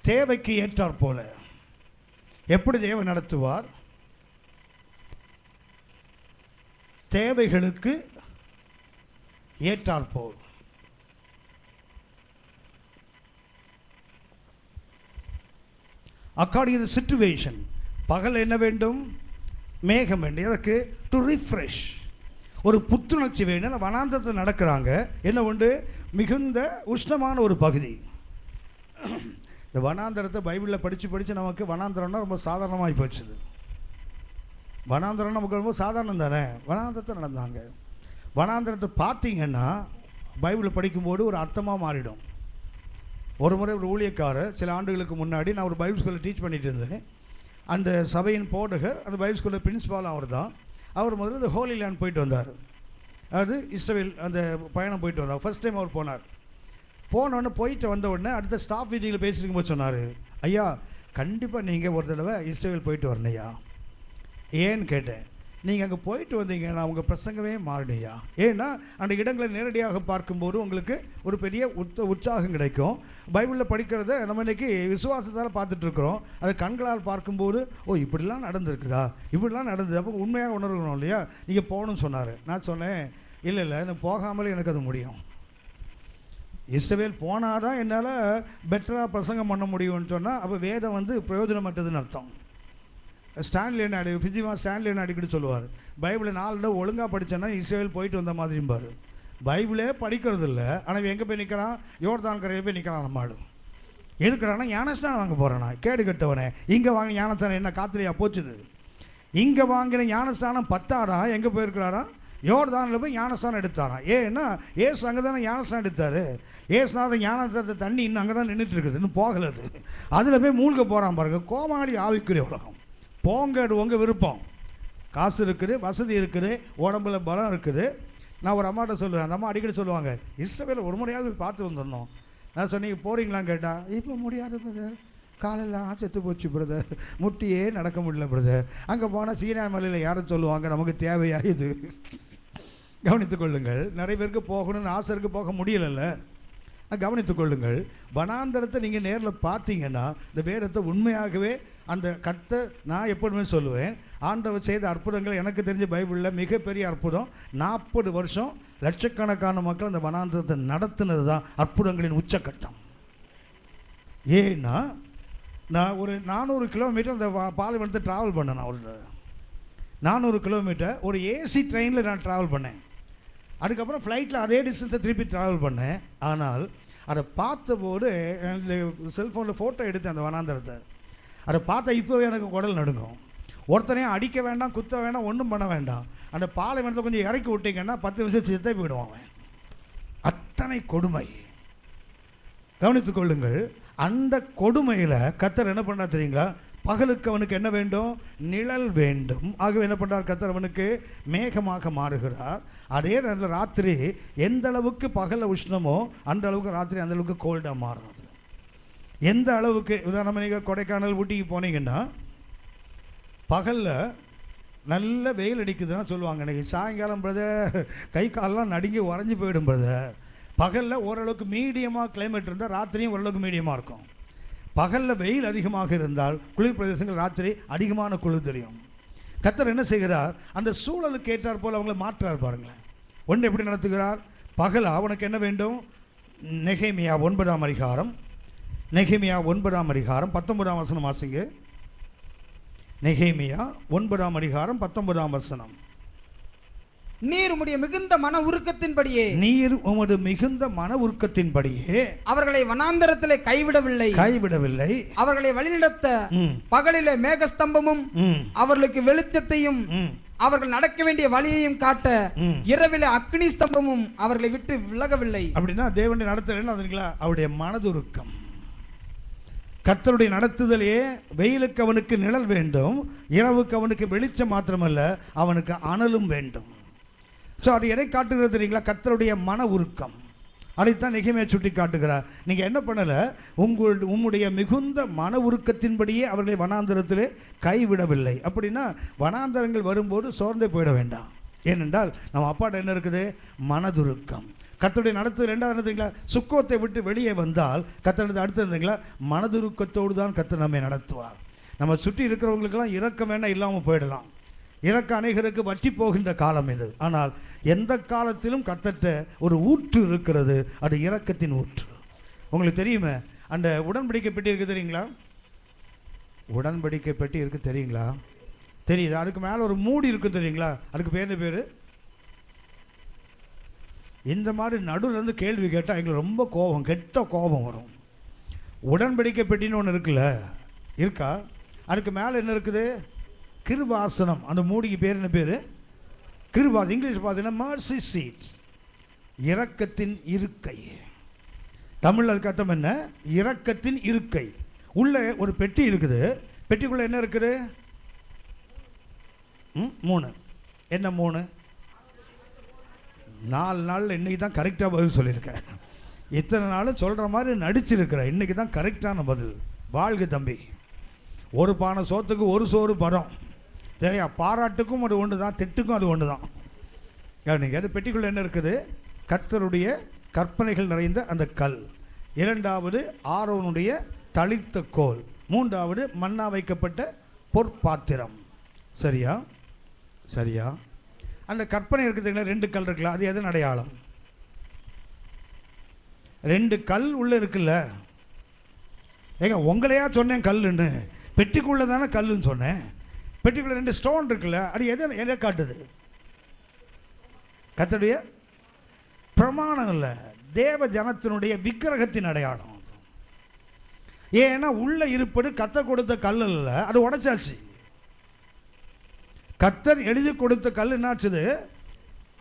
தேவைக்கு ஏற்றாற் போல. எப்படி தேவன் நடத்துவார்? தேவைகளுக்கு ஏற்றாற்போல். According to the situation. பகல் என்ன வேண்டும்? மேகம் வேண்டும். எனக்கு டு ரிஃப்ரெஷ், ஒரு புத்துணர்ச்சி வேண்டும். வனாந்தரத்தில் நடக்கிறாங்க. என்ன உண்டு? மிகுந்த உஷ்ணமான ஒரு பகுதி. இந்த வனாந்தரத்தை பைபிளில் படித்து நமக்கு வனாந்தரம்னா ரொம்ப சாதாரணமாகி போச்சுது. வனாந்தரம் நமக்கு ரொம்ப சாதாரணம் தானே. வனாந்தரத்தை நடந்தாங்க. வனாந்தரத்தை பார்த்தீங்கன்னா பைபிளை படிக்கும்போது ஒரு அர்த்தமாக மாறிடும். ஒரு முறை ஒரு ஊழியக்காரர் சில ஆண்டுகளுக்கு முன்னாடி, நான் ஒரு பைபிள் ஸ்கூலில் டீச் பண்ணிட்டு இருந்தேன். அந்த சபையின் போதகர், அந்த பைபிள் ஸ்கூலில் பிரின்சிபால் அவர் தான். அவர் முதல்ல இந்த ஹோலி லேண்ட் போயிட்டு வந்தார். அதாவது இஸ்ரவேல் அந்த பயணம் போயிட்டு வந்தார். ஃபர்ஸ்ட் டைம் அவர் போனார். போனோடனே போயிட்டு வந்த உடனே அடுத்த ஸ்டாஃப் மீட்டிங்கில் பேசிருக்கும் போது சொன்னார், ஐயா கண்டிப்பாக நீங்கள் ஒரு தடவை இஸ்ரவேல் போயிட்டு வரணையா. ஏன்னு கேட்டேன். நீங்கள் அங்கே போயிட்டு வந்தீங்கன்னா உங்கள் பிரசங்கமே மாறினையா. ஏன்னா அந்த இடங்களை நேரடியாக பார்க்கும்போது உங்களுக்கு ஒரு பெரிய உற்சாகம் கிடைக்கும். பைபிளில் படிக்கிறத நம்ம இன்றைக்கி விசுவாசத்தால் பார்த்துட்ருக்குறோம். அதை கண்களால் பார்க்கும்போது ஓ இப்படிலாம் நடந்திருக்குதா, இப்படிலாம் நடந்தது, அப்போ உண்மையாக உணர்கணும் இல்லையா. நீங்கள் போகணும்னு சொன்னார். நான் சொன்னேன், இல்லை நான் போகாமலே எனக்கு அது முடியும். இஸ்ரவேல் போனால் தான் என்னால் பெட்டராக பிரசங்கம் பண்ண முடியும்னு சொன்னால் அப்போ வேதம் பிரயோஜனமற்றதுன்னு அர்த்தம். ஸ்டான்லி ஃபிஜிமா ஸ்டான்லி அடிக்கடி சொல்லுவார், பைபிளை 4 தடவை ஒழுங்காக படித்தேன்னா இஸ்ரவேல் போயிட்டு வந்த மாதிரிம்பார். பைபிளே படிக்கிறது இல்லை, ஆனால் எங்கே போய் நிற்கிறான்? யோர்தான் கரையில் போய் நிற்கிறான். நம்ம ஆடு எதுக்குறானா? ஞானஸ்தானம் வாங்க போகிறேன்னா. கேடு கட்டவனே, இங்கே வாங்க ஞானஸ்தானம் என்ன காத்திரையா போச்சுது? இங்கே வாங்கின ஞானஸ்தானம் பத்தாரா? எங்கே போயிருக்கிறாரா? யோர்தானில் போய் ஞானஸ்தானம் எடுத்தாராம். ஏன்னா ஏசு அங்கே தானே ஞானஸ்தானம் எடுத்தார். ஏசுநாதன் ஞானஸ்தானத்தை தண்ணி இன்னும் அங்கே தான் நின்றுட்டு இருக்குது, இன்னும் போகலது. அதில் போய் மூழ்க போகிறான் பாருங்க. கோமாளி ஆவிக்குரிய உலகம். போங்க, உங்கள் விருப்பம். காசு இருக்குது, வசதி இருக்குது, உடம்புல பலம் இருக்குது. நான் ஒரு அம்மாட்ட சொல்லுவேன், அந்த அம்மா அடிக்கடி சொல்லுவாங்க, இஸ்ரவேலை ஒரு முறையாவது பார்த்து வந்துடணும். நான் சொன்னீங்க போகிறீங்களான்னு கேட்டால், இப்போ முடியாது பிரதர், காலெல்லாம் செத்து போச்சு பிரதர், முட்டியே நடக்க முடியல பிரதர். அங்கே போனால் சீனா மலையில் யாரும் சொல்லுவாங்க, நமக்கு தேவையா இது? கவனித்துக் கொள்ளுங்கள். நிறைய பேருக்கு போகணும்னு ஆசை இருக்கு, போக முடியலைல்ல. கவனித்துக் கொள்ளுங்கள். வனாந்தரத்தை நீங்கள் நேரில் பார்த்தீங்கன்னா இந்த வேதத்தை உண்மையாகவே அந்த கர்த்தர், நான் எப்பொழுதுமே சொல்லுவேன், ஆண்டவர் செய்த அற்புதங்கள் எனக்கு தெரிஞ்ச பைபிளில் மிகப்பெரிய அற்புதம். 40 வருஷம் லட்சக்கணக்கான மக்கள் அந்த வனாந்தரத்தை நடத்தினது தான் அற்புதங்களின் உச்சக்கட்டம். ஏன்னா நான் ஒரு 400 கிலோமீட்டர் அந்த பாலைவனத்தை ட்ராவல் பண்ணேன். நான் ஒரு 400 கிலோமீட்டர் ஒரு ஏசி ட்ரெயினில் நான் ட்ராவல் பண்ணேன். அதுக்கப்புறம் ஃப்ளைட்டில் அதே டிஸ்டன்ஸை திருப்பி ட்ராவல் பண்ணேன். ஆனால் அதை பார்த்தபோது செல்ஃபோனில் ஃபோட்டோ எடுத்தேன் அந்த வனாந்தரத்தை. அதை பார்த்தா இப்போவே எனக்கு குடல் நடுங்கும். ஒருத்தனையும் அடிக்க வேண்டாம், குத்த வேண்டாம், ஒன்றும் பண்ண வேண்டாம். அந்த பாலைவனத்தை கொஞ்சம் இறக்கி விட்டீங்கன்னா 10 நிமிஷம் சித்தே போயிடுவாங்க. அத்தனை கொடுமை. கவனித்துக் கொள்ளுங்கள். அந்த கொடுமையில் கர்த்தர் என்ன பண்ணா தெரியுங்களா? பகலுக்கு அவனுக்கு என்ன வேண்டும்? நிழல் வேண்டும். ஆகவே என்ன பண்ணுறார் கர்த்தர்? அவனுக்கு மேகமாக மாறுகிறார். அதே நேரத்தில் ராத்திரி எந்த அளவுக்கு பகலில் உஷ்ணமோ அந்த அளவுக்கு ராத்திரி அந்த அளவுக்கு கோல்டாக மாறுறது. எந்த அளவுக்கு, உதாரணமாக நீங்கள் கொடைக்கானல் ஊட்டிக்கு போனீங்கன்னா பகலில் நல்ல வெயில் அடிக்குதுன்னா சொல்லுவாங்க, எனக்கு சாயங்காலம் பிரதர் கை காலெலாம் நடுங்கி உறைஞ்சி போயிடும் பிரதர். பகலில் ஓரளவுக்கு மீடியமாக கிளைமேட் இருந்தால் ராத்திரியும் ஓரளவுக்கு மீடியமாக இருக்கும். பகலில் வெயில் அதிகமாக இருந்தால் குளிர் பிரதேசங்கள் ராத்திரி அதிகமான குளிர் தெரியும். கர்த்தர் என்ன செய்கிறார்? அந்த சூழலுக்கு ஏற்றார் போல் அவங்கள மாற்றார் பாருங்களேன். ஒன்று எப்படி நடத்துகிறார்? பகல் அவனுக்கு என்ன வேண்டும்? நெகேமியா 9ஆம் அதிகாரம், நெகேமியா 9ஆம் அதிகாரம் 19ஆம் வசனம் வாசிங்க. நெகேமியா 9ஆம் அதிகாரம் 19ஆம் வசனம். நீர் உம்முடைய மிகுந்த மன உருக்கத்தின்படியே, நீர் உமது மிகுந்த மன உருக்கத்தின்படியே அவர்களை வனாந்தரத்திலே கைவிடவில்லை, அவர்களை வழிநடத்த பகலிலே மேகஸ்தம்பமும் அவர்களுக்கு வெளிச்சத்தையும் அவர்கள் நடக்க வேண்டிய வழியையும் காட்ட இரவிலே அக்னி ஸ்தம்பமும் அவர்களை விட்டு விலகவில்லை. அப்படின்னா தேவனுடைய நடத்துதல் அவருடைய மனதுருக்கம். கர்த்தருடைய நடத்துதலே வெயிலுக்கு அவனுக்கு நிழல் வேண்டும், இரவுக்கு அவனுக்கு வெளிச்சம் மாத்திரமல்ல, அவனுக்கு அனலும் வேண்டும். ஸோ அது எதை காட்டுகிறது தெரியுங்களா? கர்த்தருடைய மன உருக்கம். அதைத்தான் நெகேமியா சுட்டி காட்டுகிறார். நீங்கள் என்ன பண்ணலை, உம்முடைய மிகுந்த மன உருக்கத்தின்படியே அவர்களை வனாந்தரத்திலே கைவிடவில்லை. அப்படின்னா வனாந்தரங்கள் வரும்போது சோர்ந்தே போயிட வேண்டாம். ஏனென்றால் நம்ம அப்பாட்ட என்ன இருக்குது? மனதுருக்கம். கர்த்தருடைய நடத்துதல் ரெண்டாவது இருந்தீங்களா? சுக்கோத்தை விட்டு வெளியே வந்தால் கர்த்தர் அடுத்து இருந்தீங்களா? மனதுருக்கத்தோடு தான் கர்த்தர் நம்மை நடத்துவார். நம்ம சுற்றி இருக்கிறவங்களுக்கெல்லாம் இரக்கம் வேணால் இல்லாமல் போயிடலாம். இறக்க அநேகருக்கு வற்றி போகின்ற காலம் இது. ஆனால் எந்த காலத்திலும் கர்த்தர்ட்ட ஒரு ஊற்று இருக்கிறது, அது இரக்கத்தின் ஊற்று. உங்களுக்கு தெரியுமே, அந்த உடன்படிக்கை பெட்டி இருக்குது தெரியுங்களா? உடன்படிக்கை பெட்டி இருக்குது தெரியுங்களா? தெரியுது. அதுக்கு மேலே ஒரு மூடி இருக்குது தெரியுங்களா? அதுக்கு பேர் என்ன பேர்? இந்த மாதிரி நடுவிலேருந்து கேள்வி கேட்டால் எங்களுக்கு ரொம்ப கோபம், கெட்ட கோபம் வரும். உடன்படிக்கை பெட்டின்னு ஒன்று இருக்குல்ல, இருக்கா? அதுக்கு மேலே என்ன இருக்குது? கிருபாசனம். அந்த மூடிக்கு பேர் என்ன பேர்? கிருபாசனம். இங்கிலீஷ் பார்த்தீங்கன்னா மர்சி சீட், இரக்கத்தின் இருக்கை. தமிழ் அதுக்கு அர்த்தம் என்ன? இரக்கத்தின் இருக்கை. உள்ள ஒரு பெட்டி இருக்குது. பெட்டிக்குள்ளே என்ன இருக்குது? 3. என்ன 3? 4 நாளில் இன்றைக்கி தான் கரெக்டாக பதில் சொல்லியிருக்கேன். இத்தனை நாளும் சொல்கிற மாதிரி நடிச்சிருக்கிறேன். இன்றைக்கி தான் கரெக்டான பதில். வாழ்க தம்பி. ஒரு பானை சோத்துக்கு ஒரு சோறு படம். சரியா? பாராட்டுக்கும் அது ஒன்று தான், திட்டுக்கும் அது ஒன்று தான். நீங்கள் அது பெட்டிக்குள்ளே என்ன இருக்குது? கர்த்தருடைய கற்பனைகள் நிறைந்த அந்த கல். 2வது ஆரோனுடைய தளிர்த்த கோல். 3வது மன்னா வைக்கப்பட்ட பொற்பாத்திரம். சரியா? சரியா? அந்த கற்பனை இருக்குதுங்களா? 2 கல் இருக்குல்ல, அது எதன் அடையாளம்? 2 கல் உள்ளே இருக்குல்ல. ஏங்க உங்களையா சொன்னேன் கல்லுன்னு? பெட்டிக்குள்ளே தானே கல்லுன்னு சொன்னேன். பெட்டிக்குள்ளே 2 ஸ்டோன் இருக்குல்ல, அது எதை காட்டுது? கர்த்தருடைய பிரமாணம் இல்லை, தேவ ஜனத்தினுடைய விக்கிரகத்தின் அடையாளம். ஏன்னா உள்ள இருப்பது கர்த்தர் கொடுத்த கல் இல்லை, அது உடைச்சாச்சு. கர்த்தர் எழுதி கொடுத்த கல் என்னாச்சுது?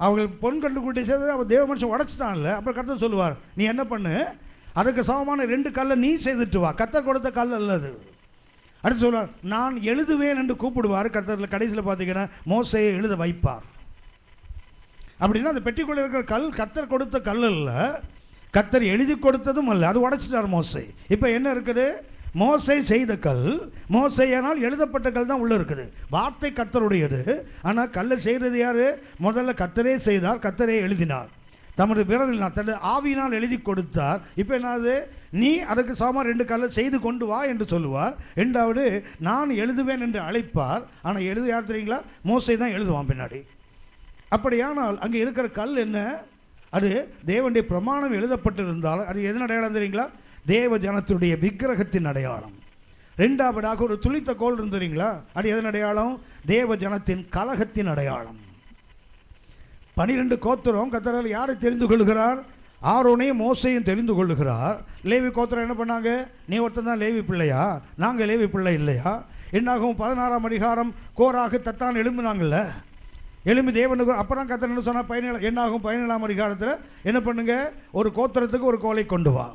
அவர்கள் பொன் கண்டு கூட்டி சேர்ந்து அவர் தேவ மனுஷன் உடைச்சிட்டான்ல. அப்புறம் கர்த்தர் சொல்லுவார், நீ என்ன பண்ணு, அதுக்கு சமமான 2 கல்லை நீ செய்துட்டு வா. கர்த்தர் கொடுத்த கல் அல்லது. அடுத்து சொல்லுவார், நான் எழுதுவேன் என்று கூப்பிடுவார். கர்த்தரில் கடைசியில் பார்த்தீங்கன்னா மோசையை எழுத வைப்பார். அப்படின்னா அந்த பெட்டிக்குள்ளே இருக்கிற கல் கர்த்தர் கொடுத்த கல் அல்ல, கர்த்தர் எழுதி கொடுத்ததும் அல்ல, அது உடைச்சிட்டார் மோசை. இப்போ என்ன இருக்குது? மோசை செய்த கல். மோசையானால் எழுதப்பட்ட கல் தான் உள்ளே இருக்குது. வார்த்தை கர்த்தருடையது, ஆனால் கல்லை செய்கிறது யார்? முதல்ல கர்த்தரே செய்தார், கர்த்தரே எழுதினார். தமது விரலில் தனது ஆவியினால் எழுதி கொடுத்தார். இப்போ என்னது? நீ அதுக்கு சாமா 2 கல்லை செய்து கொண்டு வா என்று சொல்லுவார். 2வது நான் எழுதுவேன் என்று அழைப்பார். ஆனால் எழுத யார் தெரியுங்களா? மோசை தான் எழுதுவான் பின்னாடி. அப்படியானால் அங்கே இருக்கிற கல் என்ன? அது தேவனுடைய பிரமாணம் எழுதப்பட்டிருந்தால் அது எதன் அடையாளம் தெரியுங்களா? தேவ ஜனத்துடைய விக்கிரகத்தின் அடையாளம். 2வதாக ஒரு துளித்த கோல் இருந்தீங்களா? அது எதன் அடையாளம்? தேவ ஜனத்தின் கலகத்தின் அடையாளம். 12 கோத்திரம் கர்த்தரால் யாரை தெரிந்து கொள்கிறார்? ஆரோனையும் மோசையும் தெரிந்து கொள்ளுகிறார். லேவி கோத்திரம் என்ன பண்ணாங்க? நீ ஒருத்தன் தான் லேவி பிள்ளையா? நாங்கள் லேவி பிள்ளை இல்லையா? என்னாகும் 16ஆம் அதிகாரம் கோராக தத்தான் எழும்பினாங்கல்ல. எழும்பி தேவனுக்கு அப்புறம் கர்த்தர் என்ன சொன்னால் 17 என்னாகும் 17ஆம் அதிகாரத்தில் என்ன பண்ணுங்க? ஒரு கோத்திரத்துக்கு ஒரு கோலை கொண்டு வா.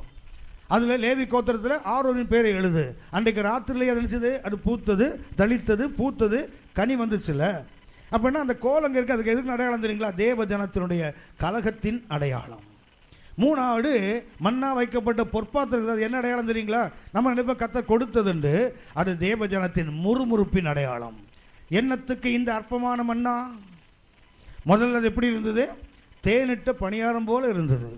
அதில் லேவி கோத்திரத்தில் ஆரோனின் பேரை எழுது. அன்றைக்கு ராத்திரிலேயே அது நினச்சது, அது பூத்தது, தளித்தது, பூத்தது, கனி வந்துச்சுல்ல. அப்படின்னா அந்த கோலங்க இருக்குது. அதுக்கு எதுக்கு அடையாளம் தெரியுங்களா? தேவ ஜனத்தினுடைய கலகத்தின் அடையாளம். 3வது மன்னா வைக்கப்பட்ட பொற்பாத்திரம். அது என்ன அடையாளம் தெரியுங்களா? நம்ம நினைப்ப கர்த்தர் கொடுத்ததுண்டு, அது தேவ ஜனத்தின் முறுமுறுப்பின் அடையாளம். எண்ணத்துக்கு இந்த அற்பமான மன்னா முதல்ல அது எப்படி இருந்தது? தேனிட்ட பணியாரம் போல இருந்தது,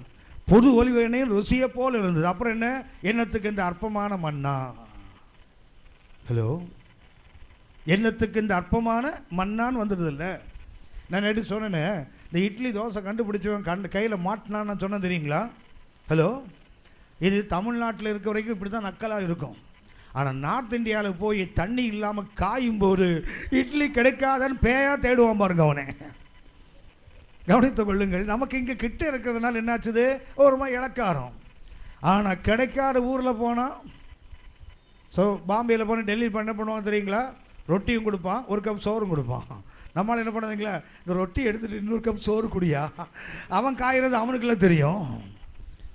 புது ஒலிவ எண்ணெயின் ருசியை போல இருந்தது. அப்புறம் என்ன? எண்ணத்துக்கு இந்த அற்பமான மன்னா. ஹலோ, எண்ணத்துக்கு இந்த அற்பமான மண்ணான்னு வந்துடுது இல்லை. நான் நேற்று சொன்னேன்னு, இந்த இட்லி தோசை கண்டுபிடிச்சவன் கையில் மாட்டினான்னு சொன்னேன் தெரியுங்களா? ஹலோ, இது தமிழ்நாட்டில் இருக்க வரைக்கும் இப்படி தான் நக்கலாக இருக்கும். ஆனால் நார்த் இந்தியாவில் போய் தண்ணி இல்லாமல் காயும் போது இட்லி கிடைக்காதன்னு பேயா தேடுவான் பாருங்க அவனே. கவனித்துக் கொள்ளுங்கள். நமக்கு இங்கே கிட்ட இருக்கிறதுனால என்னாச்சுது, ஒரு மாதிரி இலக்காரம். ஆனால் கிடைக்காத ஊரில் போனால், பாம்பேயில் போனால் டெல்லி என்ன பண்ணுவாங்க தெரியுங்களா? ரொட்டியும் கொடுப்பான், ஒரு கப் சோறும் கொடுப்பான். நம்மளால் என்ன பண்ணுறீங்களா, இந்த ரொட்டி எடுத்துகிட்டு இன்னொரு கப் சோறு குடியா, அவன் காய்கிறது அவனுக்குள்ள தெரியும்.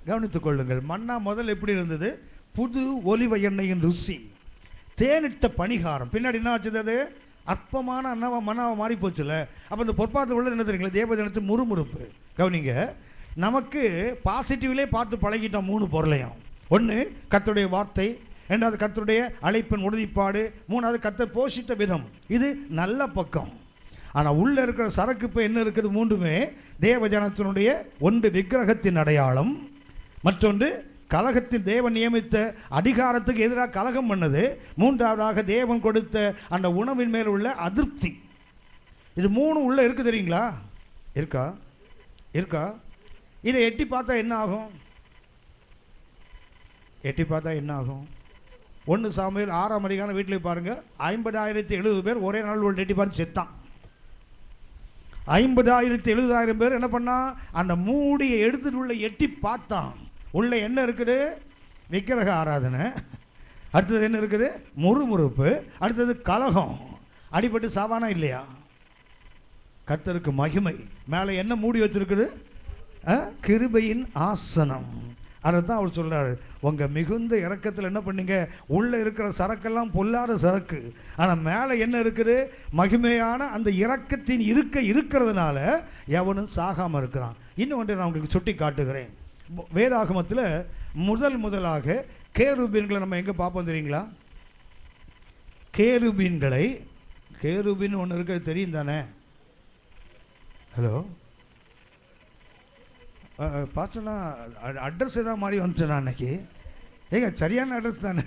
கவனித்துக் கொள்ளுங்கள். மன்னா முதல்ல எப்படி இருந்தது? புது ஒலிவ எண்ணெயின் ருசி, தேனிட்ட பணிகாரம். பின்னாடி என்ன ஆச்சுது? அது அற்பமான மன்னாவை மாறி போச்சுல. அப்போ இந்த பொற்பாத்திரம் உள்ள என்ன தெரியுங்களா? தேவஜனத்து முறுமுறுப்பு. கவனிங்க, நமக்கு பாசிட்டிவ்லே பார்த்து பழகிட்டோம் 3 பொருளையும். ஒன்று கர்த்தருடைய வார்த்தை, ரெண்டாவது கர்த்தருடைய அழைப்பின் உறுதிப்பாடு, மூணாவது கர்த்தர் போஷித்த விதம். இது நல்ல பக்கம். ஆனால் உள்ளே இருக்கிற சரக்கு இப்போ என்ன இருக்குது? 3மே தேவஜனத்தினுடைய, ஒன்று விக்கிரகத்தின் அடையாளம், மற்றொன்று கலகத்தில் தேவன் நியமித்த அதிகாரத்துக்கு எதிராக கலகம் பண்ணது, மூன்றாவதாக தேவன் கொடுத்த அந்த உணவின் மேல் உள்ள அதிருப்தி. இது 3 உள்ளே இருக்குது தெரியுங்களா? இருக்கா? இருக்கா? இதை எட்டி பார்த்தா என்ன ஆகும்? எட்டி பார்த்தா என்ன ஆகும்? 1 சாமுவேல் 6ஆம் அதிகாரம் வீட்டில் பாருங்கள். 50,070 பேர் ஒரே நாள் ஒரு எட்டி பார்த்து செத்தான். 50,000 பேர் என்ன பண்ணா? அந்த மூடியை எடுத்துட்டு உள்ள எட்டி பார்த்தான். உள்ள என்ன இருக்குது? விக்கிரக ஆராதனை. அடுத்தது என்ன இருக்குது? முறுமுறுப்பு. அடுத்தது கலகம். அடிபட்டு சாவானா இல்லையா? கர்த்தருக்கு மகிமை. மேலே என்ன மூடி வச்சிருக்குது? கிருபையின் ஆசனம். அதை தான் அவர் சொல்றாரு, உங்கள் மிகுந்த இறக்கத்தில் என்ன பண்ணீங்க? உள்ளே இருக்கிற சரக்கெல்லாம் பொல்லாத சரக்கு, ஆனால் மேலே என்ன இருக்குது? மகிமையான அந்த இறக்கத்தின் இருக்கிறதுனால எவனும் சாகாமல் இருக்கிறான். இன்னும் ஒன்று நான் உங்களுக்கு சுட்டி காட்டுகிறேன். வேதாகமத்தில் முதலாக கேருபீன்களை நம்ம எங்கே பார்ப்போம் தெரியுங்களா? கேருபீன்களை, கேருபீன் ஒன்று இருக்கிறது தெரியும் தானே? ஹலோ, பார்த்தோன்னா அட்ரஸ் எதாவது மாதிரி வந்துட்டேன் நான் அன்னைக்கு. ஏங்க சரியான அட்ரஸ் தானே?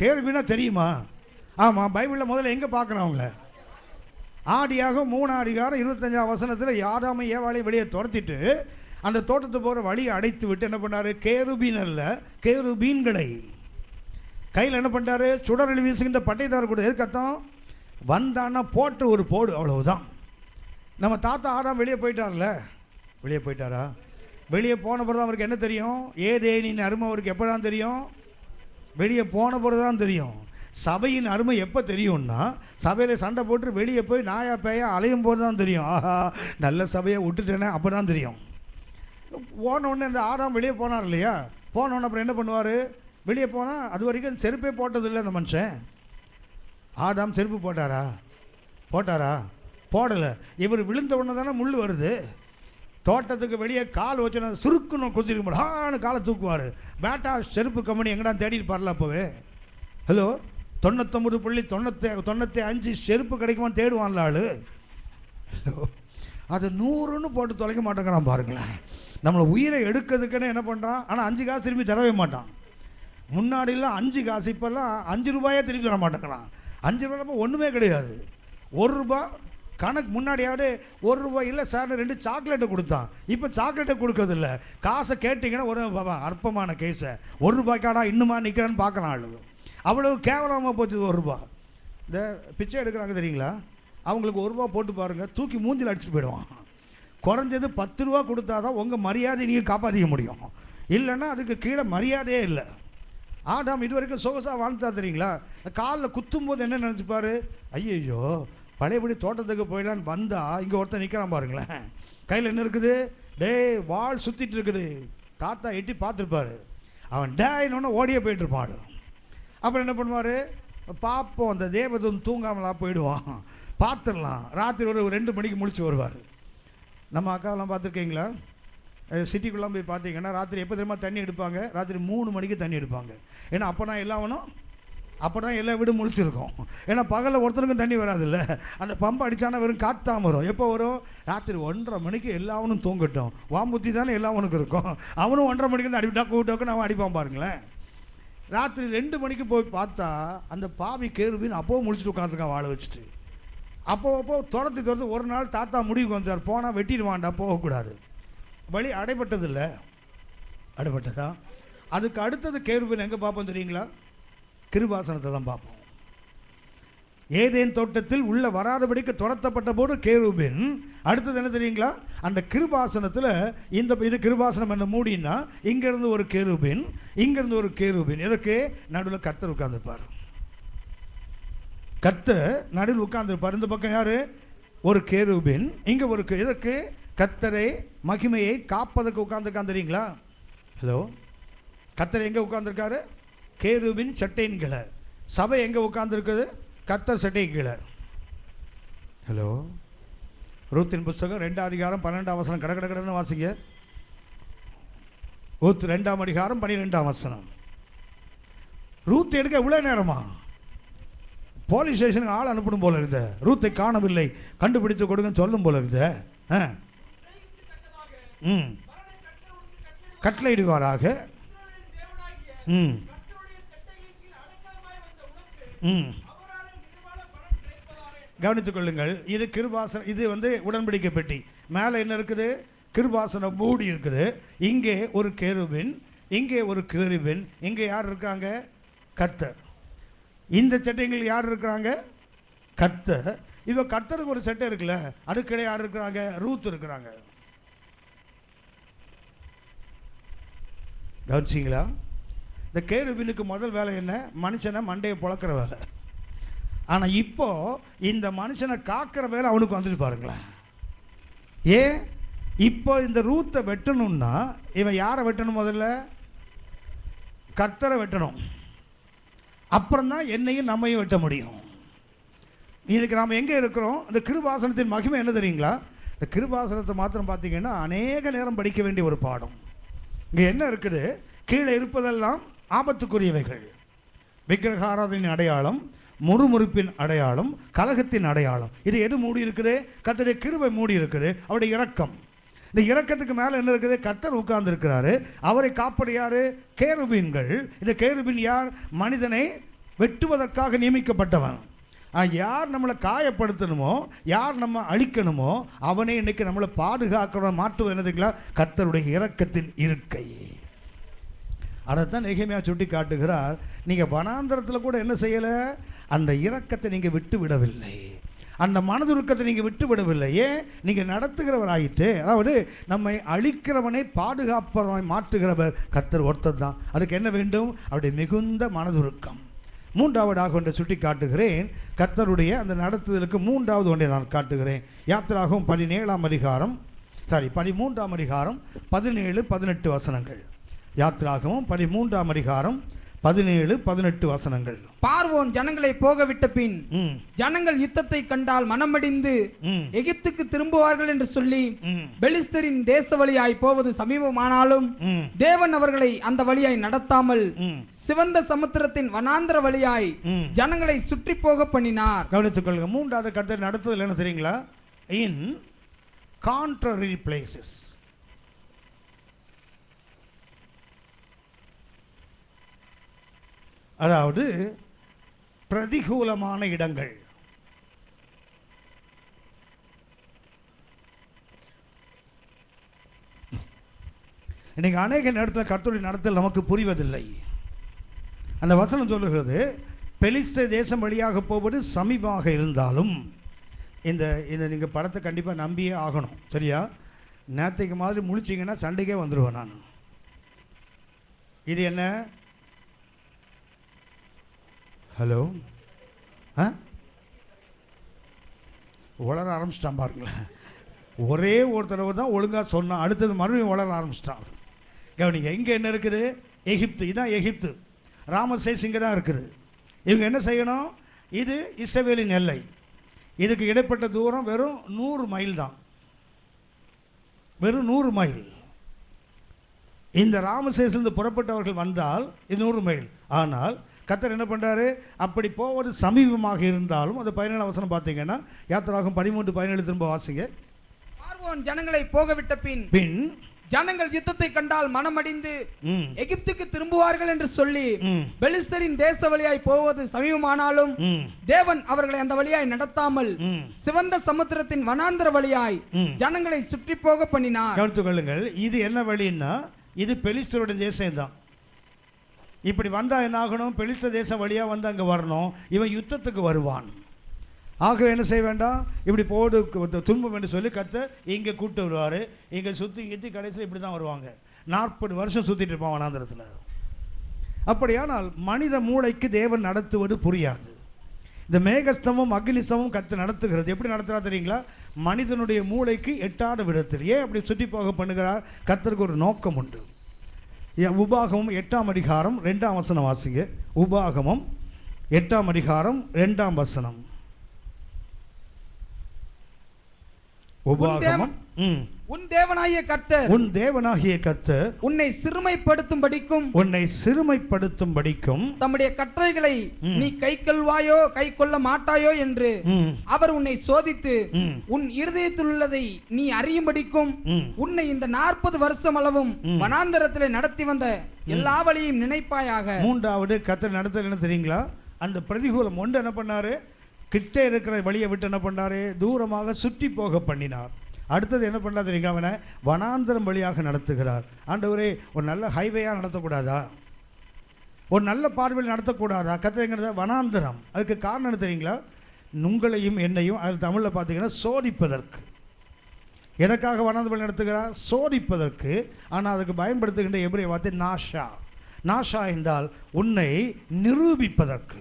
கேருபீனா தெரியுமா? ஆமாம், பைபிளில் முதல்ல எங்கே பார்க்குறோம் அவங்கள? ஆதியாகமம் 3ஆம் அதிகாரம் 25ஆம் வசனத்தில் ஆதாமை ஏவாளையும் வெளியே துரத்திட்டு அந்த தோட்டத்தை போகிற வழியை அடைத்து விட்டு என்ன பண்ணார்? கேருபீன் அல்ல, கேருபீன்களை கையில் என்ன பண்ணிட்டாரு? சுடரொளி வீசுகின்ற பட்டைத்தார் கூட. எதுக்கத்தான் வந்தான்னா போட்டு ஒரு போடு, அவ்வளவுதான். நம்ம தாத்தா ஆதாம் வெளியே போயிட்டார்ல, வெளியே போயிட்டாரா? வெளியே போன பிறகு தான் அவருக்கு என்ன தெரியும்? ஏதேனின் அருமை அவருக்கு எப்போ தான் தெரியும்? வெளியே போன பிறகு தான் தெரியும். சபையின் அருமை எப்போ தெரியும்னா, சபையில் சண்டை போட்டு வெளியே போய் நாயா பேயா அலையும் போது தான் தெரியும். ஆஹா, நல்ல சபையை விட்டுட்டேனே, அப்போ தான் தெரியும். போனோடனே இந்த ஆதாம் வெளியே போனார் இல்லையா? போனோடனே அப்புறம் என்ன பண்ணுவார்? வெளியே போனால் அது வரைக்கும் செருப்பே போட்டதில்லை அந்த மனுஷன். ஆதாம் செருப்பு போட்டாரா? போடலை. இவர் விழுந்த உடனே தானே முள் வருது. தோட்டத்துக்கு வெளியே கால் வச்சுனா சுருக்குன்னு குதிக்க முடியாது, காலை தூக்குவார். பேட்டா செருப்பு கம்பெனி எங்கடா தேடிட்டு பாரல அப்போவே. ஹலோ, 99.95 செருப்பு கிடைக்குமான்னு தேடுவான்ல ஆள். அதை 100ன்னு போட்டு தொலைக்க மாட்டேங்கிறான் பாருங்களேன். நம்மளை உயிரை எடுக்கிறதுக்குன்னு என்ன பண்ணுறான்? ஆனால் 5 காசு திரும்பி தரவே மாட்டான். முன்னாடிலாம் 5 காசு, இப்போல்லாம் 5 ரூபாயே திரும்பி தர மாட்டேங்கிறான். 5 ரூபாய் ஒன்றுமே கிடையாது. 1 ரூபாய் கணக்கு. முன்னாடியாவது 1 ரூபாய் இல்லை சார் 2 சாக்லேட்டை கொடுத்தான். இப்போ சாக்லேட்டை கொடுக்கறதில்ல. காசை கேட்டிங்கன்னா ஒரு அற்பமான கேஸை 1 ரூபாய்க்காடா இன்னுமா நிற்கிறான்னு பார்க்கலாம் ஆளு. அவ்வளவு கேவலமாக போச்சு 1 ரூபா. இந்த பிச்சை எடுக்கிறாங்க தெரியுங்களா? அவங்களுக்கு 1 ரூபா போட்டு பாருங்கள், தூக்கி மூஞ்சில் அடிச்சுட்டு போயிடுவான். குறைஞ்சது 10 ரூபா கொடுத்தா தான் உங்கள் மரியாதை நீங்கள் காப்பாற்றிக்க முடியும். இல்லைன்னா அதுக்கு கீழே மரியாதையே இல்லை. ஆதாம் இது வரைக்கும் சொகசாக வாழ்ந்தா தெரியுங்களா? காலில் குத்தும் போது என்ன நினச்சிப்பாரு? ஐயோ, பழையபடி தோட்டத்துக்கு போயிடலான்னு வந்தா இங்கே ஒருத்தர் நிற்கிறான் பாருங்களேன். கையில் என்ன இருக்குது? வால் சுற்றிட்டு இருக்குது. தாத்தா எட்டி பார்த்துருப்பாரு. அவன் டேன்னு ஓடியே போயிட்டுருப்பான். அப்புறம் என்ன பண்ணுவார்? பார்ப்போம், அந்த தேவதூன் தூங்காமலாம் போயிடுவான், பார்த்துடலாம். ராத்திரி ஒரு 2 மணிக்கு முழிச்சு வருவார். நம்ம அக்காவெல்லாம் பார்த்துருக்கீங்களா? சிட்டிக்குள்ளே போய் பார்த்தீங்கன்னா ராத்திரி எப்போ தெரியுமா தண்ணி எடுப்பாங்க? ராத்திரி 3 மணிக்கு தண்ணி எடுப்பாங்க. ஏன்னா அப்போ தான் எல்லா வீடும் முழிச்சிருக்கும். ஏன்னா பகலில் ஒருத்தருக்கும் தண்ணி வராதில்ல. அந்த பம்பு அடித்தானா வெறும் காற்றாம வரும். எப்போ வரும்? ராத்திரி 1:30 மணிக்கு எல்லாவனும் தூங்கட்டும். வாம்புத்தி தானே எல்லாவனுக்கும் இருக்கும். அவனும் 1:30 மணிக்கு தான் அடிப்பா கூட்டோக்குன்னு அவன் அடிப்பான் பாருங்களேன். ராத்திரி 2 மணிக்கு போய் பார்த்தா அந்த பாவி கேருபின்னு அப்போவும் முடிச்சுட்டு உட்காந்துருக்கான் வாழை வச்சுட்டு. அப்போ துரத்தி ஒரு நாள் தாத்தா முடிவுக்கு வந்தார், போனால் வெட்டிடுவான்டா, போகக்கூடாது. வழி அடைபட்டது இல்லை, அடைபட்டதா? அதுக்கு அடுத்தது கேருபீன் எங்கே பார்ப்போம் தெரியுங்களா? கிருபாசனத்தை தான் பார்ப்போம். ஏதேன் தோட்டத்தில் உள்ள வராதபடிக்கு துரத்தப்பட்ட போது கேருபீன், அடுத்தது என்ன தெரியுங்களா? அந்த கிருபாசனத்தில் இது கிருபாசனம் என்ன மூடினா, இங்கேருந்து ஒரு கேருபீன், இங்கேருந்து ஒரு கேருபீன். எதுக்கு? நடுவில் கர்த்தர் உட்கார்ந்துருப்பார். கர்த்தர் நடுவில் உட்கார்ந்துருப்பார். இந்த பக்கம் யார்? ஒரு கேருபீன், இங்கே ஒரு எதுக்கு? கர்த்தரை மகிமையை காப்பதற்கு உட்கார்ந்துருக்கான் தெரியுங்களா? ஹலோ, கர்த்தர் எங்கே உட்கார்ந்துருக்காரு? கேருபீன் சட்டையின் கீழே. சபை எங்கே உட்கார்ந்துருக்குது? கர்த்தர் சட்டை கீழே. ஹலோ, ரூத்தின் புஸ்தகம் 2ஆம் அதிகாரம் 12ஆம் வசனம் கடன்னு வாசிங்க. ரூத் 2ஆம் அதிகாரம் 12ஆம் வசனம். ரூத் எடுக்க இவ்வளோ நேரமா? போலீஸ் ஸ்டேஷனுக்கு ஆள் அனுப்பணும் போல இருந்த, ரூத்தை காணவில்லை, கண்டுபிடித்து கொடுங்கன்னு சொல்லும் போல இருந்த. கட்டளையிடுவாராக. கவனித்துக் கொள்ளுங்கள். இது கிருபாசனம், இது உடன்படிக்கை பெட்டி. மேலே என்ன இருக்குது? கிருபாசனம் மூடி இருக்குது. இங்கே ஒரு கேருபீன், இங்கே ஒரு கேருபீன், இங்கே யார் இருக்காங்க? கர்த்தர். இந்த சட்டைகள் யார் இருக்கிறாங்க? கர்த்தர். இப்போ கர்த்தருக்கு ஒரு சட்டை இருக்குல்ல, அதுக்கிடையே யார் இருக்கிறாங்க? ரூத் இருக்கிறாங்க. கவனிச்சிங்களா? இந்த கேருபீனுக்கு முதல் வேலை என்ன? மனுஷனை மண்டையை புழக்கிற வேலை. ஆனால் இப்போ இந்த மனுஷனை காக்கிற வேலை அவனுக்கு வந்துட்டு பாருங்களேன். ஏன்? இப்போ இந்த ரூத்தை வெட்டணும்னா இவன் யாரை வெட்டணும்? முதல்ல கர்த்தரை வெட்டணும். அப்புறம்தான் என்னையும் நம்மையும் வெட்ட முடியும். இதுக்கு நாம் எங்கே இருக்கிறோம்? இந்த கிருபாசனத்தின் மகிமை என்ன தெரியுங்களா? இந்த கிருபாசனத்தை மாத்திரம் பார்த்தீங்கன்னா அநேக நேரம் படிக்க வேண்டிய ஒரு பாடம். இங்கே என்ன இருக்குது? கீழே இருப்பதெல்லாம் ஆபத்துக்குரியவைகள். விக்கிரக ஆராதனையின் அடையாளம், முறுமுறுப்பின் அடையாளம், கலகத்தின் அடையாளம். இது எது மூடி இருக்குது? கர்த்தருடைய கிருபை மூடி இருக்குது, அவருடைய இரக்கம். இந்த இரக்கத்துக்கு மேலே என்ன இருக்குது? கர்த்தர் உட்கார்ந்து இருக்கிறாரு. அவரை காப்பது யாரு? கேருபீன்கள். இந்த கேருபீன் யார்? மனிதனை வெட்டுவதற்காக நியமிக்கப்பட்டவன். யார் நம்மளை காயப்படுத்தணுமோ, யார் நம்ம அழிக்கணுமோ, அவனே இன்னைக்கு நம்மளை பாதுகாக்கிற மாற்றுவது என்னதுங்களா? கர்த்தருடைய இரக்கத்தின் இருக்கை. அதைத்தான் நெகேமியா சுட்டி காட்டுகிறார். நீங்கள் வனாந்தரத்தில் கூட என்ன செய்யலை? அந்த இரக்கத்தை நீங்கள் விட்டு விடவில்லை, அந்த மனதுருக்கத்தை நீங்கள் விட்டு விடவில்லை. ஏன்? நீங்கள் நடத்துகிறவராயிட்டு. அதாவது நம்மை அழிக்கிறவனை பாதுகாப்பவனை மாற்றுகிறவர் கர்த்தர் ஒருத்தர் தான். அதுக்கு என்ன வேண்டும்? அவருடைய மிகுந்த மனதுருக்கம். மூன்றாவதாக ஒன்றை சுட்டி காட்டுகிறேன். கர்த்தருடைய அந்த நடத்துதலுக்கு மூன்றாவது ஒன்றை நான் காட்டுகிறேன். யாத்திராகவும் 13ஆம் அதிகாரம் 17, 18 வசனங்கள். யாத்திராகவும் 13ஆம் அதிகாரம் 17, 18 வசனங்கள். பார்வோன் ஜனங்களை போக விட்ட பின் ஜனங்கள் யுத்தத்தை கண்டால் மனமடிந்து எகிப்துக்கு திரும்புவார்கள் என்று சொல்லி பெலிஸ்தரின் தேச வழியாய் போவது சமீபமானாலும் தேவன் அவர்களை அந்த வழியாய் நடத்தாமல் சிவந்த சமுத்திரத்தின் வனாந்திர வழியாய் ஜனங்களை சுற்றி போக பண்ணினார். கவனித்துக் கொள்ளுங்க. மூன்றாவது கர்த்தர் நடத்துதல் என்ன தெரியுங்களா? இன் கான்ட்ரரி பிளேசஸ். அதாவது பிரதிகூலமான இடங்கள். இன்னைக்கு அநேக நேரத்தில் கர்த்தருடைய நடத்தல் நமக்கு புரிவதில்லை. அந்த வசனம் சொல்லுகிறது, பெலிஸ்தர் தேசம் வழியாக போவது சமீபமாக இருந்தாலும். இந்த நீங்கள் படத்தை கண்டிப்பாக நம்பியே ஆகணும், சரியா? நேற்றைக்கு மாதிரி முழிச்சிங்கன்னா சண்டைக்கே வந்துடுவேன் நான். இது என்ன? ஹலோ, வளர ஆரம்பிச்சிட்டான் பாருங்களேன். ஒரே ஒரு தடவை தான் ஒழுங்காக சொன்னான், அடுத்தது மறுபடியும் வளர ஆரம்பிச்சிட்டான். கவனிங்க, இங்கே என்ன இருக்குது? எகிப்து. இதுதான் எகிப்து. ராமசேஸ் இங்கே தான் இருக்குது. இவங்க என்ன செய்யணும்? இது இஸ்ரவேலின் எல்லை. இதுக்கு இடைப்பட்ட தூரம் வெறும் 100 மைல் தான், வெறும் 100 மைல். இந்த ராமசேஸ்லேருந்து புறப்பட்டவர்கள் வந்தால் இது 100 மைல். ஆனால் கர்த்தர் என்ன பண்ணுறாரு? அப்படி போவது சமீபமாக இருந்தாலும், அது 17 வசனம் பார்த்தீங்கன்னா, யாத்திராகும் 13, 17 திரும்ப வாசிங்க. பார்வோன் ஜனங்களை போக விட்ட பின் ஜனங்கள் யுத்தத்தை கண்டால் மனமடிந்து ம், எகிப்துக்கு திரும்புவார்கள் என்று சொல்லி ம், பெலிஸ்தரின் தேச வழியாய் போவது சமீபமானாலும் ம், தேவன் அவர்களை அந்த வழியாய் நடத்தாமல் ம். சிவந்த சமுத்திரத்தின் வனாந்தர வழியாய் ம். ஜனங்களை சுற்றி போக பண்ணினார். கவனித்துக் கொள்ளுங்கள். இது என்ன வழின்னா, இது பெலிஸ்தருடைய தேசம் தான். இப்படி வந்தா என்ன ஆகணும்? பெலிஸ்த தேசம் வழியா வந்து அங்க வரணும். இவன் யுத்தத்துக்கு வருவான். ஆக என்ன செய்ய வேண்டாம், இப்படி போடு துன்பம் என்று சொல்லி கர்த்தர் இங்கே கூப்பிட்டு வருவார். இங்கே சுற்றி கீத்தி கடைசியில் இப்படி தான் வருவாங்க. 40 வருஷம் சுற்றிட்டு இருப்பான் வனாந்திரத்தில். அப்படியானால் மனித மூளைக்கு தேவன் நடத்துவது புரியாது. இந்த மேகஸ்தமும் அக்னிஸ்தமும் கர்த்தர் நடத்துகிறது. எப்படி நடத்துகிறா தெரியுங்களா? மனிதனுடைய மூளைக்கு எட்டாத விதத்தில். ஏன் அப்படி சுற்றி போக பண்ணுகிறார்? கர்த்தருக்கு ஒரு நோக்கம் உண்டு. உபாகமம் 8ஆம் அதிகாரம் 2ஆம் வசனம் வாசிங்க. உபாகமம் 8ஆம் அதிகாரம் 2ஆம் வசனம். உபாகமம். உன் தேவனாகிய கர்த்தர் உன் தேவனாகிய கர்த்தர் உன்னை சிறுமைப்படுத்தும்படிக்கும் உன்னை சிறுமைப்படுத்தும்படிக்கும் தம்முடைய கட்டளைகளை நீ கைக்கொள்வாயோ கை கொள்ள மாட்டாயோ என்று அவர் உன்னை சோதித்து உன் இருதயத்தில் உள்ளதை நீ அறியும்படிக்கும் உன்னை இந்த 40 வருஷம் அளவும் வனாந்தரத்திலே நடத்தி வந்த எல்லா வழியும் நினைப்பாயாக. மூன்றாவது கர்த்தர் நடத்த என்ன தெரியுங்களா? அந்த பிரதிகூலம் ஒன்று என்ன பண்ணாரு? கிட்டே இருக்கிற வழியை விட்டு என்ன பண்ணாரு? தூரமாக சுற்றி போக பண்ணினார். அடுத்தது என்ன பண்ணார் தெரியுங்களா? அவனை வனாந்தரம் வழியாக நடத்துகிறார். ஆண்டவரே, ஒரு நல்ல ஹைவேயாக நடத்தக்கூடாதா? ஒரு நல்ல பார்வையில் நடத்தக்கூடாதா? கத்துறங்கிறத வனாந்தரம். அதுக்கு காரணம் என்ன தெரியுங்களா? உங்களையும் என்னையும், அது தமிழில் பார்த்தீங்கன்னா சோதிப்பதற்கு. எதற்காக வனாந்தரம் வழி நடத்துகிறார்? சோதிப்பதற்கு. ஆனால் அதுக்கு பயன்படுத்துகின்ற எபிரேய வார்த்தை நாஷா. நாஷா என்றால் உன்னை நிரூபிப்பதற்கு.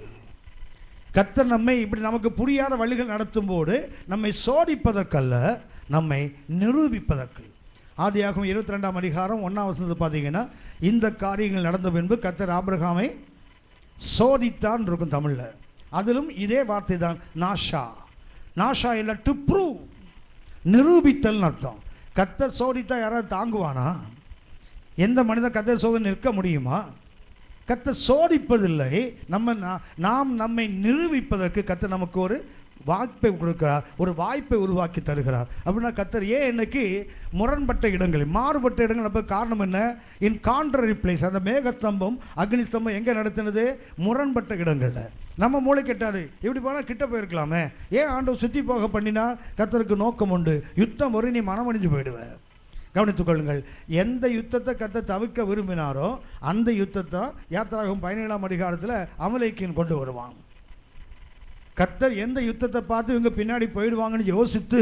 கர்த்தர் நம்மை இப்படி நமக்கு புரியாத வழிகள் நடத்தும் போது நம்மை சோதிப்பதற்கல்ல, நம்மை நிரூபிப்பதற்கு. ஆதியாகமம் 22ஆம் அதிகாரம் 1ஆம் வசனத்தை பார்த்தீங்கன்னா, இந்த காரியங்கள் நடந்த பின்பு கர்த்தர் ஆபிரகாமை சோதித்தான் இருக்கும் தமிழில். அதிலும் இதே வார்த்தை தான் நாஷா. நாஷா இல்லை, டு ப்ரூவ், நிரூபித்தல் அர்த்தம். கர்த்தர் சோதித்தா யாராவது தாங்குவானா? எந்த மனிதன் கர்த்தர் சோதனை நிற்க முடியுமா? கர்த்தர் சோதிப்பதில்லை, நாம் நம்மை நிரூபிப்பதற்கு கர்த்தர் நமக்கு ஒரு வாய்ப்பை கொடுக்கிறார், ஒரு வாய்ப்பை உருவாக்கி தருகிறார். அப்படின்னா கர்த்தர் ஏன் இன்னைக்கு முரண்பட்ட இடங்கள், மாறுபட்ட இடங்கள் அப்போ காரணம் என்ன? இன் கான்ட்ரரி பிளேஸ். அந்த மேகஸ்தம்பம் அக்னி ஸ்தம்பம் எங்கே நடத்தினது? முரண்பட்ட இடங்களில். நம்ம மூளை கெட்டாரு, இப்படி போனால் கிட்ட போயிருக்கலாமே, ஏன் ஆண்டவர் சுற்றி போக பண்ணினா? கர்த்தருக்கு நோக்கம் உண்டு. யுத்தம் ஒரு நீ மனமணிஞ்சு போயிடுவேன். கவனித்துக் கொள்ளுங்கள். எந்த யுத்தத்தை கர்த்தர் தவிர்க்க விரும்பினாரோ அந்த யுத்தத்தை யாத்திராகமம் 17ஆம் அதிகாரத்தில் அமலேக்கியன் கொண்டு வருவான். கர்த்தர் எந்த யுத்தத்தை பார்த்து இவங்க பின்னாடி போயிடுவாங்கன்னு யோசித்து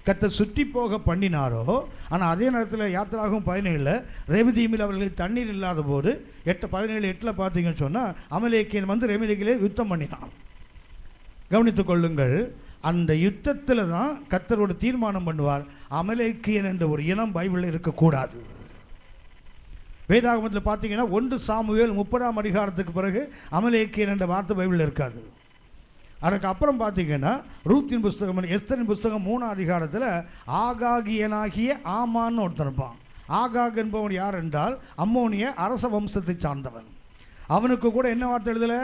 கர்த்தர் சுற்றி போக பண்ணினாரோ, ஆனால் அதே நேரத்தில் யாத்திராகமம் 17 ரெவிதீமில் அவர்களுக்கு தண்ணீர் இல்லாத போது 17:8 பார்த்தீங்கன்னு சொன்னால் அமலேக்கியன் வந்து ரெவிதீமிலே யுத்தம் பண்ணினான். கவனித்துக் கொள்ளுங்கள். அந்த யுத்தத்தில் தான் கர்த்தரோட தீர்மானம் பண்ணுவார், அமலேக்கியன் என்ற ஒரு இனம் பைபிளில் இருக்கக்கூடாது. வேதாகமத்தில் பார்த்தீங்கன்னா 1 சாமுவேல் 30ஆம் அதிகாரத்துக்கு பிறகு அமலேக்கியன் என்ற வார்த்தை பைபிளில் இருக்காது. அதுக்கு அப்புறம் பார்த்தீங்கன்னா ரூத்தின் புஸ்தகம், எஸ்தரின் புஸ்தகம் 3ஆம் அதிகாரத்தில் ஆகாகியனாகிய ஆமான்னு ஒருத்தன் இருப்பான். ஆகாக் என்பவன் யார் என்றால் அம்மோனிய அரச வம்சத்தை சார்ந்தவன். அவனுக்கு கூட என்ன வார்த்தை எழுதலை?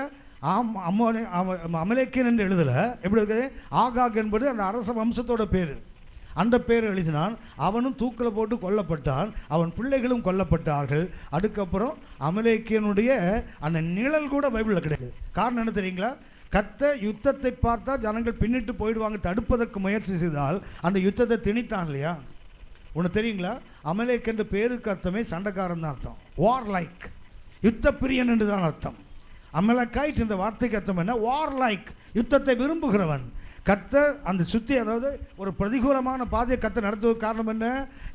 அமலேக்கியன் என்று எழுதலை. எப்படி இருக்குது? ஆகாக் என்பது அந்த அரச வம்சத்தோட பேர். அந்த பேர் எழுதினான். அவனும் தூக்கில் போட்டு கொல்லப்பட்டான், அவன் பிள்ளைகளும் கொல்லப்பட்டார்கள். அதுக்கப்புறம் அமலேக்கியனுடைய அந்த நிழல் கூட பைபிளில் கிடையாது. காரணம் என்ன தெரியுங்களா? கர்த்தர் யுத்தத்தை பார்த்தா ஜனங்கள் பின்னிட்டு போயிடுவாங்க, தடுப்பதற்கு முயற்சி செய்தால் அந்த யுத்தத்தை திணித்தான் இல்லையா? ஒன்று தெரியுங்களா? அமலேக் என்ற பேருக்கு அர்த்தமே சண்டைக்காரன் தான் அர்த்தம். வார் லைக், யுத்த பிரியன் என்று தான் அர்த்தம். அமலேக்கைட் இந்த வார்த்தைக்கு அர்த்தம் என்ன? வார் லைக், யுத்தத்தை விரும்புகிறவன். கர்த்தர் அந்த சுற்றி, அதாவது ஒரு பிரதிகூலமான பாதையை கர்த்தர் நடத்துவதற்கு காரணம் என்ன?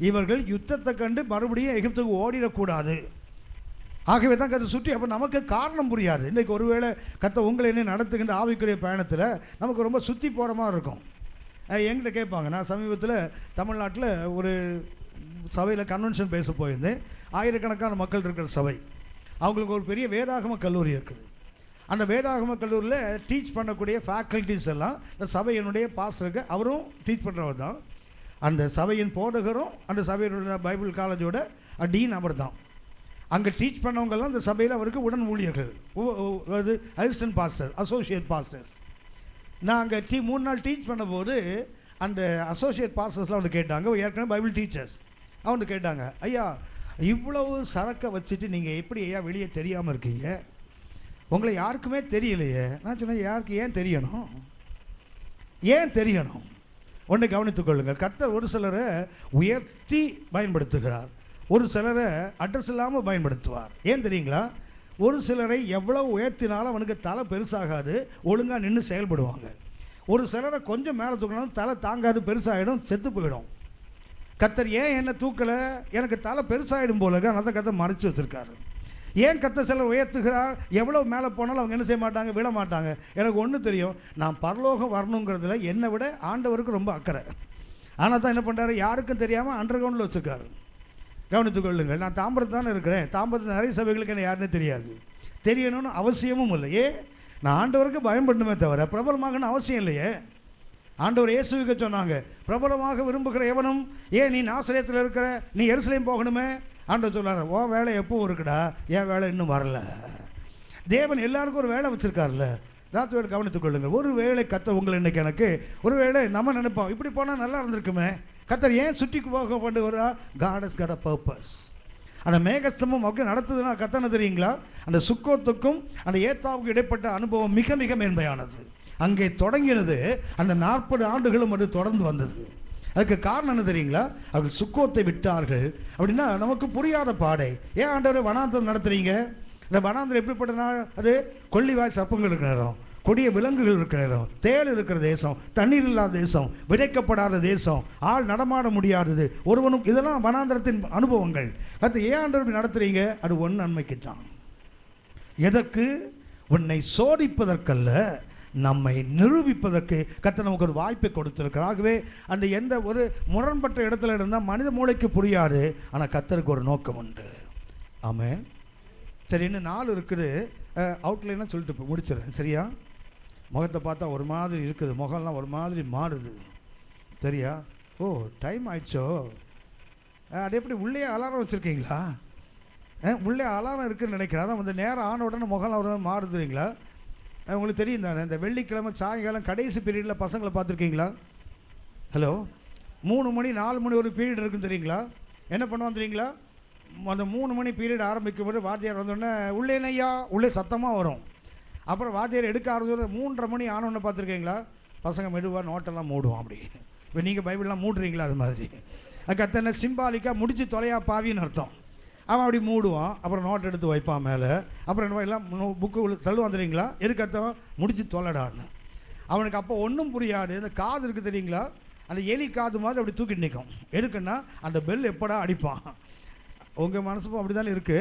இவர்கள் யுத்தத்தை கண்டு மறுபடியும் எகிப்துக்கு ஓடிடக்கூடாது. ஆகவே தான் கர்த்தர் சுற்றி. அப்போ நமக்கு காரணம் புரியாது. இன்றைக்கு ஒருவேளை கர்த்தர் உங்களை என்ன நடத்துகின்ற ஆவிக்குரிய பயணத்தில் நமக்கு ரொம்ப சுற்றி போகிற மாதிரி இருக்கும். என்கிட்ட கேட்பாங்க. நான் சமீபத்தில் தமிழ்நாட்டில் ஒரு சபையில் கன்வென்ஷன் பேச போயிருந்தேன். ஆயிரக்கணக்கான மக்கள் இருக்கிற சபை. அவங்களுக்கு ஒரு பெரிய வேதாகம கல்லூரி இருக்குது. அந்த வேதாகம கல்லூரியில் டீச் பண்ணக்கூடிய ஃபேக்கல்ட்டிஸ் எல்லாம் இந்த சபையினுடைய பாஸ்டருக்கு, அவரும் டீச் பண்ணுறவர் தான். அந்த சபையின் போதகரும் அந்த சபையினுடைய பைபிள் காலேஜோட டீன் அவர் தான். அங்கே டீச் பண்ணவங்கெல்லாம் அந்த சபையில் அவருக்கு உடன் ஊழியர்கள், அது அசிஸ்டன்ட் பாஸ்டர், அசோசியேட் பாஸ்டர்ஸ். நான் அங்கே 3 நாள் டீச் பண்ணும்போது அந்த அசோசியேட் பாஸ்டர்ஸ்லாம் வந்து கேட்டாங்க, ஏற்கனவே பைபிள் டீச்சர்ஸ். அவனு கேட்டாங்க, ஐயா இவ்வளவு சரக்கை வச்சுட்டு நீங்கள் எப்படி ஐயா வெளியே தெரியாமல் இருக்கீங்க? உங்களை யாருக்குமே தெரியலையே. நான் சொன்னேன், யாருக்கு ஏன் தெரியணும்? ஏன் தெரியணும்? ஒன்றை கவனித்துக் கொள்ளுங்கள். கர்த்தர் ஒரு சிலரை உயர்த்தி பயன்படுத்துகிறார், ஒரு சிலரை அட்ரஸ் இல்லாமல் பயன்படுத்துவார். ஏன் தெரியுங்களா? ஒரு சிலரை எவ்வளோ உயர்த்தினாலும் அவனுக்கு தலை பெருசாகாது, ஒழுங்காக நின்று செயல்படுவாங்க. ஒரு சிலரை கொஞ்சம் மேலே தூக்கினாலும் தலை தாங்காது, பெருசாகிடும், செத்து போயிடும். கர்த்தர் ஏன் என்னை தூக்கலை? எனக்கு தலை பெருசாகிடும் போல, அந்த கர்த்தர் மறைச்சி வச்சுருக்காரு. ஏன் கர்த்தர் சிலர் உயர்த்துகிறார்? எவ்வளோ மேலே போனாலும் அவங்க என்ன செய்ய மாட்டாங்க, விட மாட்டாங்க. எனக்கு ஒன்று தெரியும், நான் பரலோகம் வரணுங்கிறதுல என்னை விட ஆண்டவருக்கு ரொம்ப அக்கறை. ஆனால் தான் என்ன பண்ணுறாரு, யாருக்கும் தெரியாமல் அண்டர் கிரவுண்டில் வச்சுருக்காரு. கவனித்துக் கொள்ளுங்கள். நான் தாம்பரத்து தானே இருக்கிறேன், தாம்பரத்து நிறைய சபைகளுக்கு என்ன யாருன்னே தெரியாது, தெரியணும்னு அவசியமும் இல்லையே. நான் ஆண்டவருக்கு பயன்படணுமே தவிர பிரபலமாகன்னு அவசியம் இல்லையே. ஆண்டவர் இயேசுவுக்கு சொன்னாங்க, பிரபலமாக விரும்புகிற எவனும், ஏன் நீ நாசரேத்தில் இருக்கிற, நீ எருசலேம் போகணுமே? ஆண்டவர் சொல்கிறார், ஓ வேலை எப்போ இருக்குடா, என் வேலை இன்னும் வரல. தேவன் எல்லாருக்கும் ஒரு வேலை வச்சுருக்காருல்ல. ராத்திரி கவனித்துக் கொள்ளுங்கள். ஒரு வேளை கர்த்தர் உங்களை இன்னைக்கு எனக்கு ஒரு வேளை நம்ம நினைப்போம், இப்படி போனால் நல்லா இருந்திருக்குமே, கர்த்தர் ஏன் சுற்றி போக கொண்டு வரா? God has got a purpose. அந்த மேகஸ்தம்பம் அப்படி நடத்துதுன்னா கர்த்தனை தெரியுங்களா? அந்த சுக்கோத்துக்கும் அந்த ஏத்தாவுக்கும் இடைப்பட்ட அனுபவம் மிக மிக மேன்மையானது. அங்கே தொடங்கினது, அந்த 40 ஆண்டுகளும் அது தொடர்ந்து வந்தது. அதுக்கு காரணம் என்ன தெரியுங்களா? அவர்கள் சுக்கோத்தை விட்டார்கள். அப்படின்னா நமக்கு புரியாத பாடை. ஏன் ஆண்டவர் வனாந்தரம் நடத்துறீங்க? இந்த வனாந்தரம் எப்படிப்பட்ட நாள்? அது கொள்ளிவாய் சர்ப்பங்கள் இருக்கிற நேரம், கொடிய விலங்குகள் இருக்கிற நேரம், தேள் இருக்கிற தேசம், தண்ணீர் இல்லாத தேசம், விதைக்கப்படாத தேசம், ஆள் நடமாட முடியாதது ஒருவனும். இதெல்லாம் வனாந்தரத்தின் அனுபவங்கள். அது ஏன் ஆண்டவர் நடத்துறீங்க? அது ஒன்று நன்மைக்குத்தான். எதற்கு? உன்னை சோதிப்பதற்கல்ல, நம்மை நிரூபிப்பதற்கு கர்த்தர் நமக்கு ஒரு வாய்ப்பை கொடுத்திருக்கிறாகவே. அந்த எந்த ஒரு முரண்பட்ட இடத்துல இருந்தால் மனித மூளைக்கு புரியாது, ஆனால் கர்த்தருக்கு ஒரு நோக்கம் உண்டு. ஆமென். சரி, இன்னும் 4 இருக்குது. அவுட்லைனாக சொல்லிட்டு முடிச்சிடறேன், சரியா? முகத்தை பார்த்தா ஒரு மாதிரி இருக்குது, முகம்லாம் ஒரு மாதிரி மாறுது, சரியா? ஓ டைம் ஆயிடுச்சோ? அது எப்படி உள்ளே அலாரம் வச்சுருக்கீங்களா? உள்ளே அலாரம் இருக்குதுன்னு நினைக்கிறேன். அதான் வந்து நேரம் ஆன உடனே முகம்லாம் ஒரு மாறுதுங்களா? உங்களுக்கு தெரியும் தானே, இந்த வெள்ளிக்கிழமை சாயங்காலம் கடைசி பீரியடில் பசங்களை பார்த்துருக்கீங்களா? ஹலோ, 3 மணி 4 மணி ஒரு பீரியட் இருக்குன்னு தெரியுங்களா? என்ன பண்ணுவான் தெரியுங்களா? அந்த 3 மணி பீரியட் ஆரம்பிக்கும் போது வாத்தியார் வந்தோடனே உள்ளே நையா உள்ளே சத்தமாக வரும். அப்புறம் வாத்தியார் எடுக்க ஆரம்பிச்சு 3:30 மணி ஆனோன்னு பார்த்துருக்கீங்களா? பசங்க மெதுவாக நோட்டெல்லாம் மூடுவோம். அப்படி இப்போ நீங்கள் பைபிள்லாம் மூடுறீங்களா? அது மாதிரி அதுக்கு அத்தனை சிம்பாலிக்காக முடிச்சு தொலையா பாவின்னு அர்த்தம். அவன் அப்படி மூடுவான், அப்புறம் நோட் எடுத்து வைப்பான் மேலே. அப்புறம் என்ன எல்லாம் புக்கு தள்ளுவான் தெரியுங்களா? எதுக்கு அர்த்தம்? முடிச்சு தொலைடான்னு. அவனுக்கு அப்போ ஒன்றும் புரியாது. இந்த காது இருக்குது தெரியுங்களா? அந்த எலி காது மாதிரி அப்படி தூக்கிட்டு நிற்கும். எதுக்குன்னா அந்த பெல் எப்படா அடிப்பான். உங்கள் மனசுக்கும் அப்படி தானே இருக்கா?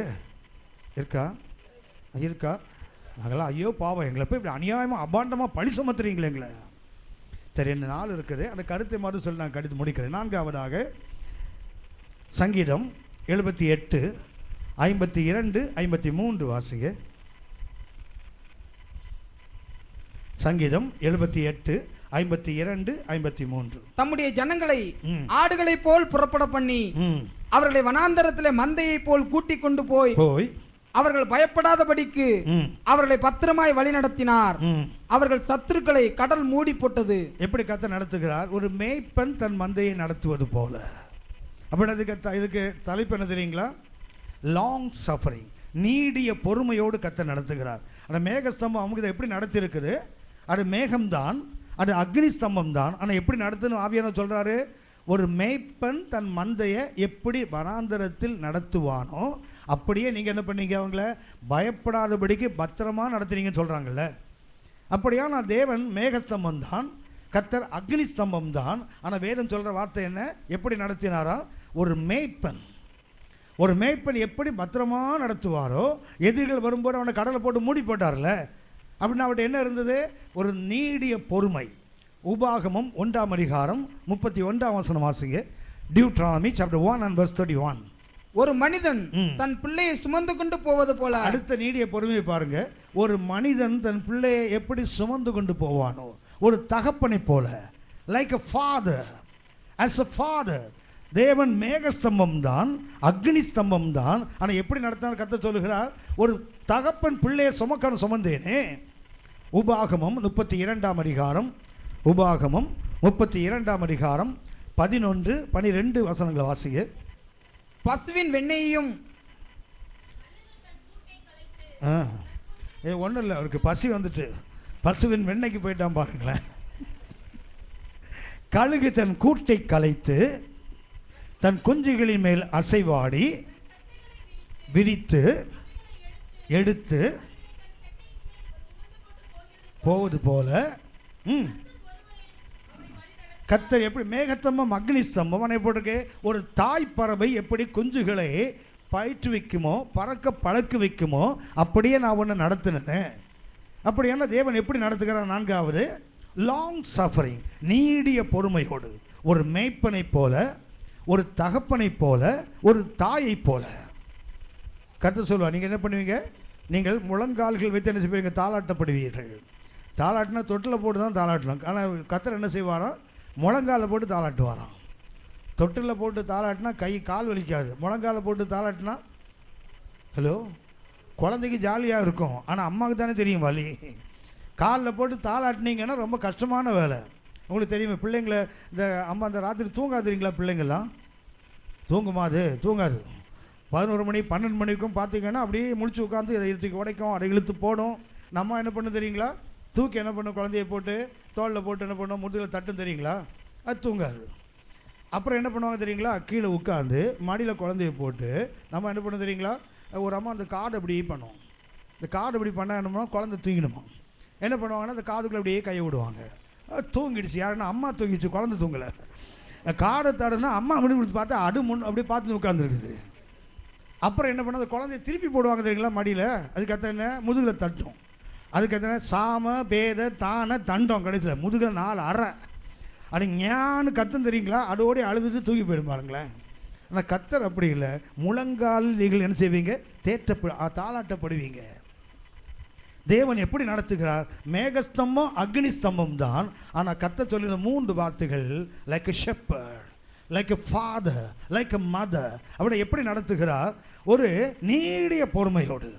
நாங்களாம் ஐயோ பாவம், எங்களை போய் இப்படி அநியாயமாக அபாண்டமாக பழி சுமத்துறீங்களே எங்களை. சரி, என்ன 4 இருக்குது. அந்த கருத்தை மாதிரி சொல்லி நான் கடித்து முடிக்கிறேன். 4ஆவதாக சங்கீதம் 78, 52, 53 வாசிங்க. சங்கீதம் 78, 52, 53. தம்முடைய ஜனங்களை ஆடுகளை போல் புறப்பட பண்ணி அவர்களை வனாந்தரத்திலே மந்தையை போல் கூட்டிக் கொண்டு போய் அவர்கள் பயப்படாதபடிக்கு அவர்களை பத்திரமாய் வழி நடத்தினார். அவர்கள் சத்துருக்களை கடல் மூடி போட்டது. எப்படி கர்த்தர் நடத்துகிறார்? ஒரு மேய்ப்பன் தன் மந்தையை நடத்துவது போல. அப்படின்னா இதுக்கு தலைப்பு என்ன தெரியுங்களா? லாங் சஃபரிங், நீடிய பொறுமையோடு கர்த்தர் நடத்துகிறார். அந்த மேகஸ்தம்பம் அவங்க எப்படி நடத்திருக்குது? அது மேகம்தான், அது அக்னி ஸ்தம்பம் தான். ஆனால் எப்படி நடத்துன்னு ஆவியானவர் சொல்கிறாரு? ஒரு மேய்ப்பன் தன் மந்தையை எப்படி வனாந்தரத்தில் நடத்துவானோ அப்படியே நீங்கள் என்ன பண்ணீங்க? அவங்கள பயப்படாதபடிக்கு பத்திரமா நடத்துனீங்கன்னு சொல்கிறாங்கல்ல. அப்படியா? நான் தேவன் மேகஸ்தம்பம் தான், கர்த்தர் அக்னி ஸ்தம்பம் தான். ஆனால் வேதம் சொல்கிற வார்த்தை என்ன? எப்படி நடத்தினாரா? ஒரு மேய்ப்பன் எப்படி பத்திரமா நடத்துவாரோ, எதிரிகள் வரும்போது அவனை கடலை போட்டு மூடி போட்டார்ல, அப்படின்னா அவர்கிட்ட என்ன இருந்தது? ஒரு நீடிய பொறுமை. உபாகமம் 1ஆம் அதிகாரம் 31ஆம் வசனம் வாசிங்க. Deuteronomy chapter 1 and verse 31. ஒரு மனிதன் தன் பிள்ளையை சுமந்து கொண்டு போவது போல. அடுத்த நீடிய பொறுமையை பாருங்க. ஒரு மனிதன் தன் பிள்ளையை எப்படி சுமந்து கொண்டு போவானோ, ஒரு தகப்பனை போல, like a father, as a father. தேவன் மேகஸ்தம்பம் தான், அக்னி ஸ்தம்பம் தான். ஆனால் எப்படி நடத்தினார் கர்த்தர் சொல்லுகிறார்? ஒரு தகப்பன் பிள்ளையை சுமந்தேனே. உபாகமம் 32ஆம் அதிகாரம், உபாகமம் 32ஆம் அதிகாரம் 11, 12 வசனங்களை வாசிங்க. பசுவின் வெண்ணெயையும் இது ஒன்றும் இல்லை, அவருக்கு பசி வந்துட்டு பசுவின் வெண்ணெய்க்கு போயிட்டான் பாருங்களேன். கழுகு தன் கூட்டை கலைத்து தன் குஞ்சுகளின் மேல் அசைவாடி விரித்து எடுத்து போவது போல கர்த்தர் எப்படி மேகஸ்தம்பம் அக்னி ஸ்தம்பம் அவனை போட்டிருக்கு. ஒரு தாய் பறவை எப்படி குஞ்சுகளை பயிற்றுவிக்குமோ பறக்க பழக்க வைக்குமோ அப்படியே நான் ஒன்று நடத்தினேன். அப்படியான தேவன் எப்படி நடத்துகிறார்? நான்காவது, லாங் சஃபரிங், நீடிய பொறுமையோடு, ஒரு மேய்ப்பனை போல, ஒரு தகப்பனை போல, ஒரு தாயை போல. கர்த்தர் சொல்லுவார், நீங்கள் என்ன பண்ணுவீங்க? நீங்கள் முழங்கால்கள் வைத்து என்ன செய்வீங்க? தாளாட்டப்படுவீர்கள். தாளாட்டினா தொட்டில் போட்டு தான் தாளாட்டணும். ஆனால் கர்த்தர் என்ன செய்வாரோ? முழங்கால போட்டு தாளாட்டுவாராம். தொட்டில் போட்டு தாளாட்டினா கை கால் வலிக்காது. முழங்கால போட்டு தாளாட்டினா ஹலோ குழந்தைக்கு ஜாலியாக இருக்கும், ஆனால் அம்மாவுக்கு தானே தெரியும் வலி. காலில் போட்டு தாளாட்டினீங்கன்னா ரொம்ப கஷ்டமான வேலை. உங்களுக்கு தெரியுமே, பிள்ளைங்களை இந்த அம்மா அந்த ராத்திரி தூங்காதுறீங்களா? பிள்ளைங்கள்லாம் தூங்குமா? அது தூங்காது. 11 மணி 12 மணிக்கும் பார்த்தீங்கன்னா அப்படியே முழிச்சு உட்காந்து இதை இழுத்துக்கு உடைக்கும், அதை இழுத்து போடும். நம்ம என்ன பண்ண தெரியுங்களா? தூக்கி என்ன பண்ணும்? குழந்தைய போட்டு தோளில் போட்டு என்ன பண்ணும்? முதுகில் தட்டும் தெரியுங்களா? அது தூங்காது. அப்புறம் என்ன பண்ணுவாங்க தெரியுங்களா? கீழே உட்காந்து மடியில் குழந்தைய போட்டு நம்ம என்ன பண்ண தெரியுங்களா? ஒரு அம்மா அந்த காடை இப்படி பண்ணும். இந்த காடை இப்படி பண்ணால் என்னமோ குழந்தை தூங்கிடுமா. என்ன பண்ணுவாங்கன்னா அந்த காதுக்குள்ளே அப்படியே கையை விடுவாங்க. தூங்கிடுச்சு. யாருன்னா அம்மா தூங்கிடுச்சு, குழந்தை தூங்கலை. காடை தடுனா அம்மா அப்படி கொடுத்து பார்த்தா அடு முன் அப்படியே பார்த்து உட்காந்துருக்குது. அப்புறம் என்ன பண்ண? அந்த குழந்தைய திருப்பி போடுவாங்க தெரியுங்களா மடியில். அதுக்கத்த என்ன? முதுகில் தட்டும். அதுக்கத்த சாம பேத தான தண்டம் கடைசியில் முதுகில் 4 அறை. அது ஞானு கத்தம் தெரியுங்களா? அதோடய அழுதுட்டு தூக்கி போயிடும் பாருங்களேன். ஆனால் கத்தர் அப்படி இல்லை. முழங்கால் நீங்கள் என்ன செய்வீங்க? தாளாட்டப்படுவீங்க. தேவன் எப்படி நடத்துகிறார்? மேகஸ்தம்பம் அக்னி ஸ்தம்பம் தான். ஆனால் கர்த்தர் சொல்லின 3 வார்த்தைகள், like a shepherd, like a father, like a mother. அப்படி எப்படி நடத்துகிறார்? ஒரு நீடிய பொறுமையோடு,